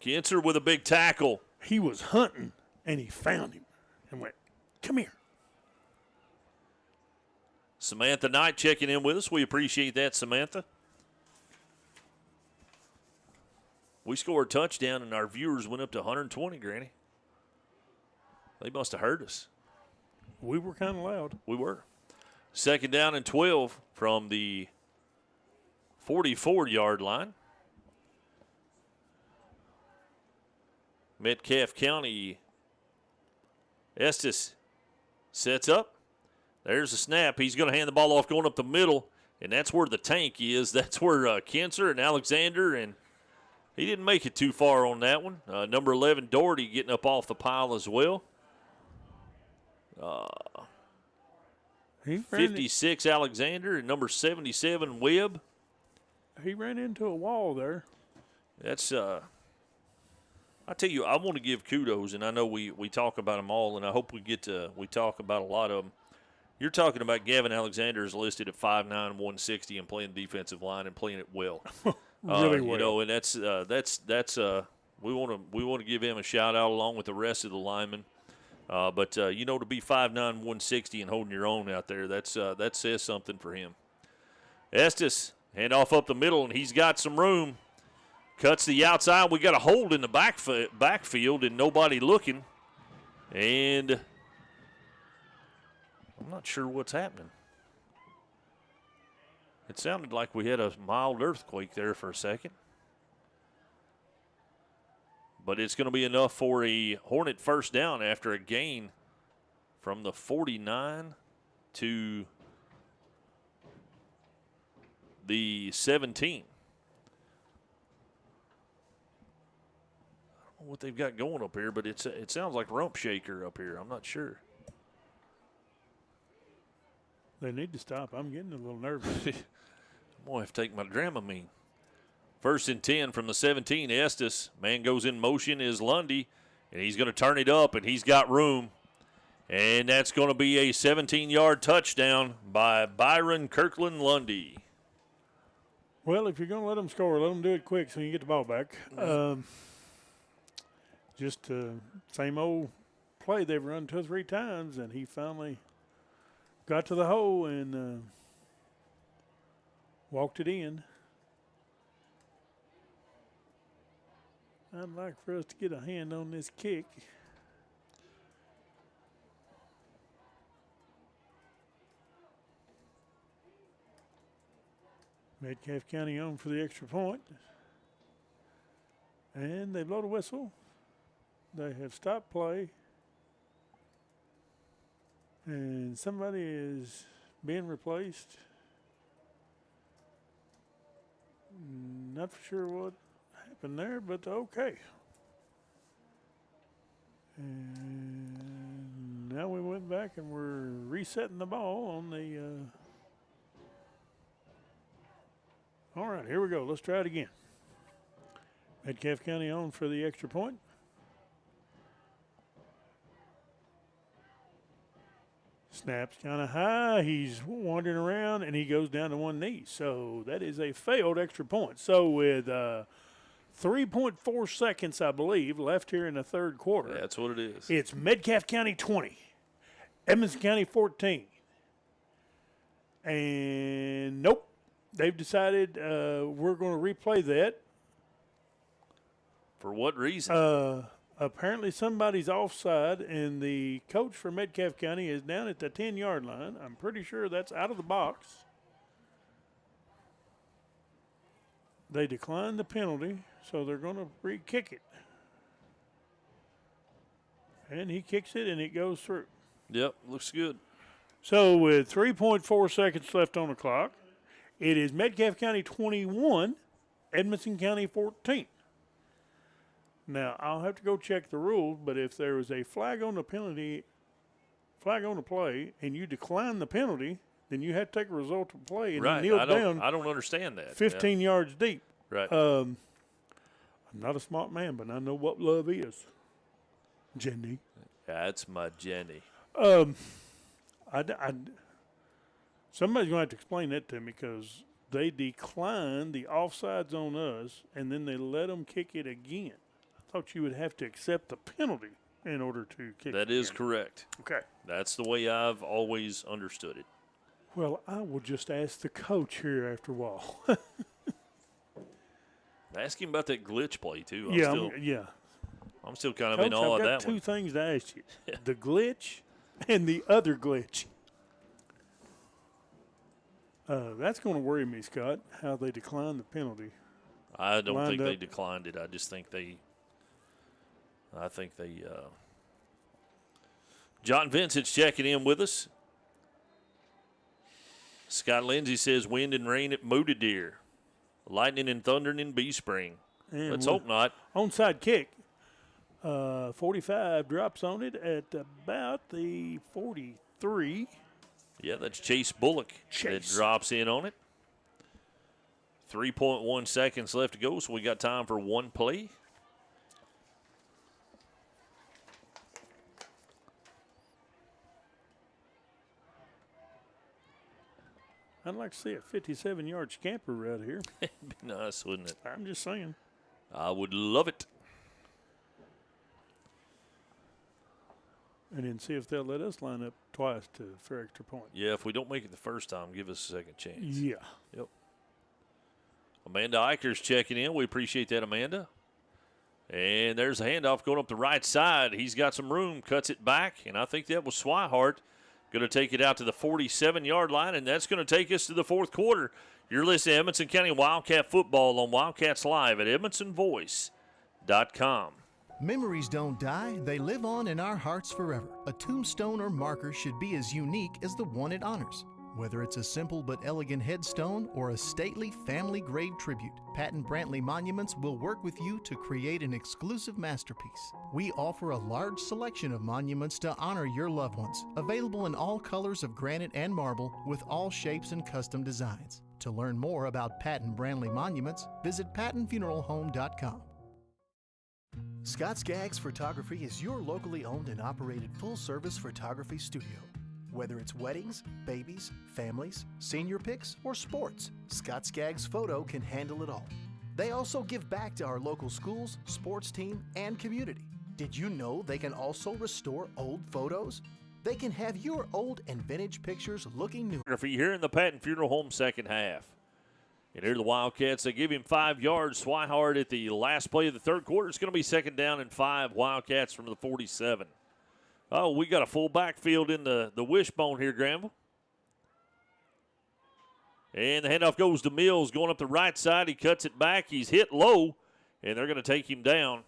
[SPEAKER 2] Kinser with a big tackle.
[SPEAKER 3] He was hunting, and he found him and went, "Come here."
[SPEAKER 2] Samantha Knight checking in with us. We appreciate that, Samantha. We scored a touchdown, and our viewers went up to 120, Granny. They must have heard us.
[SPEAKER 3] We were kind of loud.
[SPEAKER 2] We were. 2nd down and 12 from the 44-yard line. Metcalfe County. Estes sets up. There's a snap. He's going to hand the ball off going up the middle, and that's where the tank is. That's where Kinser and Alexander, and he didn't make it too far on that one. Number 11, Doherty, getting up off the pile as well. 56, Alexander, and number 77, Webb.
[SPEAKER 3] He ran into a wall there.
[SPEAKER 2] That's I tell you, I want to give kudos, and I know we talk about them all, and I hope we talk about a lot of them. You're talking about Gavin Alexander is listed at 5'9", 160 and playing defensive line and playing it well.
[SPEAKER 3] Really well.
[SPEAKER 2] And that's we want to give him a shout out along with the rest of the linemen. But to be 5'9", 160 and holding your own out there, that says something for him. Estes, handoff up the middle, and he's got some room. Cuts the outside. We got a hold in the backfield and nobody looking. And I'm not sure what's happening. It sounded like we had a mild earthquake there for a second. But it's going to be enough for a Hornet first down after a gain from the 49 to the 17. I don't know what they've got going up here, but it sounds like rump shaker up here. I'm not sure.
[SPEAKER 3] They need to stop. I'm getting a little nervous.
[SPEAKER 2] I'm going to have to take my Dramamine. 1st and 10 from the 17. Estes. Man goes in motion is Lundy, and he's going to turn it up, and he's got room. And that's going to be a 17-yard touchdown by Byron Kirkland Lundy.
[SPEAKER 3] Well, if you're going to let them score, let them do it quick so you can get the ball back. Just same old play they've run 2 or 3 times, and he finally got to the hole and Walked it in. I'd like for us to get a hand on this kick. Metcalfe County on for the extra point. And they blow the whistle. They have stopped play. And somebody is being replaced. Not for sure what happened there, but okay. And now we went back and we're resetting the ball on the. All right, here we go. Let's try it again. Metcalfe County on for the extra point. Snaps kind of high. He's wandering around, and he goes down to one knee. So that is a failed extra point. So with 3.4 seconds, I believe, left here in the third quarter.
[SPEAKER 2] That's what it is.
[SPEAKER 3] It's Metcalfe County 20, Edmonson County 14. And nope, they've decided we're going to replay that.
[SPEAKER 2] For what reason?
[SPEAKER 3] Apparently somebody's offside, and the coach for Metcalfe County is down at the 10-yard line. I'm pretty sure that's out of the box. They declined the penalty, so they're going to re-kick it. And he kicks it, and it goes through.
[SPEAKER 2] Yep, looks good.
[SPEAKER 3] So with 3.4 seconds left on the clock, it is Metcalfe County 21, Edmonson County 14. Now, I'll have to go check the rules, but if there was a flag on the play, and you decline the penalty, then you have to take a result of play and
[SPEAKER 2] Right.
[SPEAKER 3] kneel down
[SPEAKER 2] I don't understand that.
[SPEAKER 3] 15 yards deep.
[SPEAKER 2] Right.
[SPEAKER 3] I'm not a smart man, but I know what love is. Jenny.
[SPEAKER 2] That's my Jenny.
[SPEAKER 3] Somebody's going to have to explain that to me, because they declined the offsides on us, and then they let them kick it again. I thought you would have to accept the penalty in order to kick it.
[SPEAKER 2] That is
[SPEAKER 3] again.
[SPEAKER 2] correct.
[SPEAKER 3] Okay.
[SPEAKER 2] That's the way I've always understood it.
[SPEAKER 3] Well, I will just ask the coach here after a while.
[SPEAKER 2] Ask him about that glitch play, too. I'm still kind of
[SPEAKER 3] Coach,
[SPEAKER 2] in awe
[SPEAKER 3] I've
[SPEAKER 2] of
[SPEAKER 3] got
[SPEAKER 2] that
[SPEAKER 3] two
[SPEAKER 2] one.
[SPEAKER 3] things to ask you. The glitch and the other glitch. That's going to worry me, Scott, how they decline the penalty.
[SPEAKER 2] I don't think they
[SPEAKER 3] up.
[SPEAKER 2] declined it. I just think they John Vincent's checking in with us. Scott Lindsay says wind and rain at Moody Deer. Lightning and thundering in Bee Spring.
[SPEAKER 3] And
[SPEAKER 2] Let's hope not.
[SPEAKER 3] Onside kick. 45 drops on it at about the 43.
[SPEAKER 2] Yeah, that's Chase Bullock that
[SPEAKER 3] Chase.
[SPEAKER 2] drops in on it. 3.1 seconds left to go, so we got time for one play.
[SPEAKER 3] I'd like to see a 57-yard scamper right here.
[SPEAKER 2] It'd be nice, wouldn't it?
[SPEAKER 3] I'm just saying.
[SPEAKER 2] I would love it.
[SPEAKER 3] And then see if they'll let us line up twice for extra point.
[SPEAKER 2] Yeah, if we don't make it the first time, give us a second chance.
[SPEAKER 3] Yeah.
[SPEAKER 2] Yep. Amanda Eicher's checking in. We appreciate that, Amanda. And there's a handoff going up the right side. He's got some room, cuts it back, and I think that was Swihart. Going to take it out to the 47-yard line, and that's going to take us to the fourth quarter. You're listening to Edmonson County Wildcat Football on Wildcats Live at EdmonsonVoice.com.
[SPEAKER 4] Memories don't die, they live on in our hearts forever. A tombstone or marker should be as unique as the one it honors. Whether it's a simple but elegant headstone or a stately family grave tribute, Patton Brantley Monuments will work with you to create an exclusive masterpiece. We offer a large selection of monuments to honor your loved ones, available in all colors of granite and marble with all shapes and custom designs. To learn more about Patton Brantley Monuments, visit pattonfuneralhome.com. Scott Skaggs Photography is your locally owned and operated full-service photography studio. Whether it's weddings, babies, families, senior pics, or sports, Scott Skaggs Photo can handle it all. They also give back to our local schools, sports team, and community. Did you know they can also restore old photos? They can have your old and vintage pictures looking new.
[SPEAKER 2] Here in the Patton Funeral Home second half. And here are the Wildcats. They give him 5 yards. Swihart at the last play of the third quarter. It's going to be 2nd down and 5. Wildcats from the 47. Oh, we got a full backfield in the wishbone here, Granville. And the handoff goes to Mills going up the right side. He cuts it back. He's hit low, and they're going to take him down.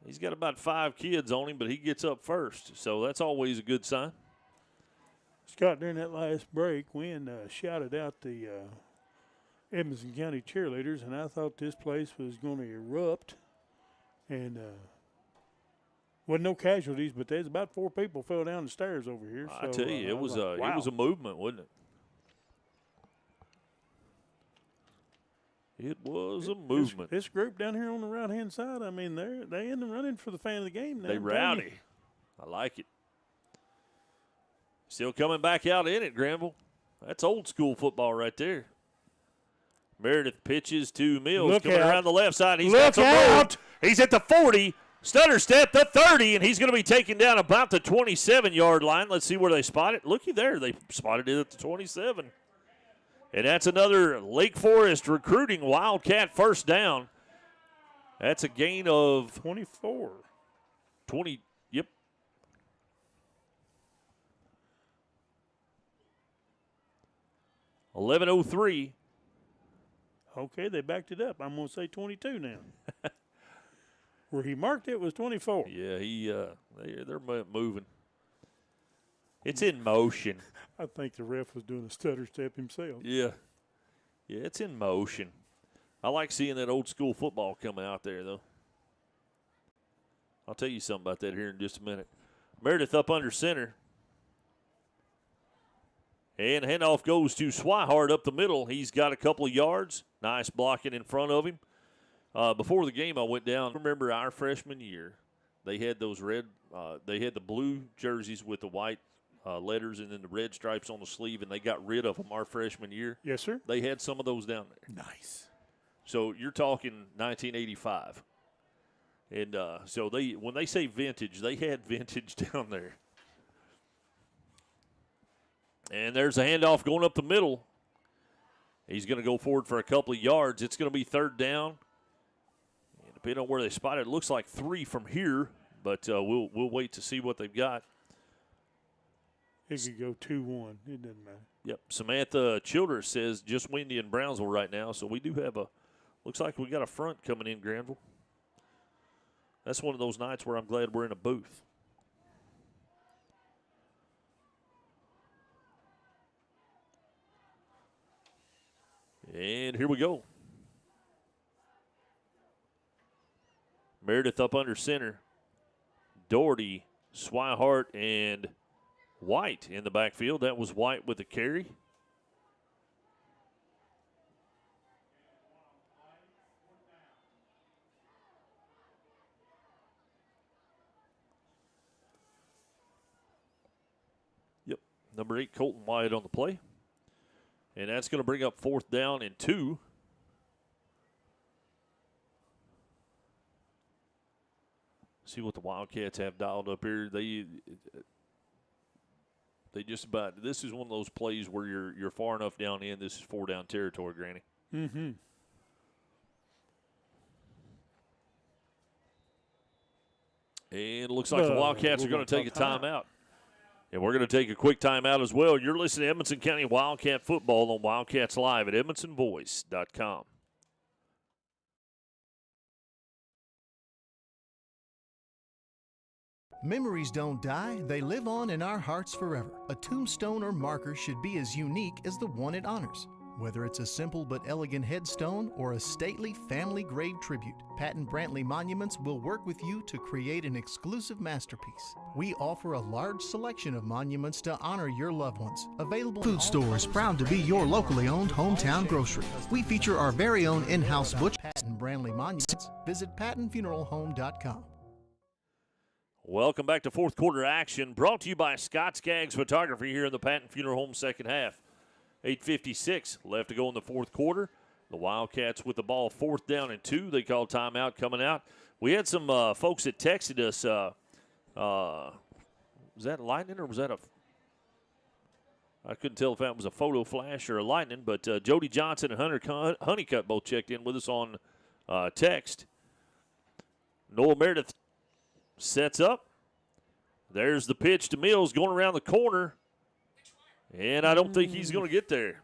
[SPEAKER 2] He's got about 5 kids on him, but he gets up first, so that's always a good sign.
[SPEAKER 3] Scott, during that last break, Wynn shouted out the Edmonson County cheerleaders, and I thought this place was going to erupt. And wasn't no casualties, but there's about 4 people fell down the stairs over here.
[SPEAKER 2] I tell you, it was
[SPEAKER 3] like, wow.
[SPEAKER 2] it was a movement, wasn't it? It was a movement.
[SPEAKER 3] This group down here on the right-hand side, I mean, they in the running for the fan of the game now.
[SPEAKER 2] They rowdy. I like it. Still coming back out in it, Granville. That's old school football right there. Meredith pitches to Mills coming around the left side. He's got some room. He's at the 40. Stutter step, the 30, and he's going to be taken down about the 27-yard line. Let's see where they spot it. Looky there. They spotted it at the 27. And that's another Lake Forest recruiting Wildcat first down. That's a gain of
[SPEAKER 3] 24.
[SPEAKER 2] 20, yep. $11:03.
[SPEAKER 3] Okay, they backed it up. I'm going to say 22 now. Where he marked it was 24.
[SPEAKER 2] Yeah, they're moving. It's in motion.
[SPEAKER 3] I think the ref was doing a stutter step himself.
[SPEAKER 2] Yeah, it's in motion. I like seeing that old school football come out there, though. I'll tell you something about that here in just a minute. Meredith up under center. And handoff goes to Swihart up the middle. He's got a couple of yards. Nice blocking in front of him. Before the game, I went down. Remember our freshman year, they had those they had the blue jerseys with the white letters and then the red stripes on the sleeve, and they got rid of them our freshman year.
[SPEAKER 3] Yes, sir.
[SPEAKER 2] They had some of those down there.
[SPEAKER 3] Nice.
[SPEAKER 2] So you're talking 1985. And so when they say vintage, they had vintage down there. And there's a handoff going up the middle. He's going to go forward for a couple of yards. It's going to be 3rd down. And depending on where they spot it, it looks like 3 from here, but we'll wait to see what they've got.
[SPEAKER 3] It could go 2-1. It doesn't matter.
[SPEAKER 2] Yep. Samantha Childers says just windy in Brownsville right now, so we do have looks like we got a front coming in Granville. That's one of those nights where I'm glad we're in a booth. And here we go. Meredith up under center. Doherty, Swihart, and White in the backfield. That was White with the carry. Yep, number 8, Colton White on the play. And that's going to bring up 4th down and 2. See what the Wildcats have dialed up here. They just about, this is one of those plays where you're far enough down in. This is 4-down territory, Granny.
[SPEAKER 3] Mm-hmm.
[SPEAKER 2] And it looks like the Wildcats are going to take a timeout. And we're going to take a quick timeout as well. You're listening to Edmonson County Wildcat Football on Wildcats Live at EdmonsonVoice.com.
[SPEAKER 4] Memories don't die, they live on in our hearts forever. A tombstone or marker should be as unique as the one it honors. Whether it's a simple but elegant headstone or a stately family grave tribute, Patton Brantley Monuments will work with you to create an exclusive masterpiece. We offer a large selection of monuments to honor your loved ones. Available Food Stores, proud to be your locally owned hometown grocery. We feature our very own in-house butcher, Patton Brantley Monuments. Visit PattonFuneralHome.com.
[SPEAKER 2] Welcome back to 4th quarter action, brought to you by Scott Skaggs Photography here in the Patton Funeral Home second half. 8:56 left to go in the 4th quarter. The Wildcats with the ball 4th down and 2. They call timeout coming out. We had some folks that texted us. Was that Lightning or was that I couldn't tell if that was a photo flash or a lightning, but Jody Johnson and Hunter Honeycutt both checked in with us on text. Noah Meredith sets up. There's the pitch to Mills going around the corner, and I don't think he's going to get there.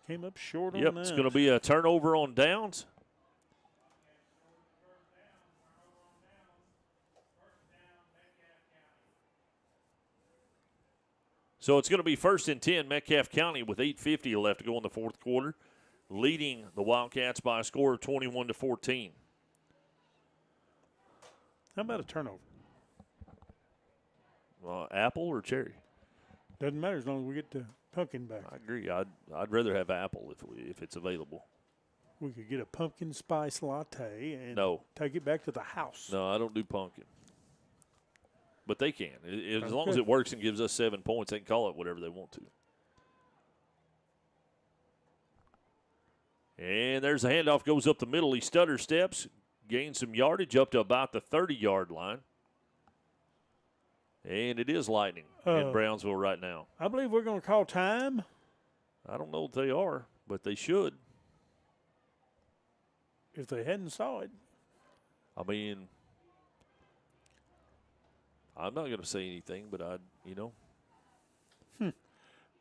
[SPEAKER 3] Came up short on
[SPEAKER 2] Yep,
[SPEAKER 3] that.
[SPEAKER 2] it's going to be a turnover on downs. So it's going to be 1st and 10, Metcalfe County with 8:50 left to go in the fourth quarter, leading the Wildcats by a score of 21-14.
[SPEAKER 3] How about a turnover?
[SPEAKER 2] Apple or cherry?
[SPEAKER 3] Doesn't matter as long as we get the pumpkin back.
[SPEAKER 2] I agree. I'd rather have apple if it's available.
[SPEAKER 3] We could get a pumpkin spice latte and
[SPEAKER 2] No.
[SPEAKER 3] take it back to the house.
[SPEAKER 2] No, I don't do pumpkin. But they can. As long as
[SPEAKER 3] Okay.
[SPEAKER 2] it works and gives us 7 points, they can call it whatever they want to. And there's a handoff, goes up the middle. He stutter steps, gains some yardage up to about the 30-yard line. And it is lightning in Brownsville right now.
[SPEAKER 3] I believe we're going to call time.
[SPEAKER 2] I don't know if they are, but they should.
[SPEAKER 3] If they hadn't saw it.
[SPEAKER 2] I mean, I'm not going to say anything, but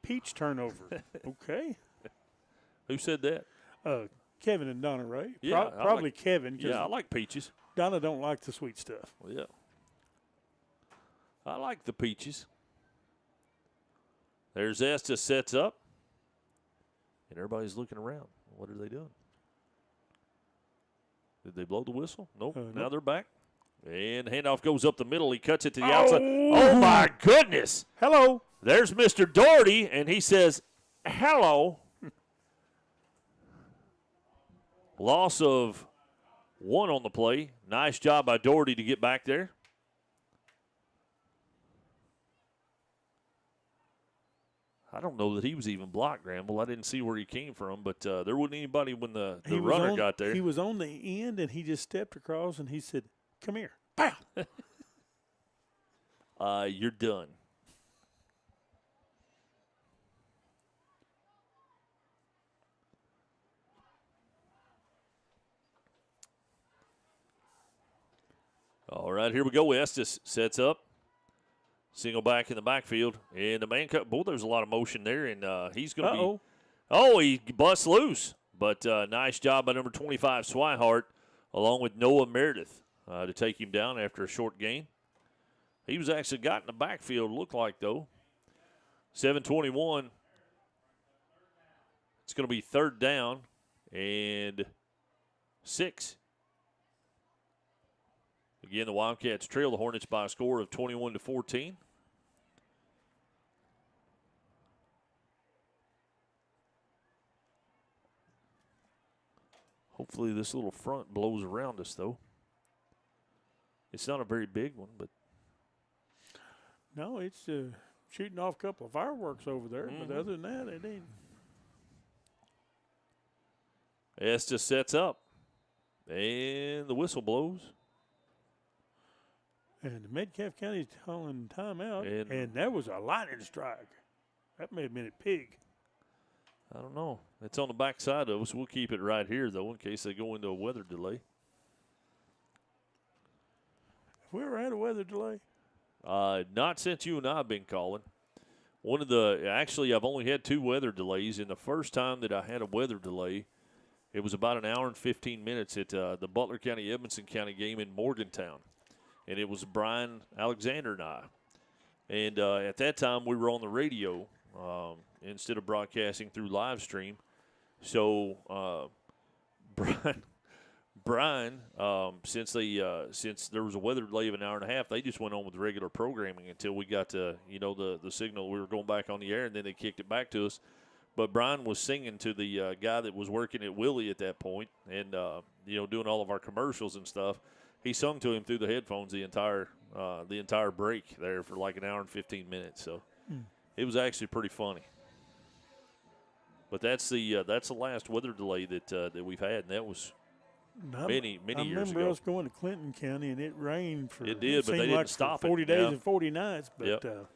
[SPEAKER 3] Peach turnover. Okay.
[SPEAKER 2] Who said that?
[SPEAKER 3] Kevin and Donna Ray.
[SPEAKER 2] Yeah,
[SPEAKER 3] Probably Kevin. 'Cause
[SPEAKER 2] Yeah, I like peaches.
[SPEAKER 3] Donna don't like the sweet stuff.
[SPEAKER 2] Well, yeah. I like the peaches. There's Estes sets up. And everybody's looking around. What are they doing? Did they blow the whistle? Nope. Now
[SPEAKER 3] nope.
[SPEAKER 2] they're back. And handoff goes up the middle. He cuts it to the outside. Oh, my goodness.
[SPEAKER 3] Hello.
[SPEAKER 2] There's Mr. Doherty, and he says, hello. Loss of 1 on the play. Nice job by Doherty to get back there. I don't know that he was even blocked, Gramble. I didn't see where he came from, but there wasn't anybody when the runner got there.
[SPEAKER 3] He was on the end, and he just stepped across, and he said, come here. Pow!
[SPEAKER 2] You're done. All right, here we go. Estes sets up. Single back in the backfield. And the man cut. Boy, there's a lot of motion there, and he's going to be. Oh, he busts loose. But nice job by number 25, Swihart, along with Noah Meredith to take him down after a short gain. He was actually got in the backfield, looked like, though. 7:21. It's going to be 3rd down and 6. Again, the Wildcats trail the Hornets by a score of 21-14. Hopefully this little front blows around us, though. It's not a very big one, but.
[SPEAKER 3] No, it's shooting off a couple of fireworks over there, but other than that, it ain't.
[SPEAKER 2] Estes sets up, and the whistle blows.
[SPEAKER 3] And the Metcalfe County's calling timeout, and that was a lightning strike. That may have been a pig.
[SPEAKER 2] I don't know. It's on the back side of us. We'll keep it right here, though, in case they go into a weather delay.
[SPEAKER 3] Have we ever had a weather delay?
[SPEAKER 2] Not since you and I have been calling. Actually, I've only had 2 weather delays, and the first time that I had a weather delay, it was about an hour and 15 minutes at the Butler County, Edmonson County game in Morgantown. And it was Brian Alexander and I. And at that time, we were on the radio instead of broadcasting through live stream. So Brian, since there was a weather delay of an hour and a half, they just went on with regular programming until we got to, the signal. We were going back on the air, and then they kicked it back to us. But Brian was singing to the guy that was working at Willie at that point and, doing all of our commercials and stuff. He sung to him through the headphones the entire break there for like an hour and 15 minutes. So it was actually pretty funny. But that's the last weather delay that we've had, and that was many years ago.
[SPEAKER 3] I remember us going to Clinton County, and it rained for
[SPEAKER 2] it did, but they
[SPEAKER 3] seemed
[SPEAKER 2] didn't
[SPEAKER 3] like
[SPEAKER 2] stop
[SPEAKER 3] for
[SPEAKER 2] it.
[SPEAKER 3] 40 days
[SPEAKER 2] Yeah.
[SPEAKER 3] and 40 nights. But
[SPEAKER 2] Yep.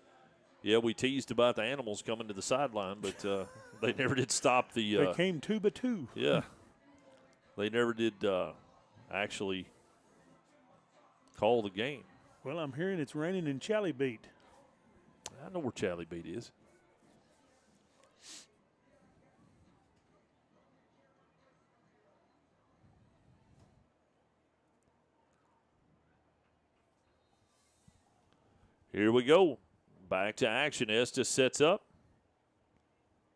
[SPEAKER 2] Yeah, we teased about the animals coming to the sideline, but they never did stop the.
[SPEAKER 3] They came 2 by 2.
[SPEAKER 2] Yeah, they never did actually call the game.
[SPEAKER 3] Well, I'm hearing it's raining in Chally Beat.
[SPEAKER 2] I know where Chally Beat is. Here we go. Back to action. Estes sets up.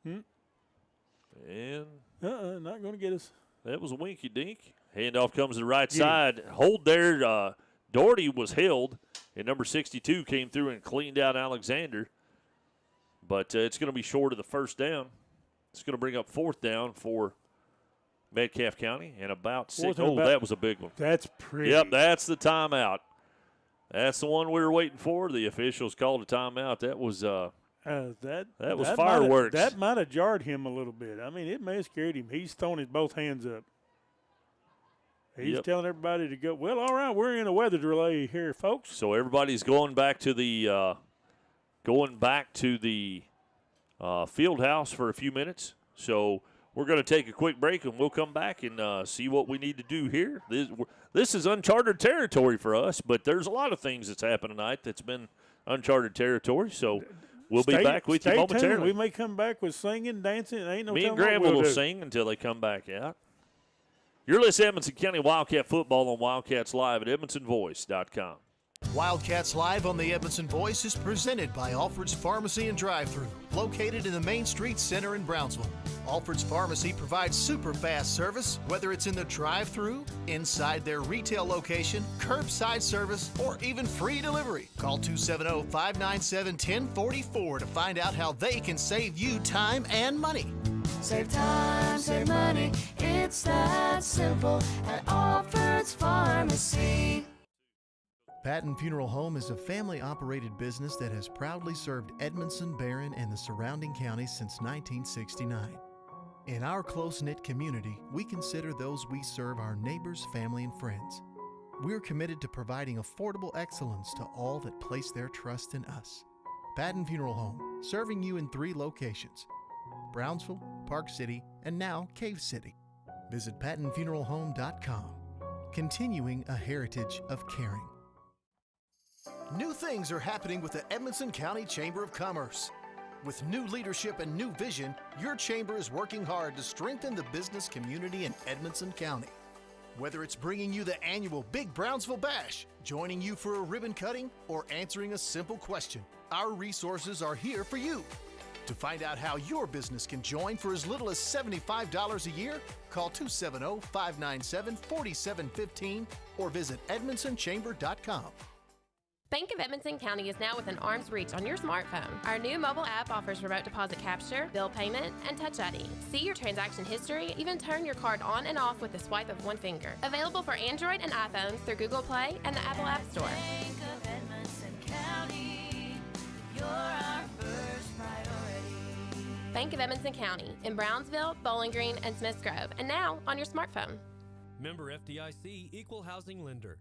[SPEAKER 2] And
[SPEAKER 3] Not going to get us.
[SPEAKER 2] that was a winky dink. Handoff comes to the right side. Hold there. Doherty was held, and number 62 came through and cleaned out Alexander. But it's going to be short of the first down. It's going to bring up 4th down for Metcalfe County, and about 6. Oh, that was a big one.
[SPEAKER 3] That's pretty.
[SPEAKER 2] Yep, that's the timeout. That's the one we were waiting for. The officials called a timeout. That was that was fireworks.
[SPEAKER 3] That might have jarred him a little bit. I mean, it may have scared him. He's throwing his both hands up. He's telling everybody to go. Well, all right, we're in a weather delay here, folks.
[SPEAKER 2] So everybody's going back to the field house for a few minutes. So we're going to take a quick break, and we'll come back and see what we need to do here. This is uncharted territory for us, but there's a lot of things that's happened tonight that's been uncharted territory. So we'll be back with you momentarily.
[SPEAKER 3] Tuned. We may come back with singing, dancing. Ain't no
[SPEAKER 2] Me and
[SPEAKER 3] telling
[SPEAKER 2] Granville
[SPEAKER 3] what
[SPEAKER 2] will
[SPEAKER 3] we'll do.
[SPEAKER 2] sing until they come back out. You're listening to Edmonson County Wildcat Football on Wildcats Live at EdmondsonVoice.com.
[SPEAKER 4] Wildcats Live on the Edmondson Voice is presented by Alfred's Pharmacy and Drive-Thru, located in the Main Street Center in Brownsville. Alfred's Pharmacy provides super fast service, whether it's in the drive-thru, inside their retail location, curbside service, or even free delivery. Call 270-597-1044 to find out how they can save you time and money.
[SPEAKER 5] Save time, save money, it's that simple at Alfred's Pharmacy.
[SPEAKER 4] Patton Funeral Home is a family-operated business that has proudly served Edmondson, Barron, and the surrounding counties since 1969. In our close-knit community, we consider those we serve our neighbors, family, and friends. We're committed to providing affordable excellence to all that place their trust in us. Patton Funeral Home, serving you in 3 locations: Brownsville, Park City, and now Cave City. Visit PattonFuneralHome.com, continuing a heritage of caring. New things are happening with the Edmonson County Chamber of Commerce. With new leadership and new vision, your chamber is working hard to strengthen the business community in Edmonson County. Whether it's bringing you the annual Big Brownsville Bash, joining you for a ribbon cutting, or answering a simple question, our resources are here for you. To find out how your business can join for as little as $75 a year, call 270-597-4715 or visit EdmondsonChamber.com.
[SPEAKER 8] Bank of Edmonson County is now within arm's reach on your smartphone. Our new mobile app offers remote deposit capture, bill payment, and Touch ID. See your transaction history, even turn your card on and off with the swipe of one finger. Available for Android and iPhones through Google Play and the Apple App Store.
[SPEAKER 5] Bank of Edmonson County, you're our first priority.
[SPEAKER 8] Bank of Edmonson County in Brownsville, Bowling Green, and Smiths Grove, and now on your smartphone.
[SPEAKER 9] Member FDIC, Equal Housing Lender.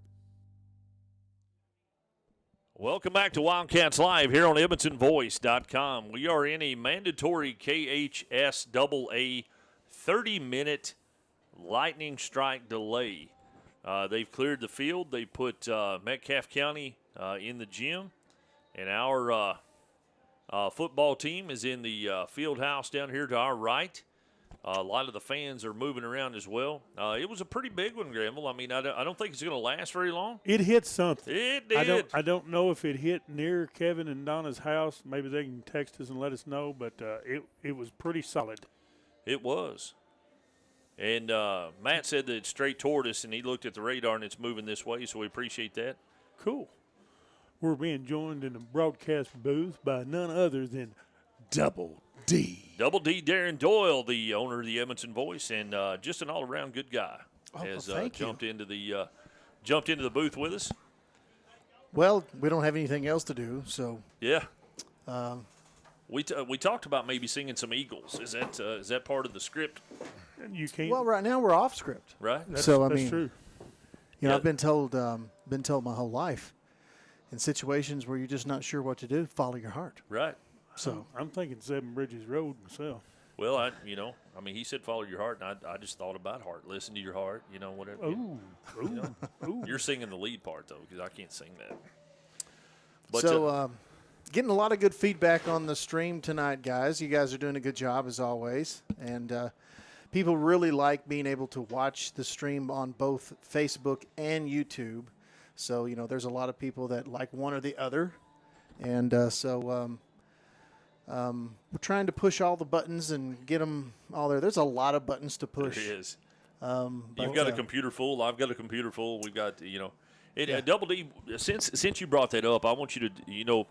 [SPEAKER 2] Welcome back to Wildcats Live here on EdmondsonVoice.com. We are in a mandatory KHS AA 30-minute lightning strike delay. They've cleared the field. They put Metcalfe County in the gym, and our football team is in the field house down here to our right. A lot of the fans are moving around as well. It was a pretty big one, Granville. I mean, I don't think it's going to last very long.
[SPEAKER 3] It hit something.
[SPEAKER 2] It did.
[SPEAKER 3] I don't know if it hit near Kevin and Donna's house. Maybe they can text us and let us know, but it was pretty solid.
[SPEAKER 2] It was. And Matt said that it's straight toward us, and he looked at the radar, and it's moving this way, so we appreciate that.
[SPEAKER 3] Cool. We're being joined in the broadcast booth by none other than Double D.
[SPEAKER 2] Double D Darren Doyle, the owner of the Edmondson Voice, and just an all-around good guy, has jumped into the booth with us.
[SPEAKER 10] Well, we don't have anything else to do, so
[SPEAKER 2] yeah. We talked about maybe singing some Eagles. Is that part of the script?
[SPEAKER 3] You can't.
[SPEAKER 10] Well, right now we're off script,
[SPEAKER 2] right?
[SPEAKER 3] That's
[SPEAKER 10] so I
[SPEAKER 3] that's
[SPEAKER 10] mean,
[SPEAKER 3] true.
[SPEAKER 10] you know, I've been told my whole life, in situations where you're just not sure what to do, follow your heart.
[SPEAKER 2] Right.
[SPEAKER 10] So
[SPEAKER 3] I'm thinking Seven Bridges Road myself.
[SPEAKER 2] Well, he said follow your heart, and I just thought about heart. Listen to your heart, whatever.
[SPEAKER 3] Ooh, ooh.
[SPEAKER 2] You're singing the lead part, though, because I can't sing that. But,
[SPEAKER 10] so getting a lot of good feedback on the stream tonight, guys. You guys are doing a good job, as always. And people really like being able to watch the stream on both Facebook and YouTube. So, there's a lot of people that like one or the other. And we're trying to push all the buttons and get them all there. There's a lot of buttons to push.
[SPEAKER 2] There is. You've got a computer full. I've got a computer full. We've got, Double D, since you brought that up, I want you to,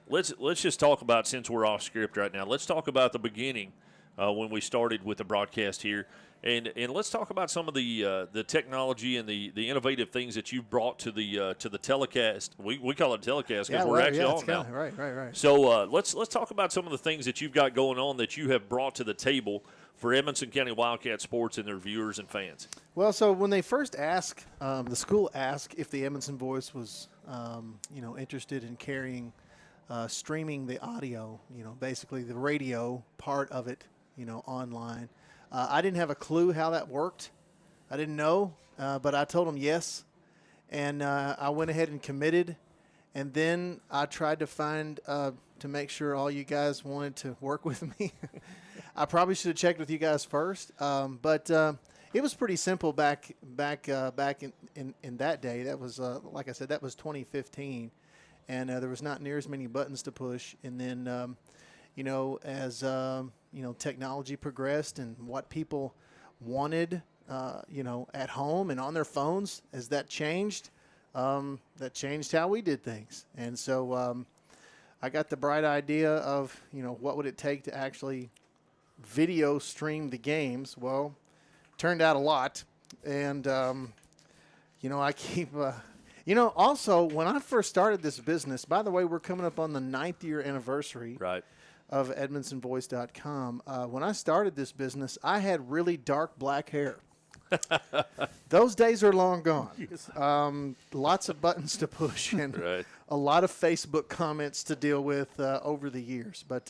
[SPEAKER 2] let's just talk about, since we're off script right now, let's talk about the beginning when we started with the broadcast here. And let's talk about some of the technology and the innovative things that you've brought to the telecast. We call it telecast because we're actually on now.
[SPEAKER 10] Right.
[SPEAKER 2] So let's talk about some of the things that you've got going on that you have brought to the table for Edmonson County Wildcat sports and their viewers and fans.
[SPEAKER 10] Well, so when they first asked, the school asked if the Edmonson Voice was, interested in carrying, streaming the audio, basically the radio part of it, online. I didn't have a clue how that worked. I didn't know, but I told them yes. And I went ahead and committed. And then I tried to find, to make sure all you guys wanted to work with me. I probably should have checked with you guys first. But it was pretty simple back in that day. That was, like I said, that was 2015. And there was not near as many buttons to push. And then, as technology progressed and what people wanted, at home and on their phones, as that changed how we did things. And so I got the bright idea of, what would it take to actually video stream the games. Well, turned out a lot. And, I keep also, when I first started this business, by the way, we're coming up on the 9th year anniversary.
[SPEAKER 2] Right.
[SPEAKER 10] Of EdmondsonVoice.com. When I started this business, I had really dark black hair. Those days are long gone.
[SPEAKER 3] Yes.
[SPEAKER 10] Lots of buttons to push and a lot of Facebook comments to deal with over the years. But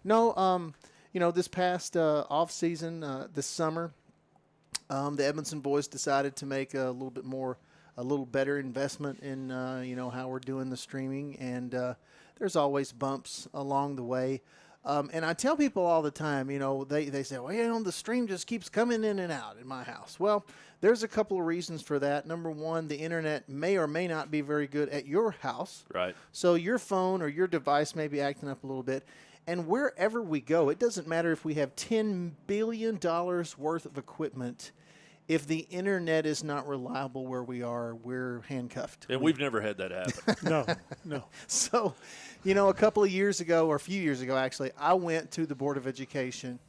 [SPEAKER 10] this past off season, this summer, the Edmondson Voice decided to make a little better investment in how we're doing the streaming, and there's always bumps along the way. And I tell people all the time, they say, well, the stream just keeps coming in and out in my house. Well, there's a couple of reasons for that. Number one, the internet may or may not be very good at your house.
[SPEAKER 2] Right.
[SPEAKER 10] So your phone or your device may be acting up a little bit. And wherever we go, it doesn't matter if we have $10 billion worth of equipment. If the internet is not reliable where we are, we're handcuffed.
[SPEAKER 2] And we've never had that happen.
[SPEAKER 3] No.
[SPEAKER 10] So, a couple of years ago, or a few years ago, actually, I went to the Board of Education,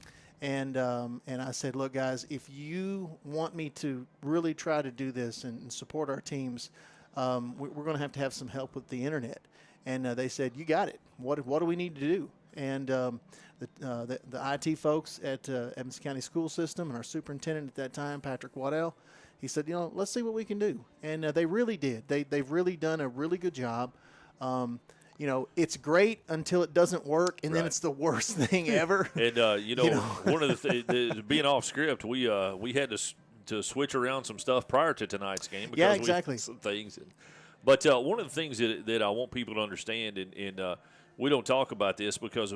[SPEAKER 10] and I said, look, guys, if you want me to really try to do this and support our teams, we're going to have some help with the internet. And they said, you got it. What do we need to do? And the IT folks at Edmonson County School System and our superintendent at that time, Patrick Waddell, he said, let's see what we can do. And they really did. They've really done a really good job. It's great until it doesn't work, and then it's the worst thing ever.
[SPEAKER 2] And, one of the things, being off script, we had to switch around some stuff prior to tonight's game. Because
[SPEAKER 10] exactly.
[SPEAKER 2] We had some things. But one of the things that I want people to understand, and we don't talk about this because,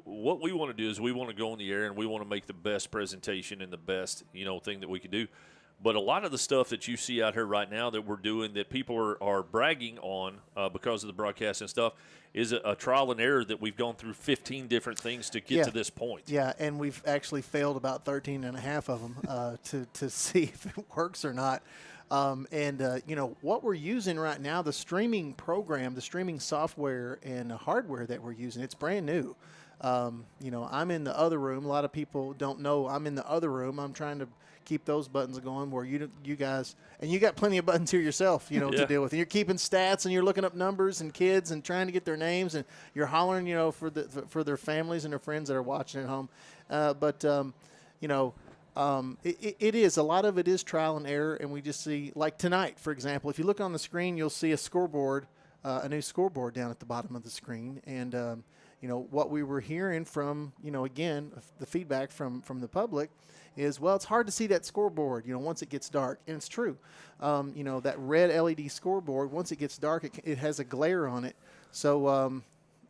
[SPEAKER 2] what we want to do is we want to go on the air and we want to make the best presentation and the best, thing that we can do. But a lot of the stuff that you see out here right now that we're doing that people are bragging on because of the broadcast and stuff is a trial and error that we've gone through 15 different things to get to this point.
[SPEAKER 10] Yeah, and we've actually failed about 13 and a half of them to see if it works or not. What we're using right now, the streaming program, the streaming software and hardware that we're using, it's brand new. I'm in the other room. A lot of people don't know I'm in the other room. I'm trying to keep those buttons going where you guys, and you got plenty of buttons here yourself, to deal with. And you're keeping stats and you're looking up numbers and kids and trying to get their names and you're hollering, for their families and their friends that are watching at home. It is. A lot of it is trial and error, and we just see, like tonight, for example, if you look on the screen, you'll see a scoreboard a new scoreboard down at the bottom of the screen. And, you know, what we were hearing from, you know, again, the feedback from the public is, well, it's hard to see that scoreboard, you know, once it gets dark. And it's true. You know, that red LED scoreboard, once it gets dark, it has a glare on it. So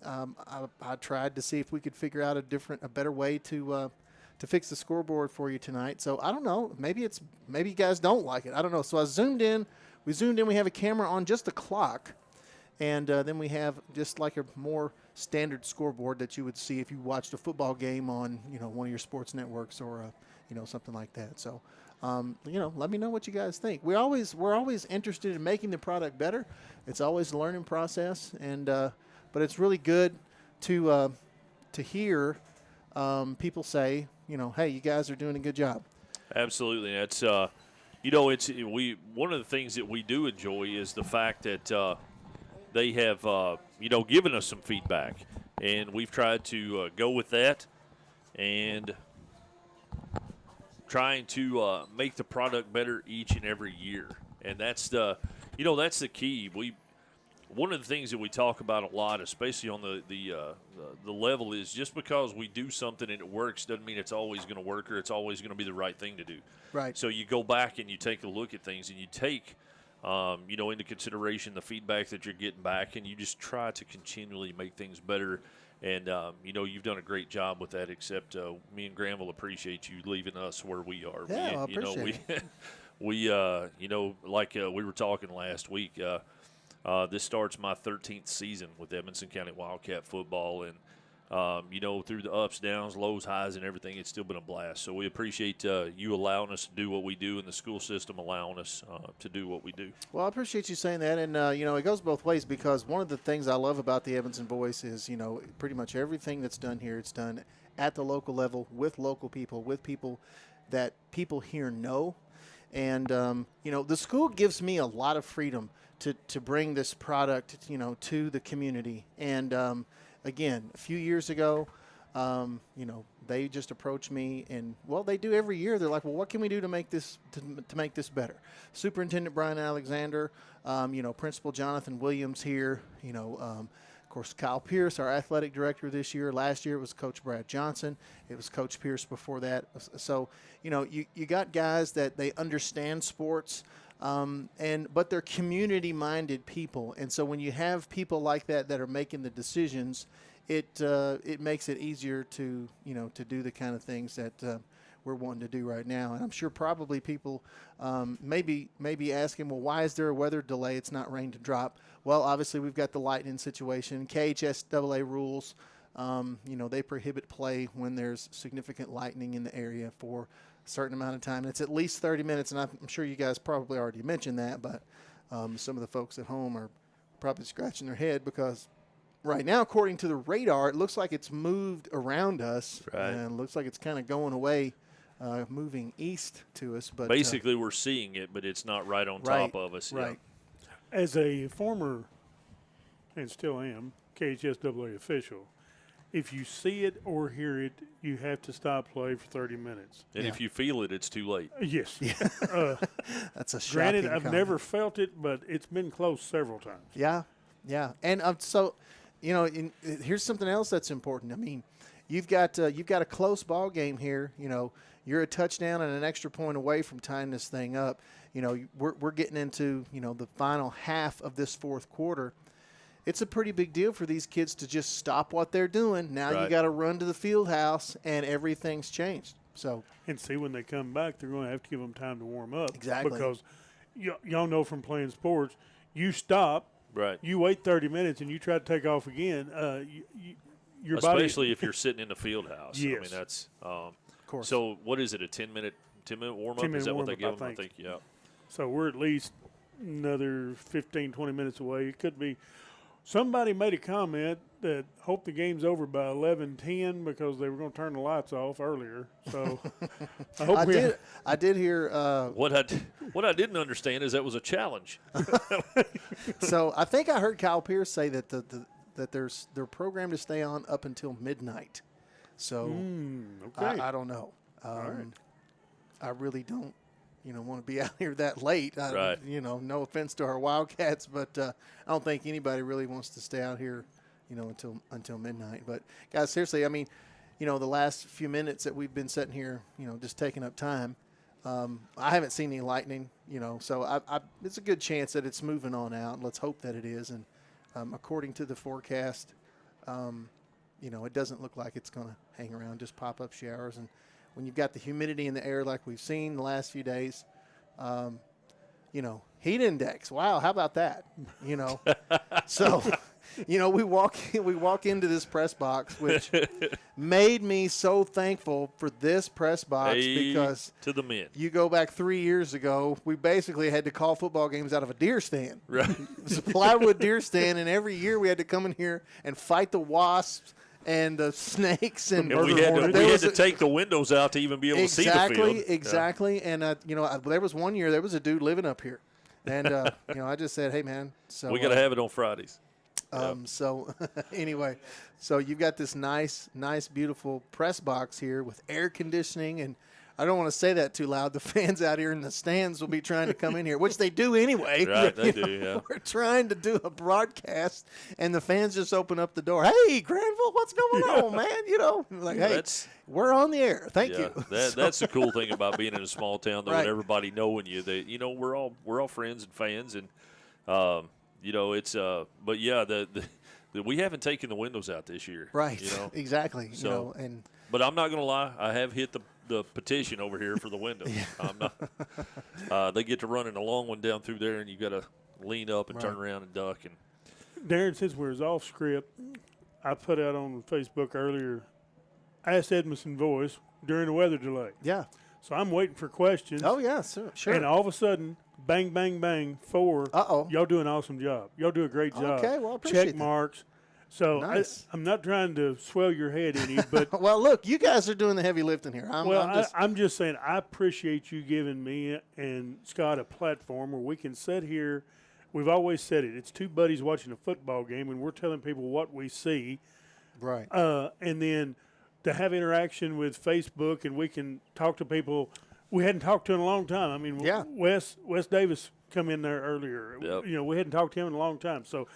[SPEAKER 10] I tried to see if we could figure out a better way to fix the scoreboard for you tonight. So I don't know. Maybe you guys don't like it. I don't know. So I zoomed in. We have a camera on just the clock. And then we have just like a more standard scoreboard that you would see if you watched a football game on, you know, one of your sports networks or, you know, something like that. So, you know, let me know what you guys think. We're always interested in making the product better. It's always a learning process, and but it's really good to hear people say, you know, hey, you guys are doing a good job.
[SPEAKER 2] Absolutely. That's you know, one of the things that we do enjoy is the fact that they have you know, given us some feedback, and we've tried to go with that and trying to make the product better each and every year. And that's the key. One of the things that we talk about a lot, especially on the level, is just because we do something and it works doesn't mean it's always going to work or it's always going to be the right thing to do.
[SPEAKER 10] Right.
[SPEAKER 2] So you go back and you take a look at things and you take you know, into consideration the feedback that you're getting back, and you just try to continually make things better. And, you know, you've done a great job with that, except me and Granville appreciate you leaving us where we are.
[SPEAKER 10] Yeah, I appreciate it.
[SPEAKER 2] You know, like we were talking last week, this starts my 13th season with Edmonson County Wildcat Football. And, you know, through the ups, downs, lows, highs, and everything, it's still been a blast. So we appreciate you allowing us to do what we do and the school system allowing us to do what we do.
[SPEAKER 10] Well, I appreciate you saying that. And, you know, it goes both ways, because one of the things I love about the Evanston Voice is, you know, pretty much everything that's done here, it's done at the local level with local people, with people that people here know. And, you know, the school gives me a lot of freedom to bring this product, you know, to the community. And, again, a few years ago, you know, they just approached me, and, well, they do every year. They're like, well, what can we do to make this better? Superintendent Brian Alexander, you know, Principal Jonathan Williams here, you know, of course, Kyle Pierce, our athletic director this year. Last year it was Coach Brad Johnson. It was Coach Pierce before that. So, you know, you got guys that they understand sports, but they're community-minded people. And so when you have people like that are making the decisions, it makes it easier to, you know, to do the kind of things that we're wanting to do right now. And I'm sure probably people maybe asking, well, why is there a weather delay? It's not rain to drop. Well, obviously we've got the lightning situation. KHS AA rules, you know, they prohibit play when there's significant lightning in the area for a certain amount of time. It's at least 30 minutes, and I'm sure you guys probably already mentioned that, but some of the folks at home are probably scratching their head, because right now, according to the radar, it looks like it's moved around us, and it looks like it's kind of going away, moving east to us. But
[SPEAKER 2] basically, we're seeing it, but it's not right on top of us.
[SPEAKER 10] Right.
[SPEAKER 3] As a former, and still am, KHSAA official, if you see it or hear it, you have to stop play for 30 minutes.
[SPEAKER 2] And if you feel it, it's too late.
[SPEAKER 3] Yes.
[SPEAKER 10] That's a shocking
[SPEAKER 3] Granted, I've
[SPEAKER 10] comment.
[SPEAKER 3] never felt it, but it's been close several times.
[SPEAKER 10] Yeah. And so, you know, here's something else that's important. I mean, you've got a close ball game here. You know, you're a touchdown and an extra point away from tying this thing up. You know, we're getting into, you know, the final half of this fourth quarter. It's a pretty big deal for these kids to just stop what they're doing. Now you got to run to the field house, and everything's changed. So,
[SPEAKER 3] and see, when they come back, they're going to have to give them time to warm up.
[SPEAKER 10] Exactly.
[SPEAKER 3] Because y'all know from playing sports, you stop, you wait 30 minutes, and you try to take off again. Your
[SPEAKER 2] especially if you're sitting in the field house.
[SPEAKER 3] Yes.
[SPEAKER 2] I mean, that's
[SPEAKER 10] of course.
[SPEAKER 2] So what is it? A 10-minute warm up? Is that what they give them? I think. Yeah.
[SPEAKER 3] So we're at least another 15, 20 minutes away. It could be. Somebody made a comment that hoped the game's over by 11:10 because they were going to turn the lights off earlier. So I hope
[SPEAKER 10] I did hear
[SPEAKER 2] what I didn't understand is that was a challenge.
[SPEAKER 10] So I think I heard Kyle Pierce say that that they're programmed to stay on up until midnight. So
[SPEAKER 3] okay.
[SPEAKER 10] I don't know.
[SPEAKER 3] All right.
[SPEAKER 10] I really don't want to be out here that late.
[SPEAKER 2] Right.
[SPEAKER 10] No offense to our Wildcats, but I don't think anybody really wants to stay out here, until midnight. But guys, seriously, I mean, the last few minutes that we've been sitting here, just taking up time, I haven't seen any lightning, so it's a good chance that it's moving on out. Let's hope that it is. And according to the forecast, it doesn't look like it's going to hang around, just pop-up showers. And when you've got the humidity in the air like we've seen the last few days, heat index. Wow, how about that? So, we walk into this press box, which made me so thankful for this press box because
[SPEAKER 2] to the men.
[SPEAKER 10] You go back 3 years ago, we basically had to call football games out of a deer stand.
[SPEAKER 2] Right.
[SPEAKER 10] It was a plywood deer stand, and every year we had to come in here and fight the wasps and the snakes and
[SPEAKER 2] we had to take the windows out to even be able to see the field.
[SPEAKER 10] Exactly. And there was one year there was a dude living up here, and I just said, hey man, so
[SPEAKER 2] we got to have it on Fridays.
[SPEAKER 10] So anyway, so you've got this nice, beautiful press box here with air conditioning, and I don't want to say that too loud. The fans out here in the stands will be trying to come in here, which they do anyway.
[SPEAKER 2] Right, they do, yeah.
[SPEAKER 10] We're trying to do a broadcast, and the fans just open up the door. Hey, Granville, what's going on, man? Like, hey, we're on the air. Thank you.
[SPEAKER 2] That's the cool thing about being in a small town, though,
[SPEAKER 10] Right.
[SPEAKER 2] and everybody knowing you. That we're all friends and fans, and it's but yeah, we haven't taken the windows out this year.
[SPEAKER 10] Right. Exactly.
[SPEAKER 2] So,
[SPEAKER 10] and
[SPEAKER 2] but I'm not going to lie, I have hit the petition over here for the windows. I'm not. They get to running a long one down through there, and you got to lean up and turn around and duck. And
[SPEAKER 3] Darren, since we're off script, I put out on Facebook earlier, asked Edmondson Voice during the weather delay.
[SPEAKER 10] Yeah.
[SPEAKER 3] So I'm waiting for questions.
[SPEAKER 10] Oh, yeah, sure.
[SPEAKER 3] And all of a sudden, bang, bang, bang, 4.
[SPEAKER 10] Uh-oh.
[SPEAKER 3] Y'all do an awesome job. Y'all do a great job.
[SPEAKER 10] Okay, well, I appreciate
[SPEAKER 3] Check
[SPEAKER 10] that.
[SPEAKER 3] marks. So
[SPEAKER 10] Nice.
[SPEAKER 3] I'm not trying to swell your head any, but
[SPEAKER 10] well, look, you guys are doing the heavy lifting here.
[SPEAKER 3] I'm just saying I appreciate you giving me and Scott a platform where we can sit here. We've always said it. It's two buddies watching a football game, and we're telling people what we see.
[SPEAKER 10] Right.
[SPEAKER 3] And then to have interaction with Facebook, and we can talk to people we hadn't talked to in a long time. I mean,
[SPEAKER 10] Yeah.
[SPEAKER 3] Wes Davis come in there earlier.
[SPEAKER 2] Yep.
[SPEAKER 3] We hadn't talked to him in a long time. So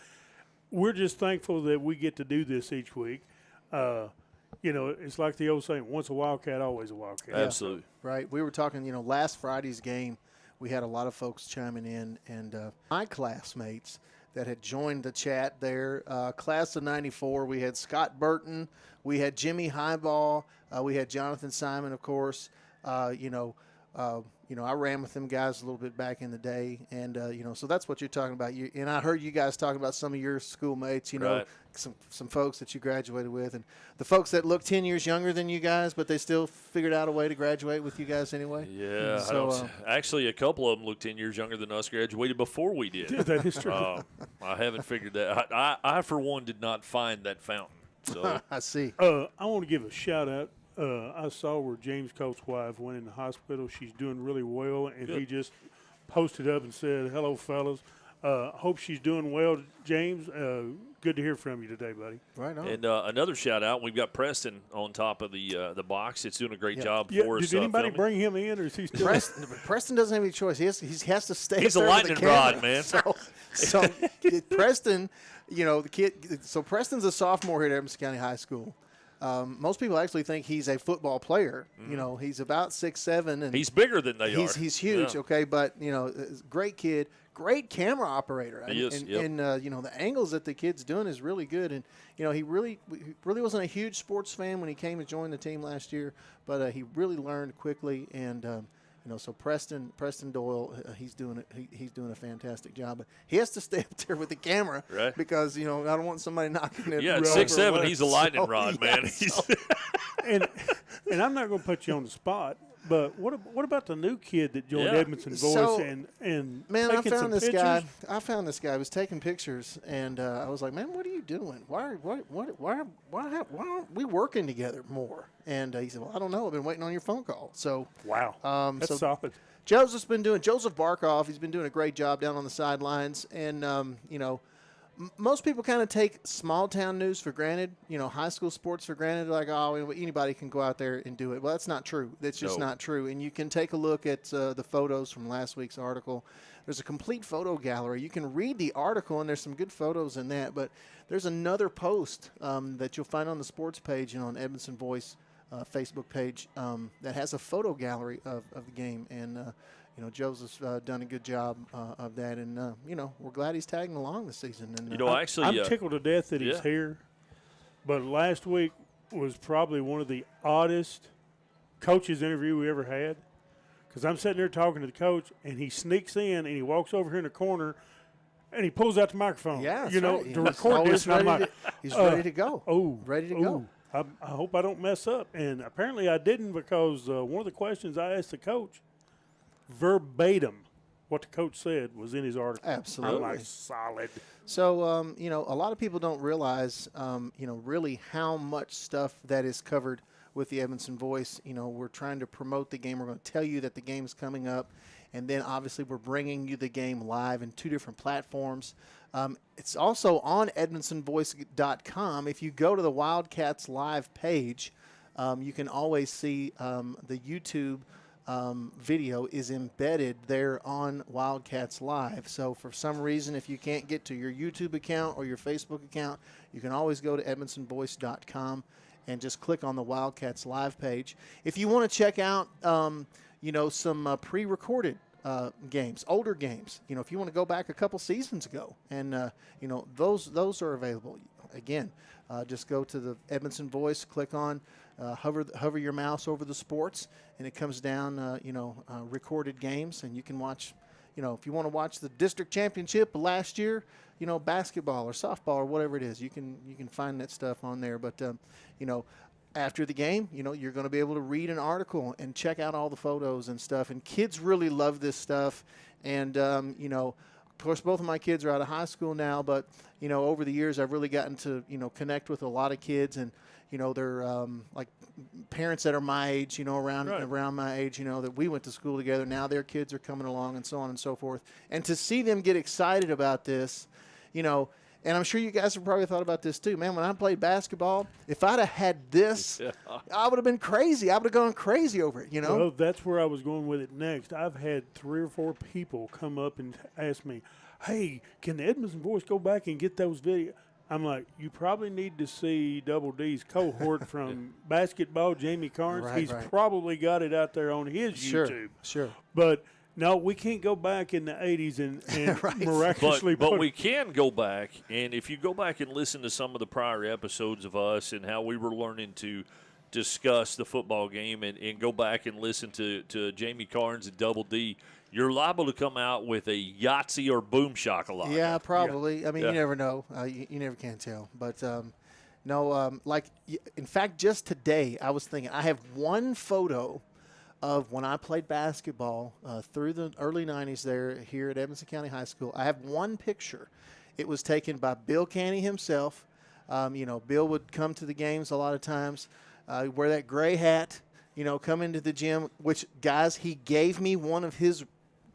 [SPEAKER 3] we're just thankful that we get to do this each week. It's like the old saying, once a Wildcat, always a Wildcat.
[SPEAKER 2] Absolutely.
[SPEAKER 10] Right. We were talking, last Friday's game, we had a lot of folks chiming in, and my classmates that had joined the chat there, class of 94, we had Scott Burton, we had Jimmy Highball, we had Jonathan Simon, of course. I ran with them guys a little bit back in the day, and so that's what you're talking about. And I heard you guys talking about some of your schoolmates,
[SPEAKER 2] Right.
[SPEAKER 10] some folks that you graduated with, and the folks that look 10 years younger than you guys, but they still figured out a way to graduate with you guys anyway.
[SPEAKER 2] Yeah.
[SPEAKER 10] So,
[SPEAKER 2] actually, a couple of them look 10 years younger than us, graduated before we did.
[SPEAKER 3] That is true.
[SPEAKER 2] I haven't figured that. I, for one, did not find that fountain. So
[SPEAKER 10] I see.
[SPEAKER 3] I want to give a shout out. I saw where James Colt's wife went in the hospital. She's doing really well, and
[SPEAKER 2] Good.
[SPEAKER 3] he just posted up and said, "Hello, fellas. Hope she's doing well." James, good to hear from you today, buddy.
[SPEAKER 10] Right on.
[SPEAKER 2] And another shout out, we've got Preston on top of the box. It's doing a great job for us.
[SPEAKER 3] Did anybody
[SPEAKER 2] filming.
[SPEAKER 3] bring him in, or is he still?
[SPEAKER 10] Preston doesn't have any choice. He has to stay.
[SPEAKER 2] He's
[SPEAKER 10] up
[SPEAKER 2] a
[SPEAKER 10] there with the
[SPEAKER 2] lightning
[SPEAKER 10] camera.
[SPEAKER 2] rod, man.
[SPEAKER 10] So Preston, the kid. So Preston's a sophomore here at Edmondson County High School. Most people actually think he's a football player.
[SPEAKER 2] Mm-hmm.
[SPEAKER 10] He's about 6'7", and
[SPEAKER 2] He's bigger than they are.
[SPEAKER 10] He's huge.
[SPEAKER 2] Yeah.
[SPEAKER 10] Okay, but great kid, great camera operator.
[SPEAKER 2] He is,
[SPEAKER 10] And the angles that the kid's doing is really good. And he really wasn't a huge sports fan when he came to join the team last year, but he really learned quickly. And so Preston Doyle, he's doing a fantastic job. But he has to stay up there with the camera,
[SPEAKER 2] Right.
[SPEAKER 10] Because I don't want somebody knocking it.
[SPEAKER 2] Yeah, at
[SPEAKER 10] over
[SPEAKER 2] 6'7",
[SPEAKER 10] what-
[SPEAKER 2] he's a lightning
[SPEAKER 10] so,
[SPEAKER 2] rod,
[SPEAKER 10] yeah,
[SPEAKER 2] man.
[SPEAKER 10] so-
[SPEAKER 3] and I'm not going to put you on the spot, but what about the new kid that joined
[SPEAKER 2] Yeah.
[SPEAKER 3] Edmondson Voice
[SPEAKER 10] So,
[SPEAKER 3] and
[SPEAKER 10] Man, I
[SPEAKER 3] taking some
[SPEAKER 10] found this
[SPEAKER 3] pictures?
[SPEAKER 10] guy. I found this guy. I was taking pictures, and I was like, "Man, what are you doing? Why aren't we working together more?" And he said, "Well, I don't know. I've been waiting on your phone call." So,
[SPEAKER 3] Wow, that's
[SPEAKER 10] so
[SPEAKER 3] solid.
[SPEAKER 10] Joseph Barkoff. He's been doing a great job down on the sidelines, and most people kind of take small town news for granted, high school sports for granted, like, oh, anybody can go out there and do it. Well, that's not true. That's just not true. And you can take a look at the photos from last week's article. There's a complete photo gallery. You can read the article, and there's some good photos in that. But there's another post that you'll find on the sports page and on Edmondson Voice Facebook page that has a photo gallery of the game. And, Joseph's done a good job of that. And, we're glad he's tagging along this season. And,
[SPEAKER 3] I'm tickled to death that he's here. But last week was probably one of the oddest coaches interview we ever had. Because I'm sitting there talking to the coach, and he sneaks in, and he walks over here in the corner, and he pulls out the microphone.
[SPEAKER 10] Yeah,
[SPEAKER 3] to record this. And I'm like,
[SPEAKER 10] he's ready to go.
[SPEAKER 3] Ready
[SPEAKER 10] to go.
[SPEAKER 3] I hope I don't mess up. And apparently I didn't, because one of the questions I asked the coach, verbatim, what the coach said was in his article.
[SPEAKER 10] Absolutely.
[SPEAKER 3] I'm like, solid.
[SPEAKER 10] So, a lot of people don't realize, really how much stuff that is covered with the Edmondson Voice. We're trying to promote the game. We're going to tell you that the game is coming up. And then, obviously, we're bringing you the game live in 2 different platforms. It's also on EdmondsonVoice.com. If you go to the Wildcats live page, you can always see the YouTube video is embedded there on Wildcats Live. So for some reason, if you can't get to your YouTube account or your Facebook account, you can always go to EdmondsonVoice.com and just click on the Wildcats Live page. If you want to check out, some pre-recorded games, older games, if you want to go back a couple seasons ago, and those are available. Again, just go to the Edmondson Voice, click on, hover your mouse over the sports, and it comes down, recorded games, and you can watch. If you want to watch the district championship last year, basketball or softball or whatever it is, you can find that stuff on there. But after the game, you're going to be able to read an article and check out all the photos and stuff. And kids really love this stuff. And of course, both of my kids are out of high school now, but over the years, I've really gotten to connect with a lot of kids, and they're like parents that are my age, around my age, that we went to school together. Now their kids are coming along, and so on and so forth. And to see them get excited about this, and I'm sure you guys have probably thought about this too. Man, when I played basketball, if I'd have had this, I would have been crazy. I would have gone crazy over it,
[SPEAKER 3] Well, that's where I was going with it next. I've had 3 or 4 people come up and ask me, hey, can the Edmondson Voice go back and get those videos? I'm like, you probably need to see Double D's cohort from basketball, Jamie Carnes.
[SPEAKER 10] Right,
[SPEAKER 3] He's probably got it out there on his YouTube.
[SPEAKER 10] Sure.
[SPEAKER 3] But no, we can't go back in the 80s and miraculously
[SPEAKER 2] But we can go back, and if you go back and listen to some of the prior episodes of us and how we were learning to discuss the football game, and go back and listen to Jamie Carnes and Double D, you're liable to come out with a Yahtzee or Boom Shakalaka.
[SPEAKER 10] Yeah, probably. Yeah. I mean, you never know. You never can tell. But, in fact, just today I was thinking I have one photo of when I played basketball through the early 90s there here at Edmondson County High School. I have one picture. It was taken by Bill Canny himself. Bill would come to the games a lot of times, wear that gray hat, come into the gym, which, guys, he gave me one of his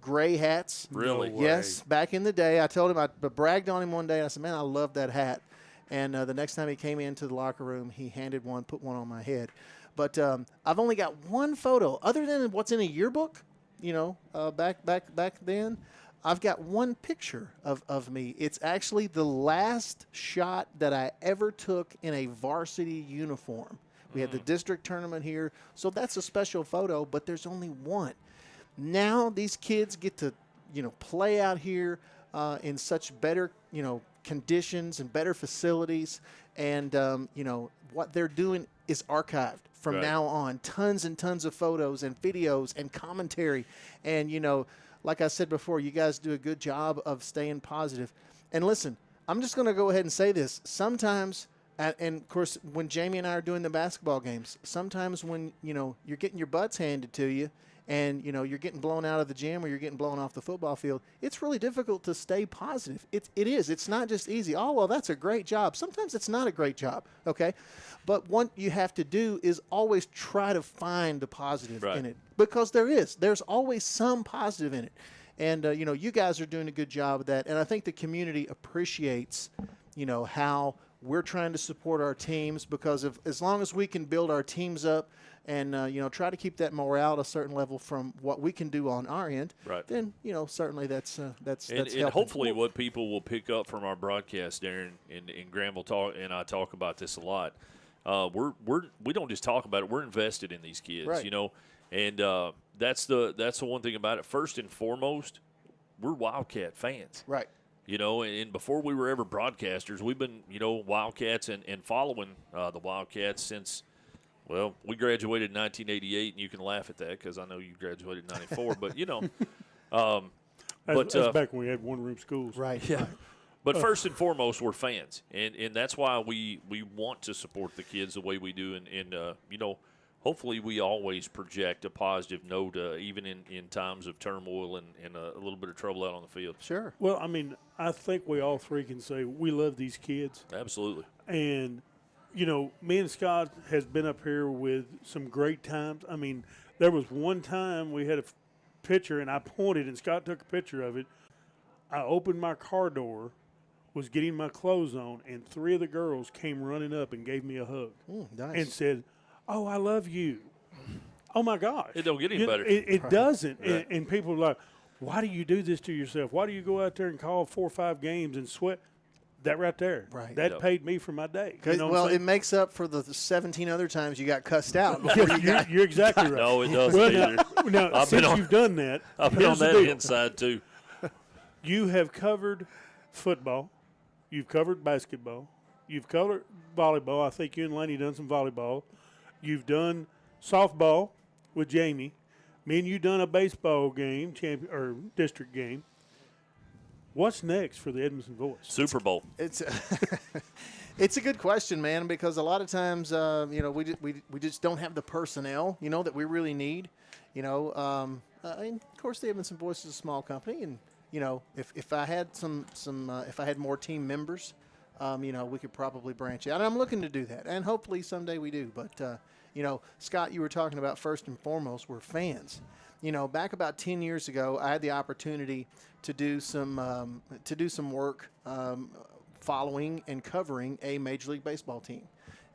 [SPEAKER 10] gray hats.
[SPEAKER 2] Really?
[SPEAKER 3] No
[SPEAKER 10] Yes, back in the day. I told him, I bragged on him one day. I said, man, I love that hat. And the next time he came into the locker room, he handed one, put one on my head. But I've only got one photo, other than what's in a yearbook, back then. I've got one picture of me. It's actually the last shot that I ever took in a varsity uniform. We had the district tournament here, so that's a special photo, but there's only one. Now these kids get to, play out here in such better, conditions and better facilities, and, what they're doing is archived from now on. Tons and tons of photos and videos and commentary. And, like I said before, you guys do a good job of staying positive. And listen, I'm just going to go ahead and say this. Sometimes, and of course, when Jamie and I are doing the basketball games, sometimes when, you're getting your butts handed to you, and, you're getting blown out of the gym or you're getting blown off the football field, it's really difficult to stay positive. It is. It's not just easy. Oh, well, that's a great job. Sometimes it's not a great job, okay? But what you have to do is always try to find the positive in it, because there's always some positive in it. And, you guys are doing a good job of that. And I think the community appreciates, how we're trying to support our teams, because as long as we can build our teams up and, try to keep that morale at a certain level from what we can do on our end,
[SPEAKER 2] right,
[SPEAKER 10] then, certainly that's
[SPEAKER 2] and hopefully what people will pick up from our broadcast, Darren, and Granville and I talk about this a lot. We don't just talk about it. We're invested in these kids,
[SPEAKER 10] right.
[SPEAKER 2] And that's the one thing about it. First and foremost, we're Wildcat fans.
[SPEAKER 10] Right.
[SPEAKER 2] And before we were ever broadcasters, we've been, Wildcats and following the Wildcats since, well, we graduated in 1988, and you can laugh at that because I know you graduated in 94. But,
[SPEAKER 3] That's back when we had one-room schools.
[SPEAKER 10] Right.
[SPEAKER 2] Yeah. But first and foremost, we're fans, and that's why we want to support the kids the way we do. And hopefully we always project a positive note, even in times of turmoil and a little bit of trouble out on the field.
[SPEAKER 10] Sure.
[SPEAKER 3] Well, I mean, I think we all three can say we love these kids.
[SPEAKER 2] Absolutely.
[SPEAKER 3] And, me and Scott has been up here with some great times. I mean, there was one time we had a picture, and I pointed, and Scott took a picture of it. I opened my car door, was getting my clothes on, and 3 of the girls came running up and gave me a hug.
[SPEAKER 10] Nice.
[SPEAKER 3] And said, "Oh, I love you." Oh, my gosh.
[SPEAKER 2] It don't get any better.
[SPEAKER 3] It doesn't.
[SPEAKER 2] Right.
[SPEAKER 3] And people are like, why do you do this to yourself? Why do you go out there and call 4 or 5 games and sweat? That right there.
[SPEAKER 10] Right.
[SPEAKER 3] That paid me for my day.
[SPEAKER 10] It makes up for the 17 other times you got cussed out.
[SPEAKER 3] You're exactly right.
[SPEAKER 2] No, it doesn't either.
[SPEAKER 3] Now since you've done that,
[SPEAKER 2] I've been on that inside too.
[SPEAKER 3] You have covered football. You've covered basketball. You've covered volleyball. I think you and Laney done some volleyball. You've done softball with Jamie. Me and you done a baseball game, or district game. What's next for the Edmondson Voice?
[SPEAKER 2] Super Bowl.
[SPEAKER 10] It's a good question, man, because a lot of times, we just don't have the personnel, that we really need. And of course, the Edmondson Voice is a small company, and if I had if I had more team members, we could probably branch out. And I'm looking to do that, and hopefully someday we do. But Scott, you were talking about first and foremost, we're fans. Back about 10 years ago, I had the opportunity to do some work following and covering a Major League Baseball team,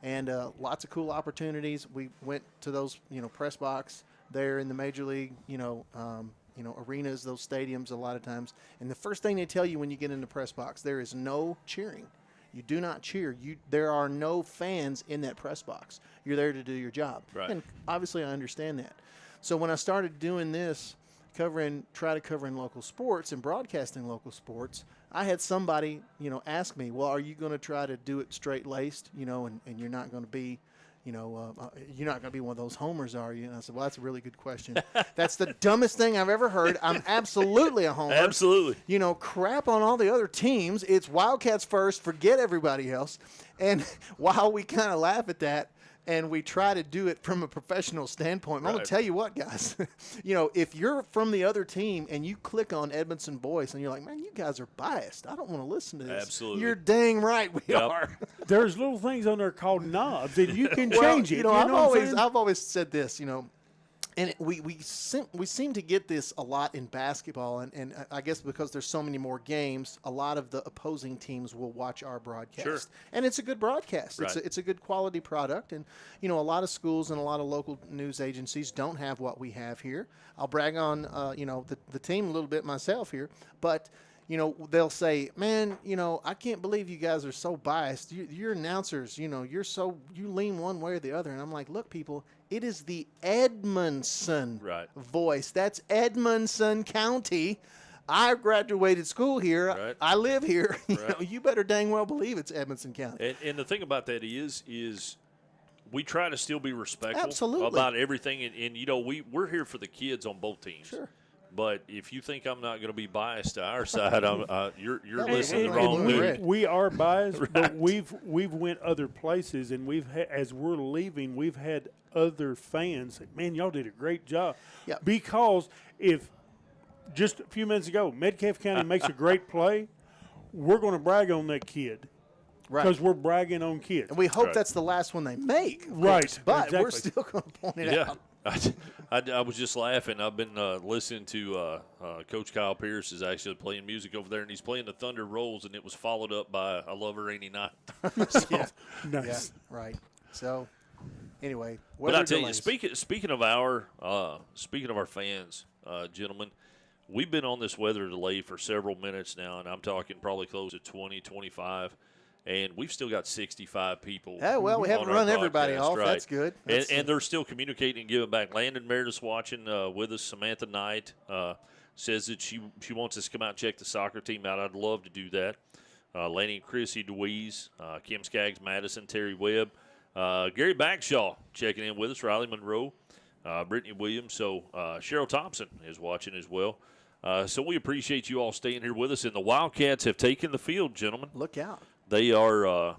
[SPEAKER 10] and lots of cool opportunities. We went to those press box there in the Major League arenas, those stadiums a lot of times. And the first thing they tell you when you get in the press box, there is no cheering. You do not cheer. There are no fans in that press box. You're there to do your job.
[SPEAKER 2] Right.
[SPEAKER 10] And obviously I understand that. So when I started doing this, covering local sports and broadcasting local sports, I had somebody, ask me, well, are you going to try to do it straight-laced, and you're not going to be, you're not going to be one of those homers, are you? And I said, well, that's a really good question. That's the dumbest thing I've ever heard. I'm absolutely a homer.
[SPEAKER 2] Absolutely.
[SPEAKER 10] Crap on all the other teams. It's Wildcats first. Forget everybody else. And while we kind of laugh at that, and we try to do it from a professional standpoint, I'm going to tell you what, guys. If you're from the other team and you click on Edmondson Voice and you're like, man, you guys are biased. I don't want to listen to this.
[SPEAKER 2] Absolutely.
[SPEAKER 10] You're dang right we are.
[SPEAKER 3] There's little things on there called knobs, and you can change it.
[SPEAKER 10] I've always said this, and we seem to get this a lot in basketball, and I guess because there's so many more games, a lot of the opposing teams will watch our broadcast.
[SPEAKER 2] Sure.
[SPEAKER 10] And it's a good broadcast.
[SPEAKER 2] Right.
[SPEAKER 10] It's a good quality product, and a lot of schools and a lot of local news agencies don't have what we have here. I'll brag on the team a little bit myself here, but they'll say, man, I can't believe you guys are so biased. Your announcers, you lean one way or the other. And I'm like, look, people, it is the Edmondson Voice. That's Edmondson County. I graduated school here.
[SPEAKER 2] Right.
[SPEAKER 10] I live here. You better dang well believe it's Edmondson County.
[SPEAKER 2] And the thing about that is we try to still be respectful
[SPEAKER 10] Absolutely.
[SPEAKER 2] about everything. And we're here for the kids on both teams.
[SPEAKER 10] Sure.
[SPEAKER 2] But if you think I'm not going to be biased to our side, you're listening to the
[SPEAKER 10] and
[SPEAKER 2] wrong dude.
[SPEAKER 3] We are biased, but we've went other places, and as we're leaving, we've had other fans say, man, y'all did a great job.
[SPEAKER 10] Yeah.
[SPEAKER 3] Because if just a few minutes ago, Metcalfe County makes a great play, we're going to brag on that kid.
[SPEAKER 10] Right.
[SPEAKER 3] Because we're bragging on kids.
[SPEAKER 10] And we hope that's the last one they make.
[SPEAKER 3] Right.
[SPEAKER 10] Course, but
[SPEAKER 3] exactly.
[SPEAKER 10] we're still going to point it out.
[SPEAKER 2] I was just laughing. I've been listening to Coach Kyle Pierce is actually playing music over there, and he's playing the Thunder Rolls, and it was followed up by I Love a Rainy Night. So,
[SPEAKER 10] Yeah.
[SPEAKER 3] Nice.
[SPEAKER 10] Yeah, right. So, anyway.
[SPEAKER 2] but I tell you,
[SPEAKER 10] delays.
[SPEAKER 2] speaking of our fans, gentlemen, we've been on this weather delay for several minutes now, and I'm talking probably close to 20, 25. And we've still got 65 people.
[SPEAKER 10] Yeah, well, we haven't
[SPEAKER 2] on our
[SPEAKER 10] run everybody
[SPEAKER 2] podcast,
[SPEAKER 10] off.
[SPEAKER 2] right?
[SPEAKER 10] That's good.
[SPEAKER 2] And they're still communicating and giving back. Landon Meredith's watching with us. Samantha Knight says that she wants us to come out and check the soccer team out. I'd love to do that. Laney and Chrissy DeWeese, Kim Skaggs, Madison, Terry Webb, Gary Bagshaw checking in with us, Riley Monroe, Brittany Williams. So Cheryl Thompson is watching as well. So we appreciate you all staying here with us. And the Wildcats have taken the field, gentlemen.
[SPEAKER 10] Look out.
[SPEAKER 2] They are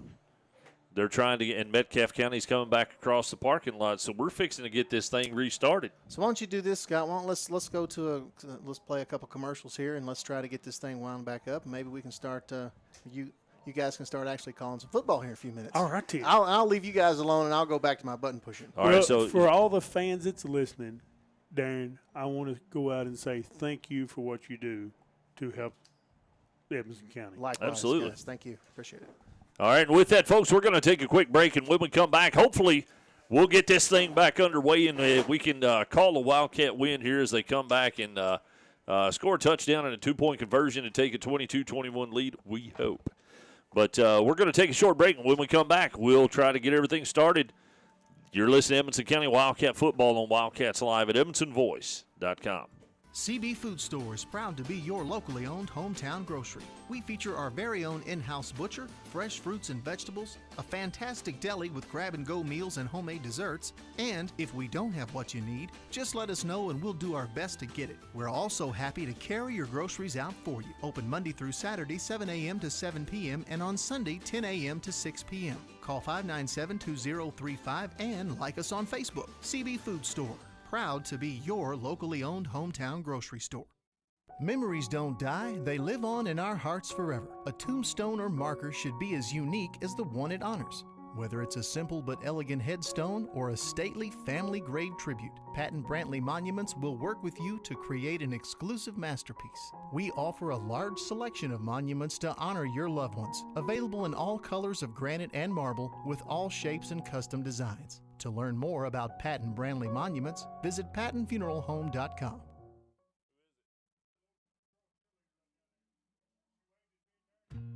[SPEAKER 2] they're trying to get, and Metcalfe County's coming back across the parking lot, so we're fixing to get this thing restarted.
[SPEAKER 10] So why don't you do this, Scott? Let's go let's play a couple commercials here, and let's try to get this thing wound back up. Maybe we can start. You guys can start actually calling some football here in a few minutes.
[SPEAKER 3] All right, Tim.
[SPEAKER 10] I'll leave you guys alone, and I'll go back to my button pushing.
[SPEAKER 2] All right, so
[SPEAKER 3] for all the fans that's listening, Darren, I want to go out and say thank you for what you do to help Edmonson County.
[SPEAKER 10] Likewise,
[SPEAKER 2] Absolutely.
[SPEAKER 10] guys. Thank you. Appreciate it.
[SPEAKER 2] all right, and with that, folks, we're going to take a quick break, and when we come back, hopefully we'll get this thing back underway, and we can call a Wildcat win here as they come back and score a touchdown and a 2-point conversion to take a 22-21 lead, we hope. But we're going to take a short break, and when we come back, we'll try to get everything started. You're listening to Edmonson County Wildcat Football on Wildcats Live at EdmonsonVoice.com.
[SPEAKER 4] CB Food Store is proud to be your locally owned hometown grocery. We feature our very own in-house butcher, fresh fruits and vegetables, a fantastic deli with grab-and-go meals and homemade desserts, and if we don't have what you need, just let us know and we'll do our best to get it. We're also happy to carry your groceries out for you. Open Monday through Saturday, 7 a.m. to 7 p.m., and on Sunday, 10 a.m. to 6 p.m. Call 597-2035 and like us on Facebook. CB Food Store. Proud to be your locally owned hometown grocery store. Memories don't die, they live on in our hearts forever. A tombstone or marker should be as unique as the one it honors. Whether it's a simple but elegant headstone or a stately family grave tribute, Patton Brantley Monuments will work with you to create an exclusive masterpiece. We offer a large selection of monuments to honor your loved ones, available in all colors of granite and marble with all shapes and custom designs. To learn more about Patton Brantley Monuments, visit pattonfuneralhome.com.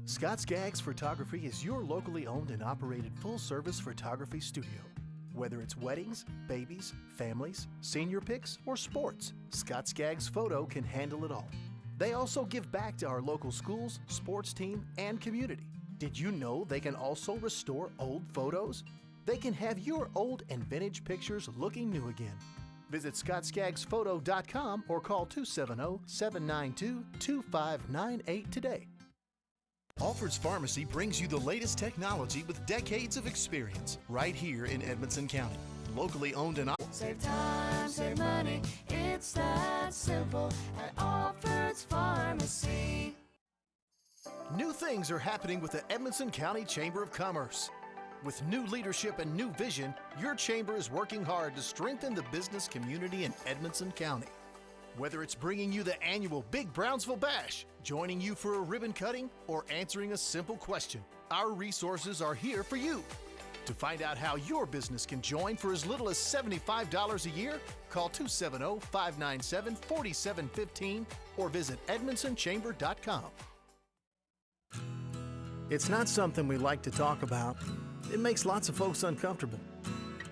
[SPEAKER 4] Scott Skaggs Photography is your locally owned and operated full-service photography studio. Whether it's weddings, babies, families, senior pics, or sports, Scott Skaggs Photo can handle it all. They also give back to our local schools, sports team, and community. Did you know they can also restore old photos? They can have your old and vintage pictures looking new again. Visit ScottSkaggsPhoto.com or call 270-792-2598 today. Alfred's Pharmacy brings you the latest technology with decades of experience right here in Edmonson County. Locally owned and
[SPEAKER 5] Save time, save money, it's that simple at Alfred's Pharmacy.
[SPEAKER 4] New things are happening with the Edmonson County Chamber of Commerce. With new leadership and new vision, your chamber is working hard to strengthen the business community in Edmonson County. Whether it's bringing you the annual Big Brownsville Bash, joining you for a ribbon cutting, or answering a simple question, our resources are here for you. To find out how your business can join for as little as $75 a year, call 270-597-4715 or visit edmondsonchamber.com. It's not something we like to talk about. It makes lots of folks uncomfortable.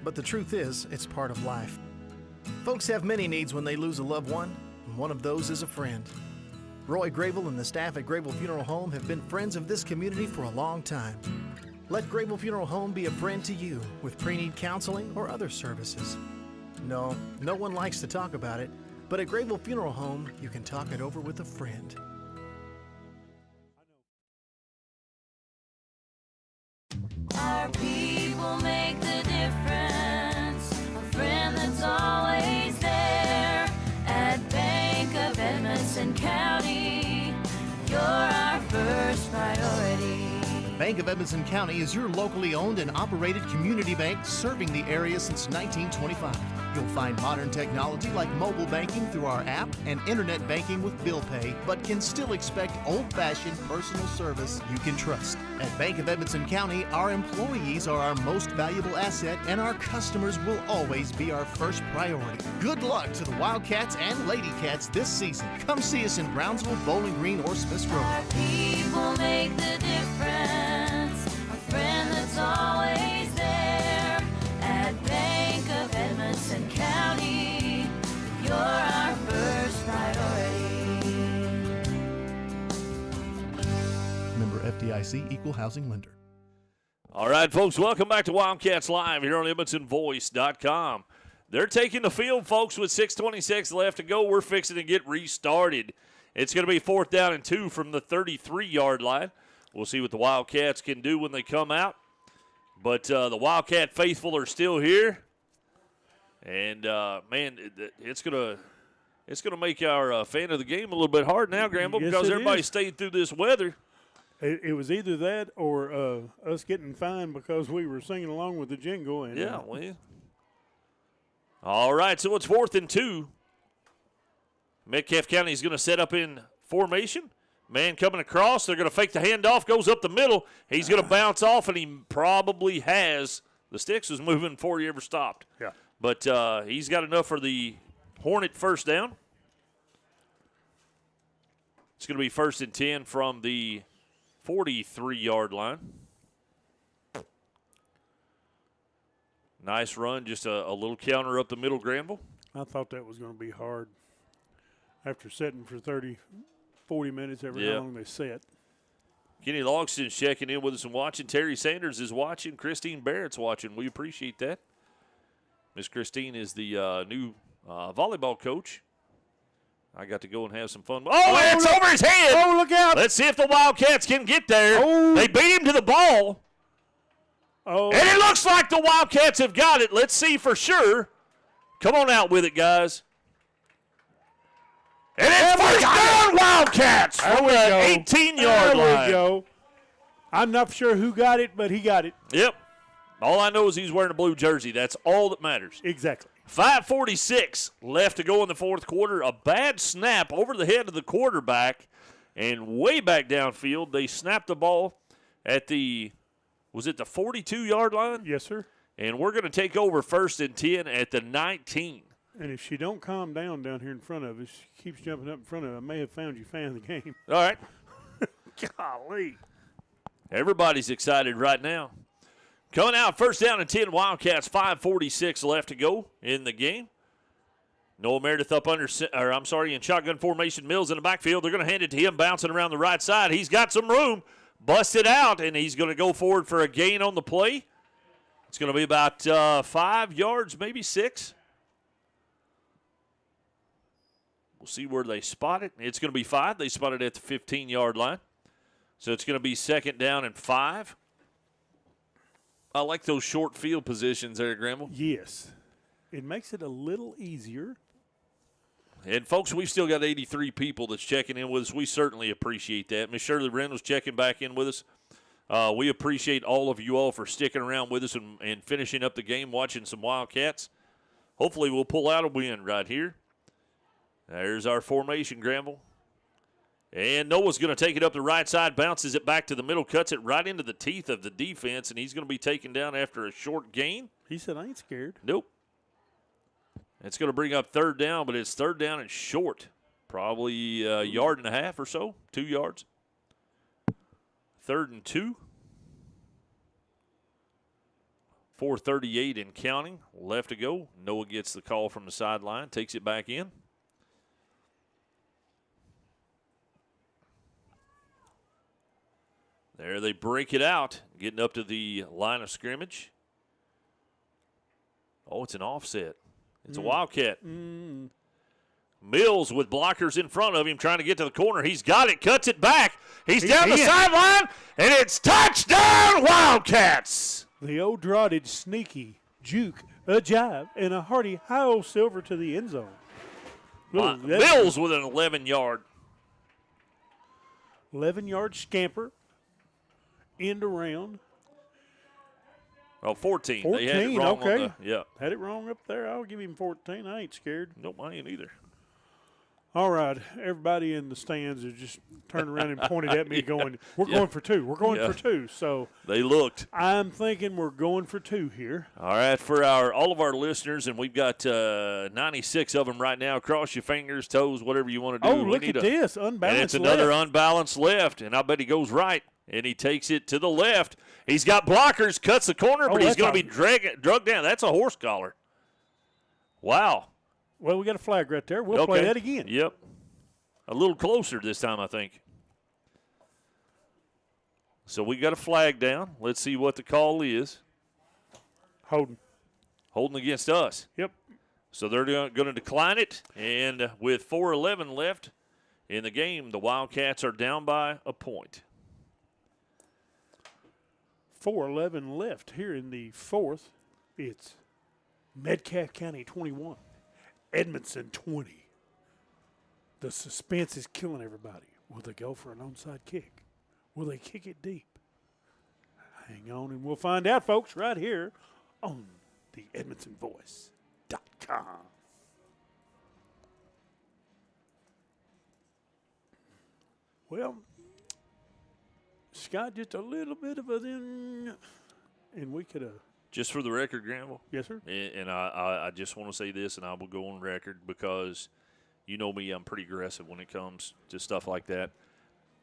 [SPEAKER 4] But the truth is, it's part of life. Folks have many needs when they lose a loved one, and one of those is a friend. Roy Grable and the staff at Grable Funeral Home have been friends of this community for a long time. Let Grable Funeral Home be a friend to you with pre-need counseling or other services. No one likes to talk about it, but at Grable Funeral Home, you can talk it over with a friend.
[SPEAKER 5] Our people make the difference. A friend that's always there. At Bank of Edmonson County, you're our first priority.
[SPEAKER 4] Bank of Edmonson County is your locally owned and operated community bank serving the area since 1925. You'll find modern technology like mobile banking through our app and internet banking with bill pay, but can still expect old-fashioned personal service you can trust. At Bank of Edmonson County, our employees are our most valuable asset, and our customers will always be our first priority. Good luck to the Wildcats and Lady Cats this season. Come see us in Brownsville, Bowling Green, or Smiths Grove.
[SPEAKER 5] Our people make the difference. A friend that's always there. At Bank of Edmonson County, you're our first priority.
[SPEAKER 4] Member FDIC, Equal Housing Lender.
[SPEAKER 2] All right, folks, welcome back to Wildcats Live here on EdmontonVoice.com. They're taking the field, folks, with 6:26 left to go. We're fixing to get restarted. It's going to be 4th down and 2 from the 33-yard line. We'll see what the Wildcats can do when they come out. But the Wildcat faithful are still here. And, man, it's going to make our fan of the game a little bit hard now, Gramble,
[SPEAKER 3] Yes,
[SPEAKER 2] because
[SPEAKER 3] it
[SPEAKER 2] everybody
[SPEAKER 3] is.
[SPEAKER 2] stayed through this weather.
[SPEAKER 3] It was either that or us getting fined because we were singing along with the jingle. And,
[SPEAKER 2] Yeah, well. All right, so it's 4th and 2. Metcalfe County is going to set up in formation. Man coming across. They're going to fake the handoff. Goes up the middle. He's going to bounce off, and he probably has. The sticks was moving before he ever stopped.
[SPEAKER 3] Yeah.
[SPEAKER 2] But he's got enough for the Hornet first down. It's going to be 1st and 10 from the 43-yard line. Nice run, just a little counter up the middle, Granville.
[SPEAKER 3] I thought that was going to be hard. After sitting for 30, 40 minutes, every how long they sit.
[SPEAKER 2] Kenny Logston's checking in with us and watching. Terry Sanders is watching. Christine Barrett's watching. We appreciate that. Miss Christine is the new volleyball coach. I got to go and have some fun. Oh, and it's over his head.
[SPEAKER 3] Oh, look out.
[SPEAKER 2] Let's see if the Wildcats can get there.
[SPEAKER 3] Oh.
[SPEAKER 2] They beat him to the ball.
[SPEAKER 3] Oh.
[SPEAKER 2] And it looks like the Wildcats have got it. Let's see for sure. Come on out with it, guys. And it's first down, Wildcats from the 18-yard line.
[SPEAKER 3] There we go. I'm not sure who got it, but he got it.
[SPEAKER 2] Yep. All I know is he's wearing a blue jersey. That's all that matters.
[SPEAKER 3] Exactly.
[SPEAKER 2] 5:46 left to go in the fourth quarter. A bad snap over the head of the quarterback and way back downfield. They snapped the ball at the 42-yard line?
[SPEAKER 3] Yes, sir.
[SPEAKER 2] And we're going to take over 1st and 10 at the 19.
[SPEAKER 3] And if she don't calm down here in front of us, she keeps jumping up in front of us, I may have found you fan of the game.
[SPEAKER 2] All right.
[SPEAKER 3] Golly.
[SPEAKER 2] Everybody's excited right now. Coming out, 1st down and 10, Wildcats, 5:46 left to go in the game. Noah Meredith in shotgun formation. Mills in the backfield. They're going to hand it to him, bouncing around the right side. He's got some room, busted out, and he's going to go forward for a gain on the play. It's going to be about 5 yards, maybe 6. We'll see where they spot it. It's going to be 5. They spot it at the 15-yard line. So it's going to be 2nd down and 5. I like those short field positions there, Gramble.
[SPEAKER 3] Yes. It makes it a little easier.
[SPEAKER 2] And, folks, we've still got 83 people that's checking in with us. We certainly appreciate that. Miss Shirley Reynolds checking back in with us. We appreciate all of you all for sticking around with us and finishing up the game, watching some Wildcats. Hopefully we'll pull out a win right here. There's our formation, Granville. And Noah's going to take it up the right side, bounces it back to the middle, cuts it right into the teeth of the defense, and he's going to be taken down after a short gain.
[SPEAKER 3] He said, I ain't scared.
[SPEAKER 2] Nope. It's going to bring up 3rd down, but it's 3rd down and short. Probably a yard and a half or so, 2 yards. 3rd and 2. 4:38 and counting. Left to go. Noah gets the call from the sideline, takes it back in. There they break it out, getting up to the line of scrimmage. Oh, it's an offset. It's a Wildcat. Mills with blockers in front of him trying to get to the corner. He's got it, cuts it back. He's down the sideline, and it's touchdown Wildcats.
[SPEAKER 3] The old drotted, sneaky, juke, a jive, and a hearty high silver to the end zone.
[SPEAKER 2] Mills with an 11-yard.
[SPEAKER 3] 11-yard scamper. end around.
[SPEAKER 2] Oh, 14.
[SPEAKER 3] 14,
[SPEAKER 2] They had it wrong
[SPEAKER 3] okay.
[SPEAKER 2] on the, yeah.
[SPEAKER 3] Had it wrong up there. I'll give him 14. I ain't scared.
[SPEAKER 2] Nope, I ain't either.
[SPEAKER 3] All right. Everybody in the stands is just turned around and pointed at me going, we're going for 2. We're going for 2. So
[SPEAKER 2] they looked.
[SPEAKER 3] I'm thinking we're going for 2 here.
[SPEAKER 2] All right, for all of our listeners, and we've got 96 of them right now. Cross your fingers, toes, whatever you want to do.
[SPEAKER 3] Oh, look at this. Unbalanced
[SPEAKER 2] And it's another
[SPEAKER 3] left.
[SPEAKER 2] unbalanced left, and I bet he goes right, and he takes it to the left. He's got blockers, cuts the corner, but he's going to be drugged down. That's a horse collar. Wow.
[SPEAKER 3] Well, we got a flag right there. We'll play that again.
[SPEAKER 2] Yep. A little closer this time, I think. So we got a flag down. Let's see what the call is.
[SPEAKER 3] Holding
[SPEAKER 2] against us.
[SPEAKER 3] Yep.
[SPEAKER 2] So they're going to decline it, and with 4:11 left in the game, the Wildcats are down by a point.
[SPEAKER 3] 4:11 left here in the fourth. It's Metcalfe County 21, Edmondson 20. The suspense is killing everybody. Will they go for an onside kick? Will they kick it deep? Hang on, and we'll find out, folks, right here on the EdmondsonVoice.com. Well, Scott, just a little bit of a then, and we could have.
[SPEAKER 2] Just for the record, Granville.
[SPEAKER 3] Yes, sir.
[SPEAKER 2] And I just want to say this, and I will go on record because you know me, I'm pretty aggressive when it comes to stuff like that.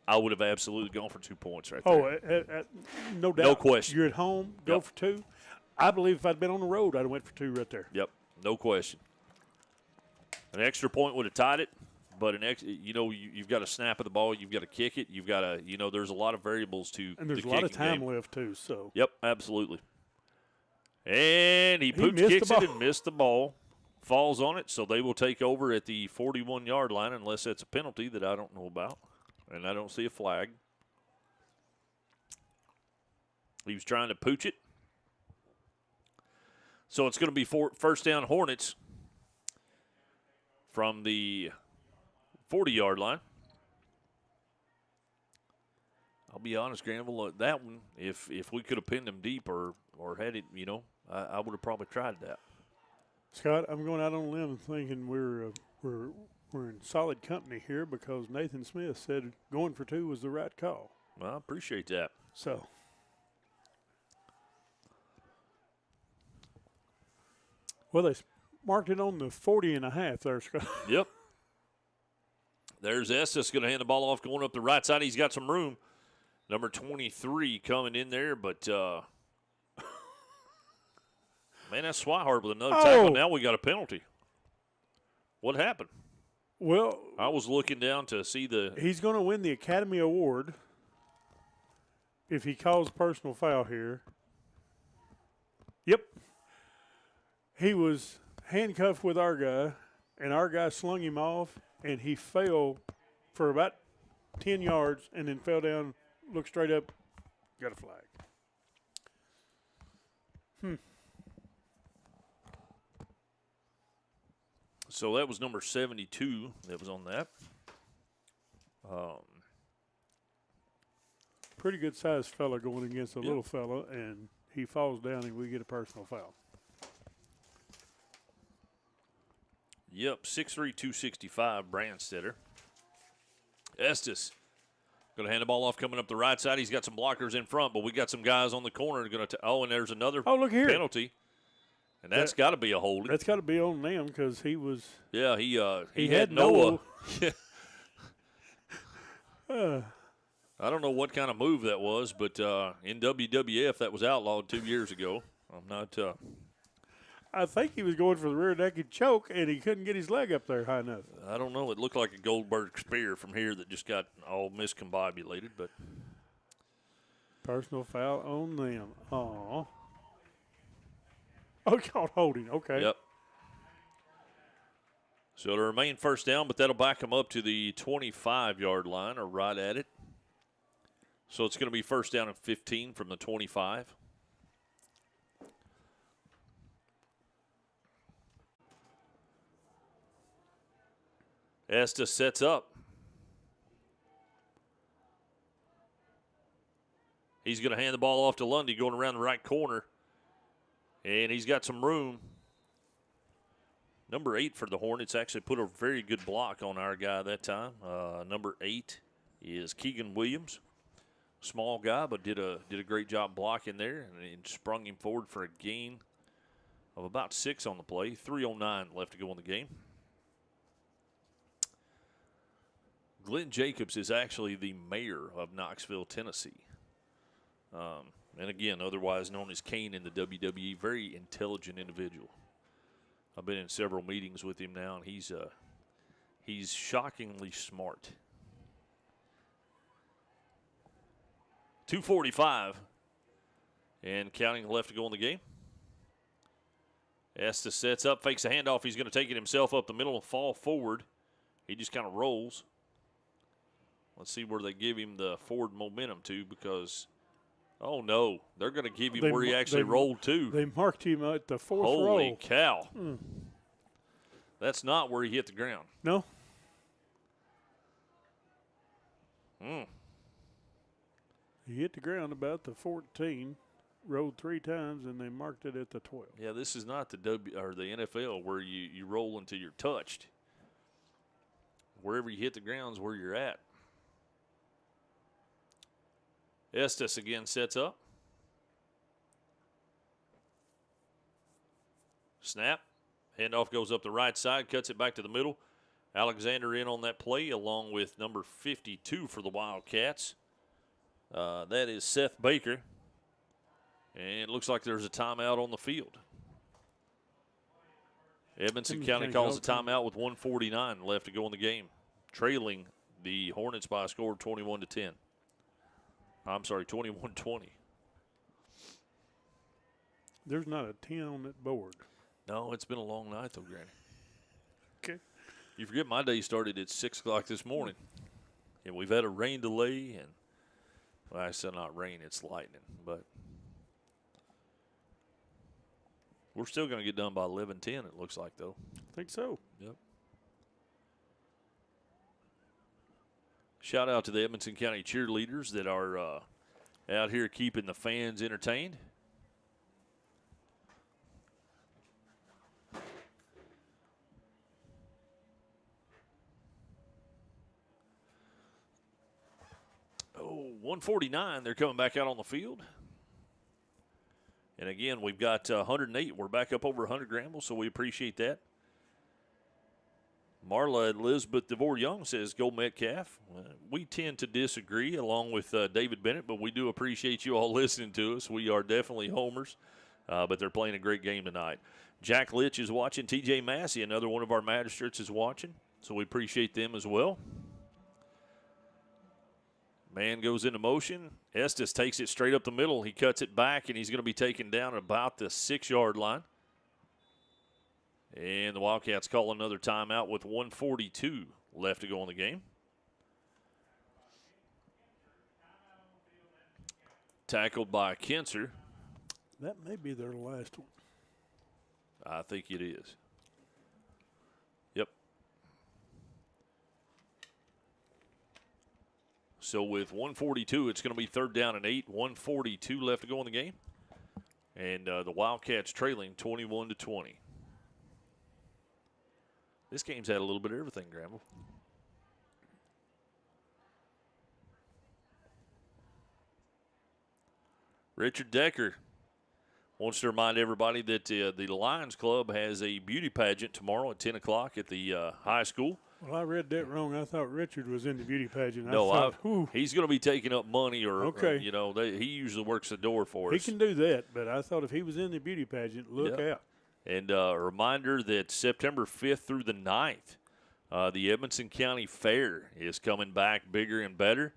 [SPEAKER 2] I would have absolutely gone for 2 points right there.
[SPEAKER 3] Oh, no doubt.
[SPEAKER 2] No question.
[SPEAKER 3] You're at home, go for 2. I believe if I'd been on the road, I'd have went for 2 right there.
[SPEAKER 2] Yep, no question. An extra point would have tied it, but you've got to snap of the ball, you've got to kick it, you've got to, there's a lot of variables to
[SPEAKER 3] and there's
[SPEAKER 2] the
[SPEAKER 3] a lot of
[SPEAKER 2] kicking
[SPEAKER 3] time
[SPEAKER 2] game.
[SPEAKER 3] left too. So.
[SPEAKER 2] Yep, absolutely. And he
[SPEAKER 3] missed
[SPEAKER 2] kicks
[SPEAKER 3] the
[SPEAKER 2] it
[SPEAKER 3] ball.
[SPEAKER 2] and missed the ball. Falls on it, so they will take over at the 41-yard line unless that's a penalty that I don't know about, and I don't see a flag. He was trying to pooch it. So it's going to be first down Hornets from the 40-yard line. I'll be honest, Granville, that one, if we could have pinned him deep or had it, I would have probably tried that.
[SPEAKER 3] Scott, I'm going out on a limb thinking we're in solid company here because Nathan Smith said going for 2 was the right call.
[SPEAKER 2] Well, I appreciate that.
[SPEAKER 3] So. Well, they marked it on the 40.5 there, Scott.
[SPEAKER 2] Yep. There's Estes going to hand the ball off going up the right side. He's got some room. Number 23 coming in there, but man, that's Swihart with another tackle. Now we got a penalty. What happened?
[SPEAKER 3] Well,
[SPEAKER 2] I was looking down to see
[SPEAKER 3] he's going to win the Academy Award if he calls personal foul here. Yep. He was handcuffed with our guy, and our guy slung him off, and he fell for about 10 yards and then fell down, looked straight up, got a flag.
[SPEAKER 2] So that was number 72 that was on that.
[SPEAKER 3] Pretty good sized fella going against a little fella, and he falls down and we get a personal foul.
[SPEAKER 2] Yep, 6'3", 265, Brandstetter. Estes going to hand the ball off coming up the right side. He's got some blockers in front, but we got some guys on the corner going to. And there's another
[SPEAKER 3] look here.
[SPEAKER 2] penalty. And that's got to be a holding.
[SPEAKER 3] That's got to be on them because he was.
[SPEAKER 2] Yeah, he had Noah. I don't know what kind of move that was, but in WWF that was outlawed 2 years ago. I'm not.
[SPEAKER 3] I think he was going for the rear naked choke, and he couldn't get his leg up there high enough.
[SPEAKER 2] I don't know. It looked like a Goldberg spear from here that just got all miscombobulated, but.
[SPEAKER 3] Personal foul on them. Aw. Oh, called holding. Okay.
[SPEAKER 2] Yep. So it'll remain first down, but that'll back them up to the 25-yard line or right at it. So it's going to be first down and 15 from the 25. Estes sets up. He's going to hand the ball off to Lundy going around the right corner. And he's got some room. Number 8 for the Hornets actually put a very good block on our guy that time. Number 8 is Keegan Williams. Small guy, but did a great job blocking there and sprung him forward for a gain of about 6 on the play. 3:09 left to go in the game. Glenn Jacobs is actually the mayor of Knoxville, Tennessee. And again, otherwise known as Kane in the WWE, very intelligent individual. I've been in several meetings with him now, and he's shockingly smart. 2:45 and counting left to go in the game. Estes sets up, fakes a handoff. He's going to take it himself up the middle and fall forward. He just kind of rolls. Let's see where they give him the forward momentum to, because, oh no, they're going to give him where he actually rolled to.
[SPEAKER 3] They marked him at the fourth row.
[SPEAKER 2] Holy cow. That's not where he hit the ground.
[SPEAKER 3] No. He hit the ground about the 14, rolled 3 times, and they marked it at the 12.
[SPEAKER 2] Yeah, this is not the NFL where you roll until you're touched. Wherever you hit the ground is where you're at. Estes again sets up. Snap. Handoff goes up the right side, cuts it back to the middle. Alexander in on that play along with number 52 for the Wildcats. That is Seth Baker. And it looks like there's a timeout on the field. Edmonson County calls a timeout with 1:49 left to go in the game, trailing the Hornets by a score of 21-10. I'm sorry, 21-20.
[SPEAKER 3] There's not a 10 on that board.
[SPEAKER 2] No, it's been a long night, though, Granny.
[SPEAKER 3] Okay.
[SPEAKER 2] You forget my day started at 6 o'clock this morning. And we've had a rain delay, and, well, I said not rain, it's lightning. But we're still going to get done by 11:10, it looks like, though.
[SPEAKER 3] I think so.
[SPEAKER 2] Yep. Shout out to the Edmonson County cheerleaders that are out here keeping the fans entertained. Oh, 1:49, they're coming back out on the field. And again, we've got 108. We're back up over 100 Granville, so we appreciate that. Marla Elizabeth DeVore Young says, go Metcalfe. We tend to disagree along with David Bennett, but we do appreciate you all listening to us. We are definitely homers, but they're playing a great game tonight. Jack Litch is watching. TJ Massey, another one of our magistrates, is watching, so we appreciate them as well. Man goes into motion. Estes takes it straight up the middle. He cuts it back, and he's going to be taken down at about the 6-yard line. And the Wildcats call another timeout with 1:42 left to go in the game. Tackled by Kinser.
[SPEAKER 3] That may be their last one.
[SPEAKER 2] I think it is. Yep. So with 1:42, it's going to be 3rd down and 8. 1:42 left to go in the game. And the Wildcats trailing 21-20. This game's had a little bit of everything, Granville. Richard Decker wants to remind everybody that the Lions Club has a beauty pageant tomorrow at 10 o'clock at the high school.
[SPEAKER 3] Well, I read that wrong. I thought Richard was in the beauty pageant.
[SPEAKER 2] No, he's going to be taking up money or
[SPEAKER 3] okay.
[SPEAKER 2] He usually works the door for us.
[SPEAKER 3] He can do that, but I thought if he was in the beauty pageant, look out.
[SPEAKER 2] And a reminder that September 5th through the 9th, the Edmonson County Fair is coming back bigger and better.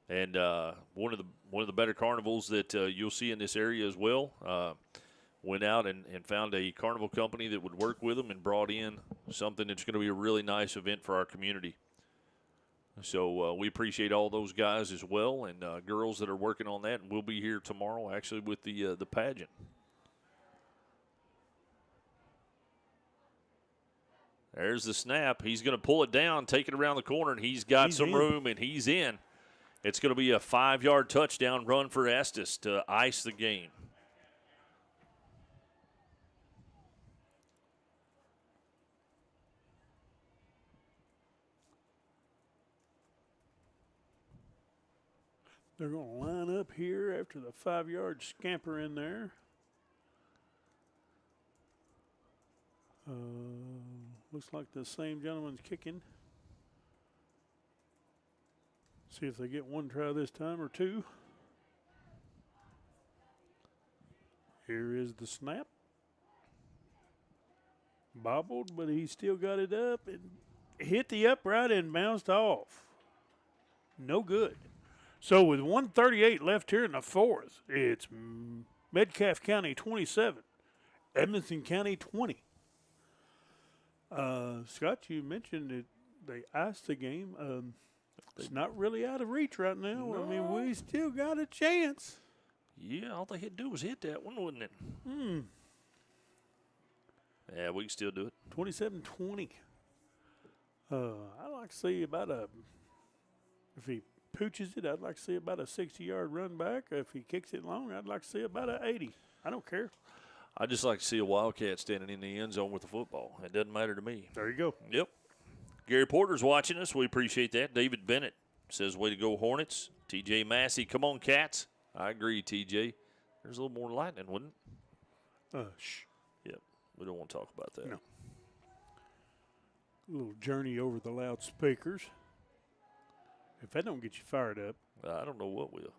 [SPEAKER 2] And one of the better carnivals that you'll see in this area as well. Went out and found a carnival company that would work with them and brought in something that's going to be a really nice event for our community. So we appreciate all those guys as well and girls that are working on that. And we'll be here tomorrow actually with the pageant. There's the snap. He's going to pull it down, take it around the corner, and he's got some room, and he's in. It's going to be a 5-yard touchdown run for Estes to ice the game.
[SPEAKER 3] They're going to line up here after the 5-yard scamper in there. Looks like the same gentleman's kicking. See if they get one try this time or two. Here is the snap. Bobbled, but he still got it up and hit the upright and bounced off. No good. So with 1:38 left here in the fourth, it's Metcalfe County 27, Edmonson County 20. Scott, you mentioned that they iced the game. It's not really out of reach right now.
[SPEAKER 2] No.
[SPEAKER 3] I mean, we still got a chance.
[SPEAKER 2] Yeah, all they had to do was hit that one, wouldn't it? Yeah, we can still do it.
[SPEAKER 3] 27-20. I'd like to see about if he pooches it, I'd like to see about a 60-yard run back. If he kicks it long, I'd like to see about a 80. I don't care.
[SPEAKER 2] I'd just like to see a Wildcat standing in the end zone with the football. It doesn't matter to me.
[SPEAKER 3] There you go.
[SPEAKER 2] Yep. Gary Porter's watching us. We appreciate that. David Bennett says, way to go, Hornets. TJ Massey, come on, Cats. I agree, TJ. There's a little more lightning, wouldn't it?
[SPEAKER 3] Shh.
[SPEAKER 2] Yep. We don't want to talk about that.
[SPEAKER 3] No. A little journey over the loudspeakers. If that don't get you fired up.
[SPEAKER 2] I don't know what will.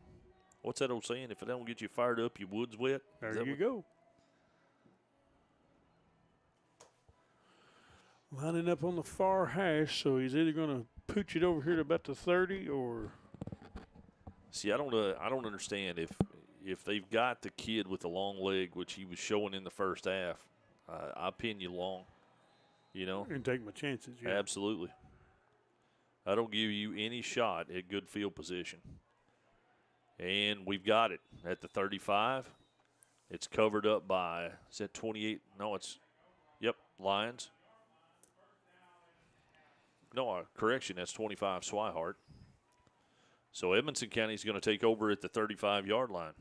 [SPEAKER 2] What's that old saying? If it don't get you fired up, your wood's wet.
[SPEAKER 3] There you go. Lining up on the far hash, so he's either going to pooch it over here to about the 30 or.
[SPEAKER 2] See, I don't understand if they've got the kid with the long leg, which he was showing in the first half. I pin you long, you know.
[SPEAKER 3] And take my chances. Yeah.
[SPEAKER 2] Absolutely. I don't give you any shot at good field position. And we've got it at the 35. It's covered up by, is that 28? No, Lions. No, correction, that's 25 Swihart. So Edmonson County is going to take over at the 35-yard line.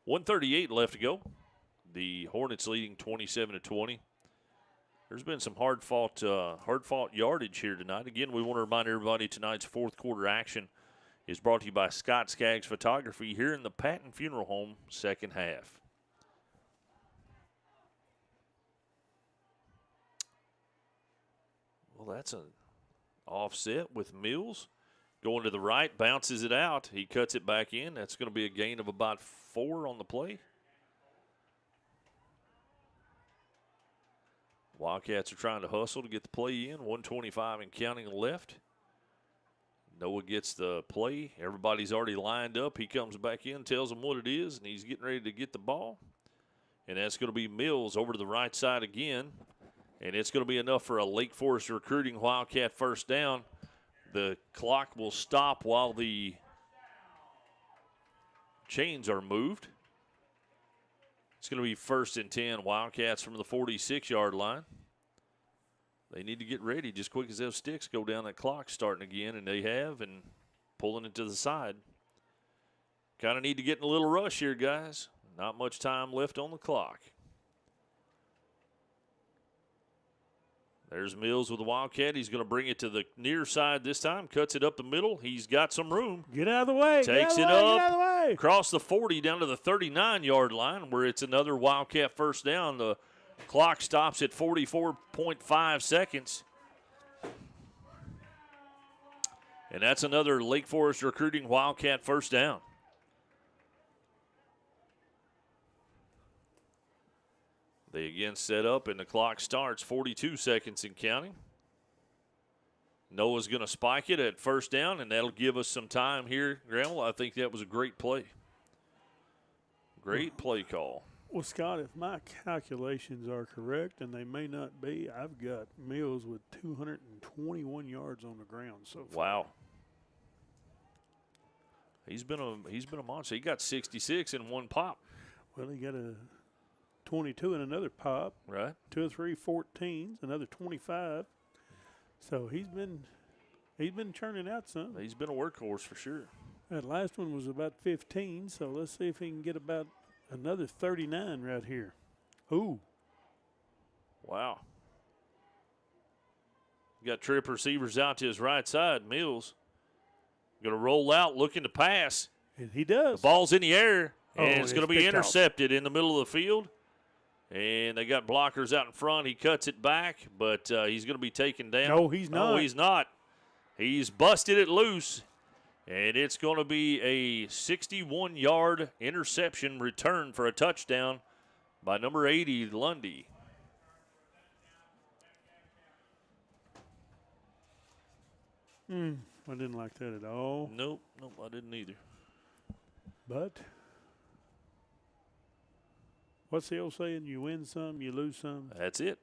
[SPEAKER 2] .138 left to go. The Hornets leading 27-20. There's been some hard-fought yardage here tonight. Again, we want to remind everybody tonight's fourth quarter action is brought to you by Scott Skaggs Photography here in the Patton Funeral Home, second half. Well, that's an offset with Mills. Going to the right, bounces it out. He cuts it back in. That's going to be a gain of about 4 on the play. Wildcats are trying to hustle to get the play in. 1:25 and counting left. Noah gets the play. Everybody's already lined up. He comes back in, tells them what it is, and he's getting ready to get the ball. And that's going to be Mills over to the right side again. And it's going to be enough for a Lake Forest recruiting Wildcat first down. The clock will stop while the chains are moved. It's going to be 1st and 10, Wildcats from the 46-yard line. They need to get ready just quick as those sticks go down. That clock starting again, and they have, and pulling it to the side. Kind of need to get in a little rush here, guys. Not much time left on the clock. There's Mills with the Wildcat. He's going to bring it to the near side this time. Cuts it up the middle. He's got some room.
[SPEAKER 3] Get out of the way.
[SPEAKER 2] Takes it
[SPEAKER 3] Get out of the
[SPEAKER 2] up
[SPEAKER 3] way.
[SPEAKER 2] across the 40 down to the 39-yard line where it's another Wildcat first down. The clock stops at 44.5 seconds. And that's another Lake Forest recruiting Wildcat first down. They again set up, and the clock starts 42 seconds and counting. Noah's going to spike it at first down, and that'll give us some time here. Gramble, I think that was a great play. Great play call.
[SPEAKER 3] Well, Scott, if my calculations are correct, and they may not be, I've got Mills with 221 yards on the ground so far.
[SPEAKER 2] Wow. He's been a monster. He got 66 in one pop.
[SPEAKER 3] Well, he got a 22 and another pop.
[SPEAKER 2] Right.
[SPEAKER 3] 2 or 3 14s, another 25. So he's been churning out some.
[SPEAKER 2] He's been a workhorse for sure.
[SPEAKER 3] That last one was about 15, so let's see if he can get about another 39 right here. Ooh.
[SPEAKER 2] Wow. Got trip receivers out to his right side. Mills going to roll out, looking to pass.
[SPEAKER 3] And he does.
[SPEAKER 2] The ball's in the air, and
[SPEAKER 3] Oh,
[SPEAKER 2] it's going to be
[SPEAKER 3] picked off.
[SPEAKER 2] intercepted in the middle of the field. And they got blockers out in front. He cuts it back, but he's going to be taken down.
[SPEAKER 3] No, he's not.
[SPEAKER 2] No, he's not. He's busted it loose, and it's going to be a 61-yard interception return for a touchdown by number 80, Lundy.
[SPEAKER 3] I didn't like that at all.
[SPEAKER 2] Nope, I didn't either.
[SPEAKER 3] But what's the old saying? You win some, you lose some.
[SPEAKER 2] That's it.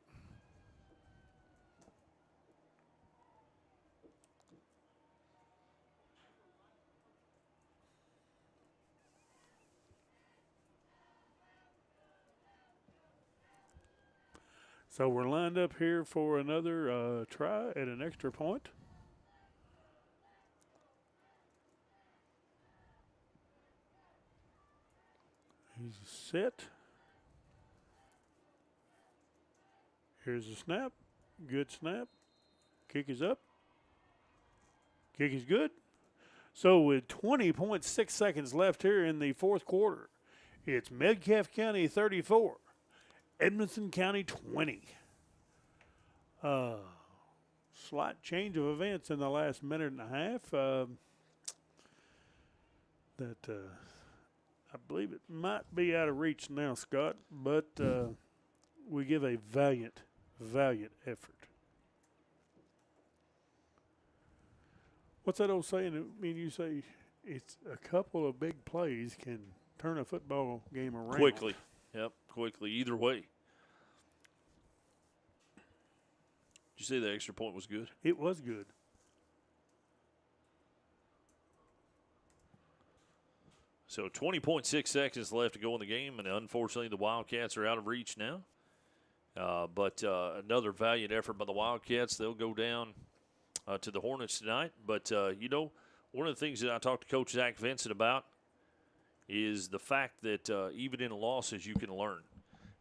[SPEAKER 3] So we're lined up here for another try at an extra point. He's set. Here's the snap. Good snap. Kick is up. Kick is good. So with 20.6 seconds left here in the fourth quarter, it's Metcalfe County 34, Edmonson County 20. Slight change of events in the last minute and a half. I believe it might be out of reach now, Scott, but we give a valiant effort. What's that old saying? I mean, you say it's a couple of big plays can turn a football game around.
[SPEAKER 2] Quickly. Yep, quickly, either way. Did you say the extra point was good?
[SPEAKER 3] It was good.
[SPEAKER 2] So 20.6 seconds left to go in the game, and unfortunately the Wildcats are out of reach now. But another valiant effort by the Wildcats. They'll go down to the Hornets tonight. But, one of the things that I talked to Coach Zach Vincent about is the fact that even in losses you can learn.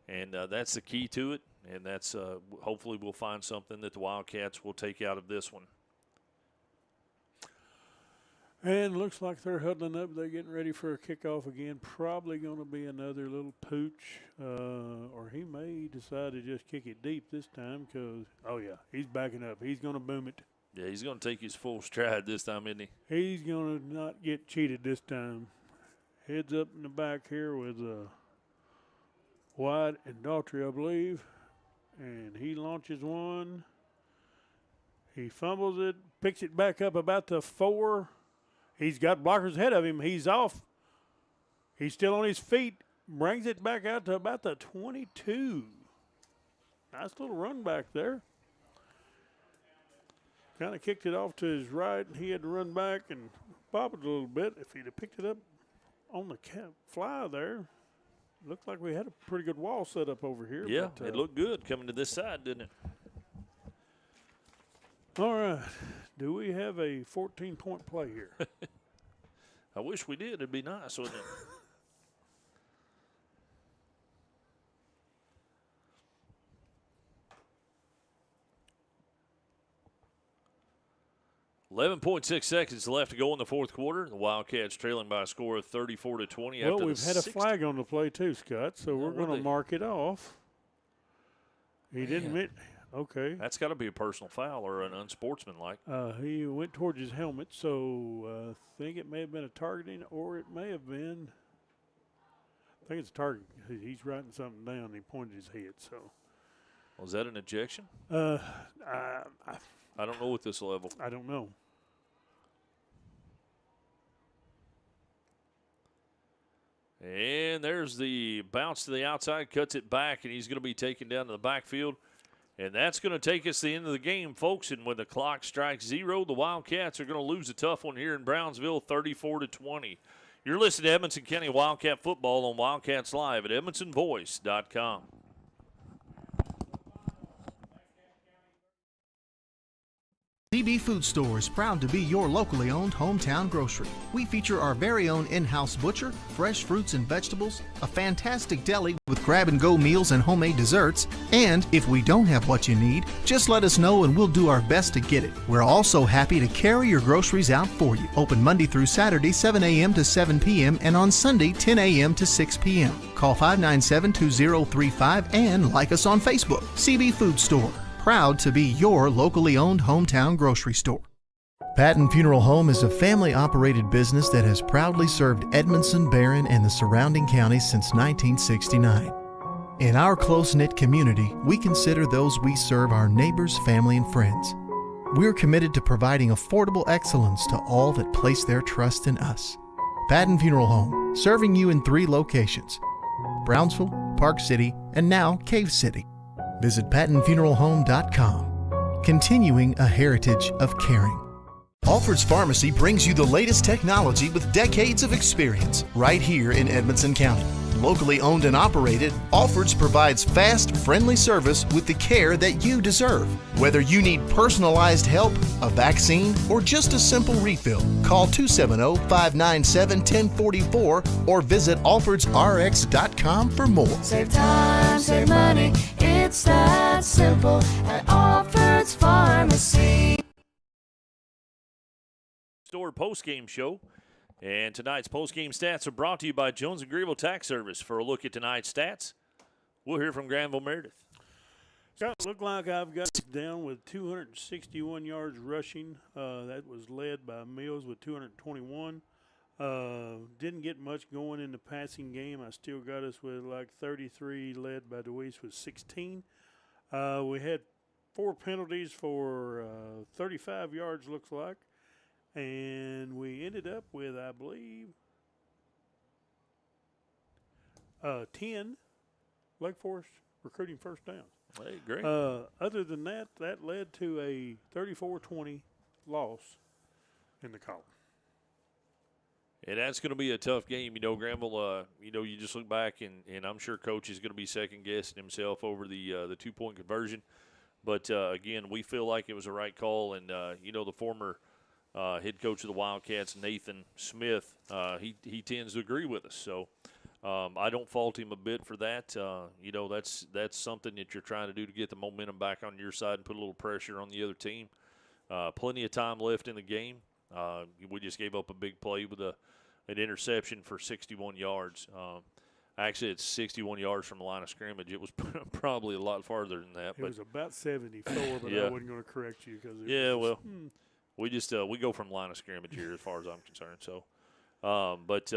[SPEAKER 2] And that's the key to it. And that's hopefully we'll find something that the Wildcats will take out of this one.
[SPEAKER 3] And looks like they're huddling up. They're getting ready for a kickoff again. Probably going to be another little pooch. Or he may decide to just kick it deep this time because, oh, yeah, he's backing up. He's going to boom it.
[SPEAKER 2] Yeah, he's going to take his full stride this time, isn't he?
[SPEAKER 3] He's going to not get cheated this time. Heads up in the back here with White and Daughtry, I believe. And he launches one. He fumbles it, picks it back up about the 4. He's got blockers ahead of him. He's off. He's still on his feet. Brings it back out to about the 22. Nice little run back there. Kind of kicked it off to his right, and he had to run back and pop it a little bit. If he'd have picked it up on the fly there, looked like we had a pretty good wall set up over here.
[SPEAKER 2] Yeah,
[SPEAKER 3] but,
[SPEAKER 2] it looked good coming to this side, didn't it?
[SPEAKER 3] All right. Do we have a 14-point play here?
[SPEAKER 2] I wish we did. It'd be nice, wouldn't it? .6 seconds left to go in the fourth quarter. The Wildcats trailing by a score of 34-20.
[SPEAKER 3] Well, we've had a flag on the play too, Scott, so we're going to mark it off. He didn't admit. Okay.
[SPEAKER 2] That's got to be a personal foul or an unsportsmanlike.
[SPEAKER 3] He went towards his helmet, so I think it may have been a targeting, or it may have been. I think it's a target. He's writing something down. And he pointed his head. So.
[SPEAKER 2] Was that an ejection?
[SPEAKER 3] I
[SPEAKER 2] don't know at this level.
[SPEAKER 3] I don't know.
[SPEAKER 2] And there's the bounce to the outside, cuts it back, and he's going to be taken down to the backfield. And that's going to take us to the end of the game, folks. And when the clock strikes 0, the Wildcats are going to lose a tough one here in Brownsville, 34-20. You're listening to Edmonson County Wildcat Football on Wildcats Live at edmonsonvoice.com.
[SPEAKER 4] CB Food Store is proud to be your locally owned hometown grocery. We feature our very own in-house butcher, fresh fruits and vegetables, a fantastic deli with grab-and-go meals and homemade desserts, and if we don't have what you need, just let us know and we'll do our best to get it. We're also happy to carry your groceries out for you. Open Monday through Saturday, 7 a.m. to 7 p.m. and on Sunday, 10 a.m. to 6 p.m. Call 597-2035 and like us on Facebook. CB Food Store. Proud to be your locally owned hometown grocery store. Patton Funeral Home is a family-operated business that has proudly served Edmondson, Barron, and the surrounding counties since 1969. In our close-knit community, we consider those we serve our neighbors, family, and friends. We're committed to providing affordable excellence to all that place their trust in us. Patton Funeral Home, serving you in 3 locations: Brownsville, Park City, and now Cave City. Visit PattonFuneralHome.com, continuing a heritage of caring. Alfred's Pharmacy brings you the latest technology with decades of experience right here in Edmonson County. Locally owned and operated, Alfred's provides fast, friendly service with the care that you deserve. Whether you need personalized help, a vaccine, or just a simple refill, call 270-597-1044 or visit alfredsrx.com for more.
[SPEAKER 5] Save time, save money, it's that simple at Alfred's Pharmacy.
[SPEAKER 2] Store post-game show. And tonight's post-game stats are brought to you by Jones & Greenville Tax Service. For a look at tonight's stats, we'll hear from Granville Meredith.
[SPEAKER 3] So it looked like I've got it down with 261 yards rushing. That was led by Mills with 221. Didn't get much going in the passing game. I still got us with like 33, led by DeWeese with 16. We had 4 penalties for 35 yards, looks like. And we ended up with, I believe, 10 Lake Forest recruiting first downs.
[SPEAKER 2] Hey, great.
[SPEAKER 3] Other than that, that led to a 34-20 loss in the column.
[SPEAKER 2] And that's going to be a tough game. You know, Granville, you just look back, and I'm sure Coach is going to be second-guessing himself over the 2-point conversion. But, again, we feel like it was the right call. And, the former head coach of the Wildcats, Nathan Smith, he tends to agree with us. So I don't fault him a bit for that. That's something that you're trying to do to get the momentum back on your side and put a little pressure on the other team. Plenty of time left in the game. We just gave up a big play with an interception for 61 yards. Actually, it's 61 yards from the line of scrimmage. It was probably a lot farther than that.
[SPEAKER 3] It was about 74, but
[SPEAKER 2] yeah.
[SPEAKER 3] I wasn't going to correct you.
[SPEAKER 2] We just we go from line of scrimmage here as far as I'm concerned. So, but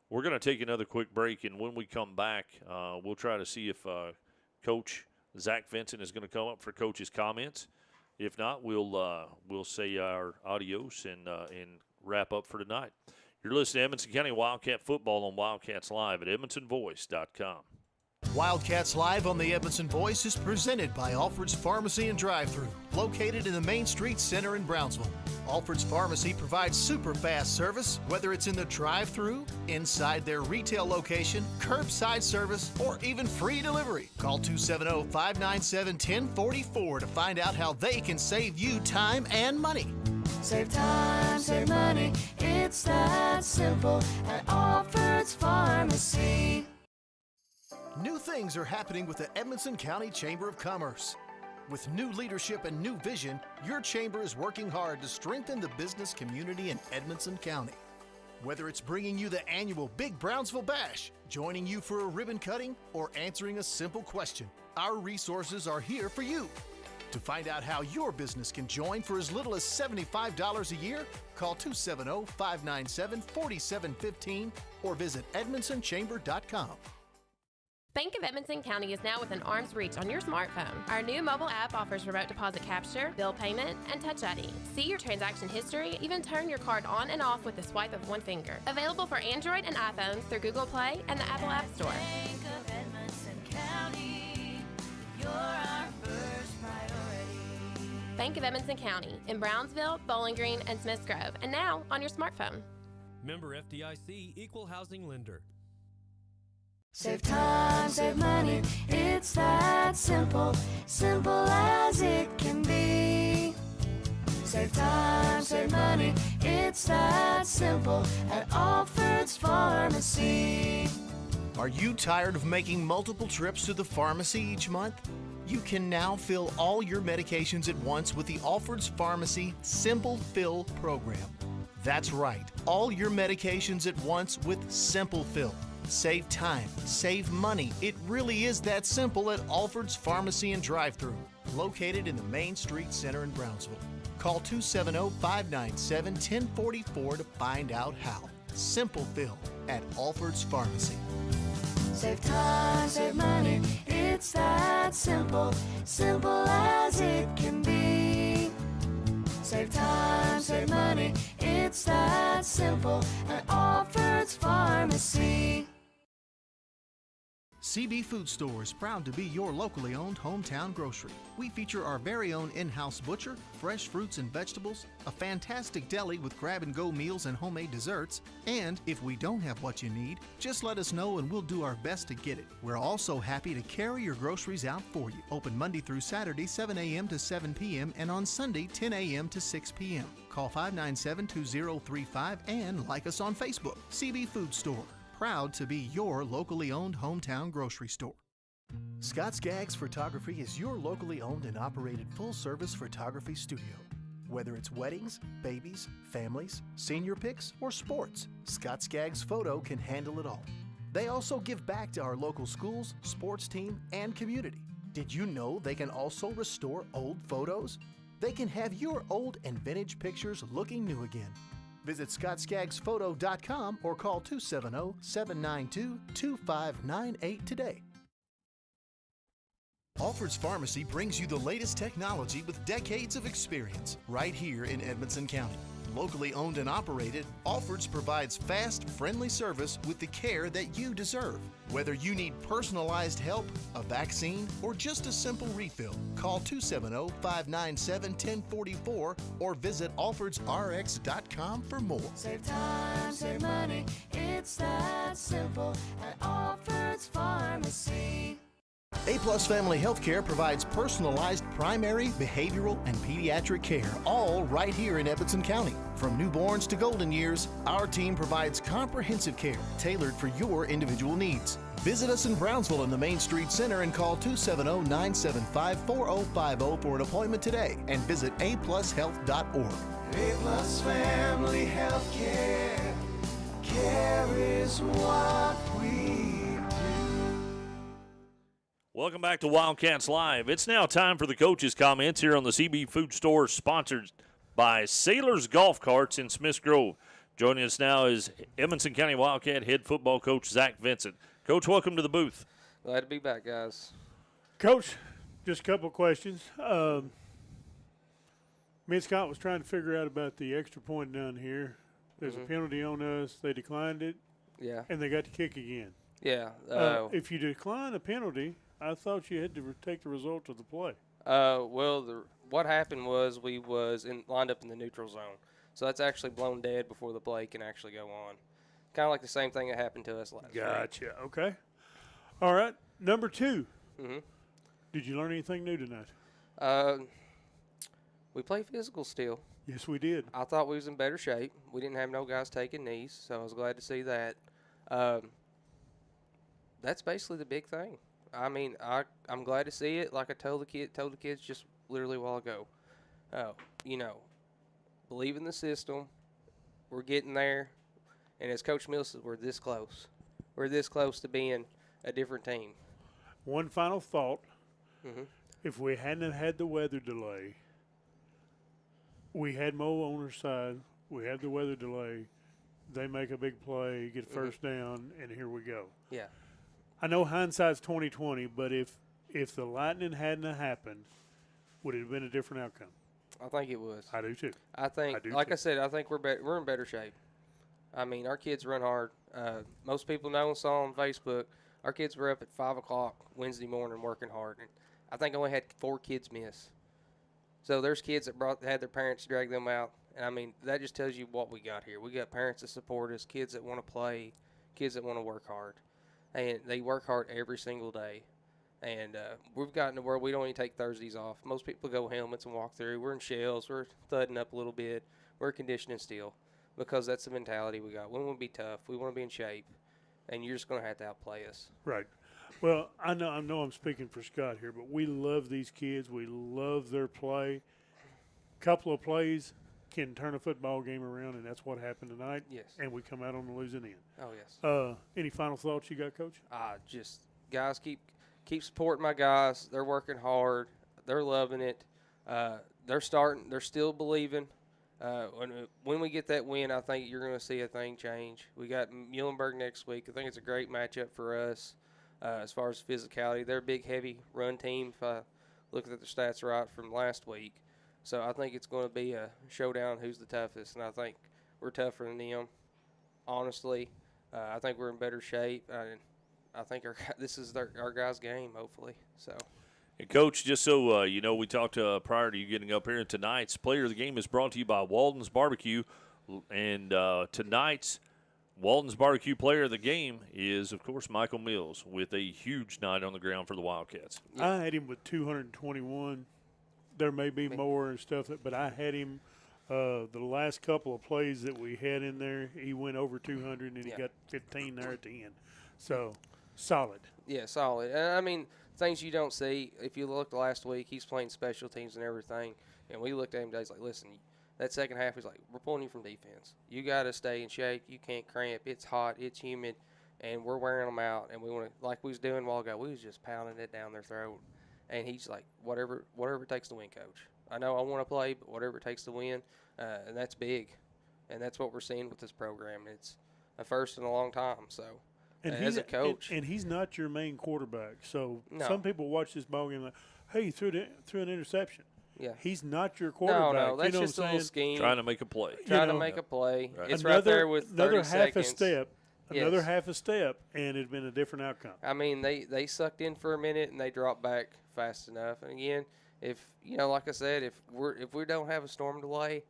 [SPEAKER 2] we're going to take another quick break, and when we come back, we'll try to see if Coach Zach Vincent is going to come up for Coach's comments. If not, we'll say our adios and wrap up for tonight. You're listening to Edmonson County Wildcat Football on Wildcats Live at edmonsonvoice.com.
[SPEAKER 4] Wildcats Live on the Edmonson Voice is presented by Alfred's Pharmacy and Drive-Thru, located in the Main Street Center in Brownsville. Alfred's Pharmacy provides super fast service, whether it's in the drive-thru, inside their retail location, curbside service, or even free delivery. Call 270-597-1044 to find out how they can save you time and money.
[SPEAKER 5] Save time, save money, it's that simple at Alfred's Pharmacy.
[SPEAKER 4] New things are happening with the Edmonson County Chamber of Commerce. With new leadership and new vision, your chamber is working hard to strengthen the business community in Edmonson County. Whether it's bringing you the annual Big Brownsville Bash, joining you for a ribbon cutting, or answering a simple question, our resources are here for you. To find out how your business can join for as little as $75 a year, call 270-597-4715 or visit edmonsonchamber.com.
[SPEAKER 8] Bank of Edmonson County is now within arm's reach on your smartphone. Our new mobile app offers remote deposit capture, bill payment, and Touch ID. See your transaction history, even turn your card on and off with the swipe of one finger. Available for Android and iPhones through Google Play and the Apple App Store.
[SPEAKER 5] Bank of Edmonson County, you're our first priority.
[SPEAKER 8] Bank of Edmonson County in Brownsville, Bowling Green, and Smiths Grove, and now on your smartphone.
[SPEAKER 9] Member FDIC, Equal Housing Lender.
[SPEAKER 5] Save time, save money, it's that simple, simple as it can be. Save time, save money, it's that simple at Alfred's Pharmacy.
[SPEAKER 4] Are you tired of making multiple trips to the pharmacy each month? You can now fill all your medications at once with the Alfred's Pharmacy Simple Fill program. That's right, all your medications at once with Simple Fill. Save time, save money. It really is that simple at Alfred's Pharmacy and Drive-Thru, located in the Main Street Center in Brownsville. Call 270-597-1044 to find out how. Simple Fill at Alfred's Pharmacy.
[SPEAKER 5] Save time, save money, it's that simple, simple as it can be. Save time, save money, it's that simple at Alfred's Pharmacy.
[SPEAKER 4] CB Food Store is proud to be your locally owned hometown grocery. We feature our very own in-house butcher, fresh fruits and vegetables, a fantastic deli with grab-and-go meals and homemade desserts, and if we don't have what you need, just let us know and we'll do our best to get it. We're also happy to carry your groceries out for you. Open Monday through Saturday, 7 a.m. to 7 p.m. and on Sunday, 10 a.m. to 6 p.m. Call 597-2035 and like us on Facebook. CB Food Store. Proud to be your locally owned hometown grocery store. Scott Skaggs Photography is your locally owned and operated full-service photography studio. Whether it's weddings, babies, families, senior pics, or sports, Scott Skaggs Photo can handle it all. They also give back to our local schools, sports team, and community. Did you know they can also restore old photos? They can have your old and vintage pictures looking new again. Visit ScottSkaggsPhoto.com or call 270-792-2598 today. Alfred's Pharmacy brings you the latest technology with decades of experience right here in Edmonson County. Locally owned and operated, Alfred's provides fast, friendly service with the care that you deserve. Whether you need personalized help, a vaccine, or just a simple refill, call 270-597-1044 or visit alfredsrx.com for more.
[SPEAKER 5] Save time, save money, it's that simple at Alfred's Pharmacy.
[SPEAKER 4] A-Plus Family Healthcare provides personalized primary, behavioral, and pediatric care, all right here in Edmonson County. From newborns to golden years, our team provides comprehensive care tailored for your individual needs. Visit us in Brownsville in the Main Street Center and call 270-975-4050 for an appointment today and visit aplushealth.org.
[SPEAKER 6] A-Plus Family Healthcare. Care is what we do.
[SPEAKER 2] Welcome back to Wildcats Live. It's now time for the coaches' comments here on the CB Food Store, sponsored by Sailors Golf Carts in Smiths Grove. Joining us now is Edmonson County Wildcat head football coach Zach Vincent. Coach, welcome to the booth.
[SPEAKER 11] Glad to be back, guys.
[SPEAKER 3] Coach, just a couple of questions. Me and Scott was trying to figure out about the extra point down here. There's a penalty on us. They declined it.
[SPEAKER 11] Yeah.
[SPEAKER 3] And they got to kick again.
[SPEAKER 11] Yeah.
[SPEAKER 3] If you decline a penalty, I thought you had to take the result of the play.
[SPEAKER 11] What happened was we was lined up in the neutral zone. So that's actually blown dead before the play can actually go on. Kind of like the same thing that happened to us last week.
[SPEAKER 3] Gotcha. Okay. All right. Number 2.
[SPEAKER 11] Mm-hmm.
[SPEAKER 3] Did you learn anything new tonight?
[SPEAKER 11] We play physical still.
[SPEAKER 3] Yes, we did.
[SPEAKER 11] I thought we was in better shape. We didn't have no guys taking knees, so I was glad to see that. That's basically the big thing. I mean, I'm glad to see it. Like I told the kids just literally a while ago. Believe in the system. We're getting there. And as Coach Mills said, we're this close. We're this close to being a different team.
[SPEAKER 3] One final thought.
[SPEAKER 11] Mm-hmm.
[SPEAKER 3] If we hadn't had the weather delay, we had Mo on our side. We had the weather delay. They make a big play, get a first down, and here we go.
[SPEAKER 11] Yeah.
[SPEAKER 3] I know hindsight's 20/20, but if the Lightning hadn't happened, would it have been a different outcome?
[SPEAKER 11] I think it was.
[SPEAKER 3] I do too.
[SPEAKER 11] I think we're in better shape. I mean, our kids run hard. Most people know and saw on Facebook, our kids were up at 5 o'clock Wednesday morning working hard. And I think I only had 4 kids miss. So there's kids that had their parents drag them out And, I mean, that just tells you what we got here. We got parents that support us, kids that want to play, kids that want to work hard. And they work hard every single day. And we've gotten to where we don't even take Thursdays off. Most people go helmets and walk through. We're in shells. We're thudding up a little bit. We're conditioning still because that's the mentality we got. We want to be tough. We want to be in shape. And you're just going to have to outplay us.
[SPEAKER 3] Right. Well, I know I'm speaking for Scott here, but we love these kids. We love their play. Couple of plays can turn a football game around, and that's what happened tonight.
[SPEAKER 11] Yes.
[SPEAKER 3] And we come out on the losing end.
[SPEAKER 11] Oh, yes.
[SPEAKER 3] Any final thoughts you got, Coach?
[SPEAKER 11] Just, guys, keep supporting my guys. They're working hard. They're loving it. They're starting. They're still believing. When we get that win, I think you're going to see a thing change. We got Muhlenberg next week. I think it's a great matchup for us as far as physicality. They're a big, heavy run team if I look at the stats right from last week. So I think it's going to be a showdown who's the toughest, and I think we're tougher than them, honestly. I think we're in better shape. I think this is our guys' game, hopefully. So.
[SPEAKER 2] And, Coach, just so you know, we talked prior to you getting up here, tonight's Player of the Game is brought to you by Walden's Barbecue. And tonight's Walden's Barbecue Player of the Game is, of course, Michael Mills with a huge night on the ground for the Wildcats.
[SPEAKER 3] Yeah. I had him with 221. There may be more and stuff, but I had him the last couple of plays that we had in there. He went over 200, and he got 15 there at the end. So, solid.
[SPEAKER 11] Yeah, solid. And, I mean, things you don't see. If you looked last week, he's playing special teams and everything. And we looked at him today, he's like, listen, that second half, he's like, we're pulling you from defense. You got to stay in shape. You can't cramp. It's hot. It's humid. And we're wearing them out. And we want to, like we was doing a while ago, we was just pounding it down their throat. And he's like, whatever it takes to win, Coach. I know I want to play, but whatever it takes to win, and that's big. And that's what we're seeing with this program. It's a first in a long time. So,
[SPEAKER 3] and
[SPEAKER 11] as a coach.
[SPEAKER 3] And he's not your main quarterback. So
[SPEAKER 11] No.
[SPEAKER 3] some people watch this ball game like, hey, he threw an interception.
[SPEAKER 11] Yeah.
[SPEAKER 3] He's not your quarterback.
[SPEAKER 11] No, that's
[SPEAKER 3] you know
[SPEAKER 11] just a
[SPEAKER 3] what I'm
[SPEAKER 11] little
[SPEAKER 3] saying?
[SPEAKER 11] scheme.
[SPEAKER 2] Trying to make a play.
[SPEAKER 11] Trying to make a play.
[SPEAKER 2] Right.
[SPEAKER 11] It's right there with 30
[SPEAKER 3] another half
[SPEAKER 11] seconds.
[SPEAKER 3] a step. Another
[SPEAKER 11] Yes.
[SPEAKER 3] half a step, and it'd been a different outcome.
[SPEAKER 11] I mean, they sucked in for a minute and they dropped back fast enough. And again, if like I said, if we don't have a storm delay,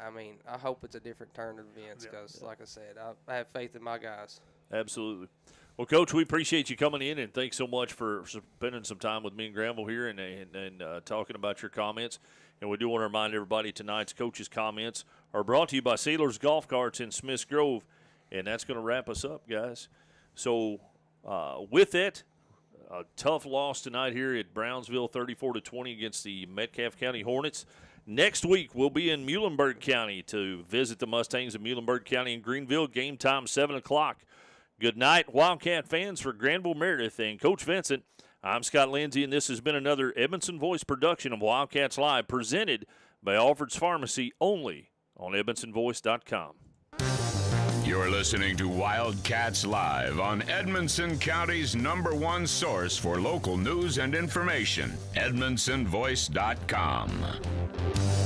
[SPEAKER 11] I mean, I hope it's a different turn of events because, like I said, I have faith in my guys.
[SPEAKER 2] Absolutely. Well, Coach, we appreciate you coming in, and thanks so much for spending some time with me and Granville here and talking about your comments. And we do want to remind everybody tonight's coach's comments are brought to you by Sailor's Golf Carts in Smiths Grove. And that's going to wrap us up, guys. So with it, a tough loss tonight here at Brownsville, 34-20 against the Metcalfe County Hornets. Next week, we'll be in Muhlenberg County to visit the Mustangs of Muhlenberg County in Greenville. Game time, 7 o'clock. Good night, Wildcat fans. For Granville Meredith and Coach Vincent, I'm Scott Lindsay, and this has been another Edmondson Voice production of Wildcats Live, presented by Alfred's Pharmacy, only on EdmondsonVoice.com.
[SPEAKER 1] You're listening to Wildcats Live on Edmonson County's #1 source for local news and information, EdmondsonVoice.com.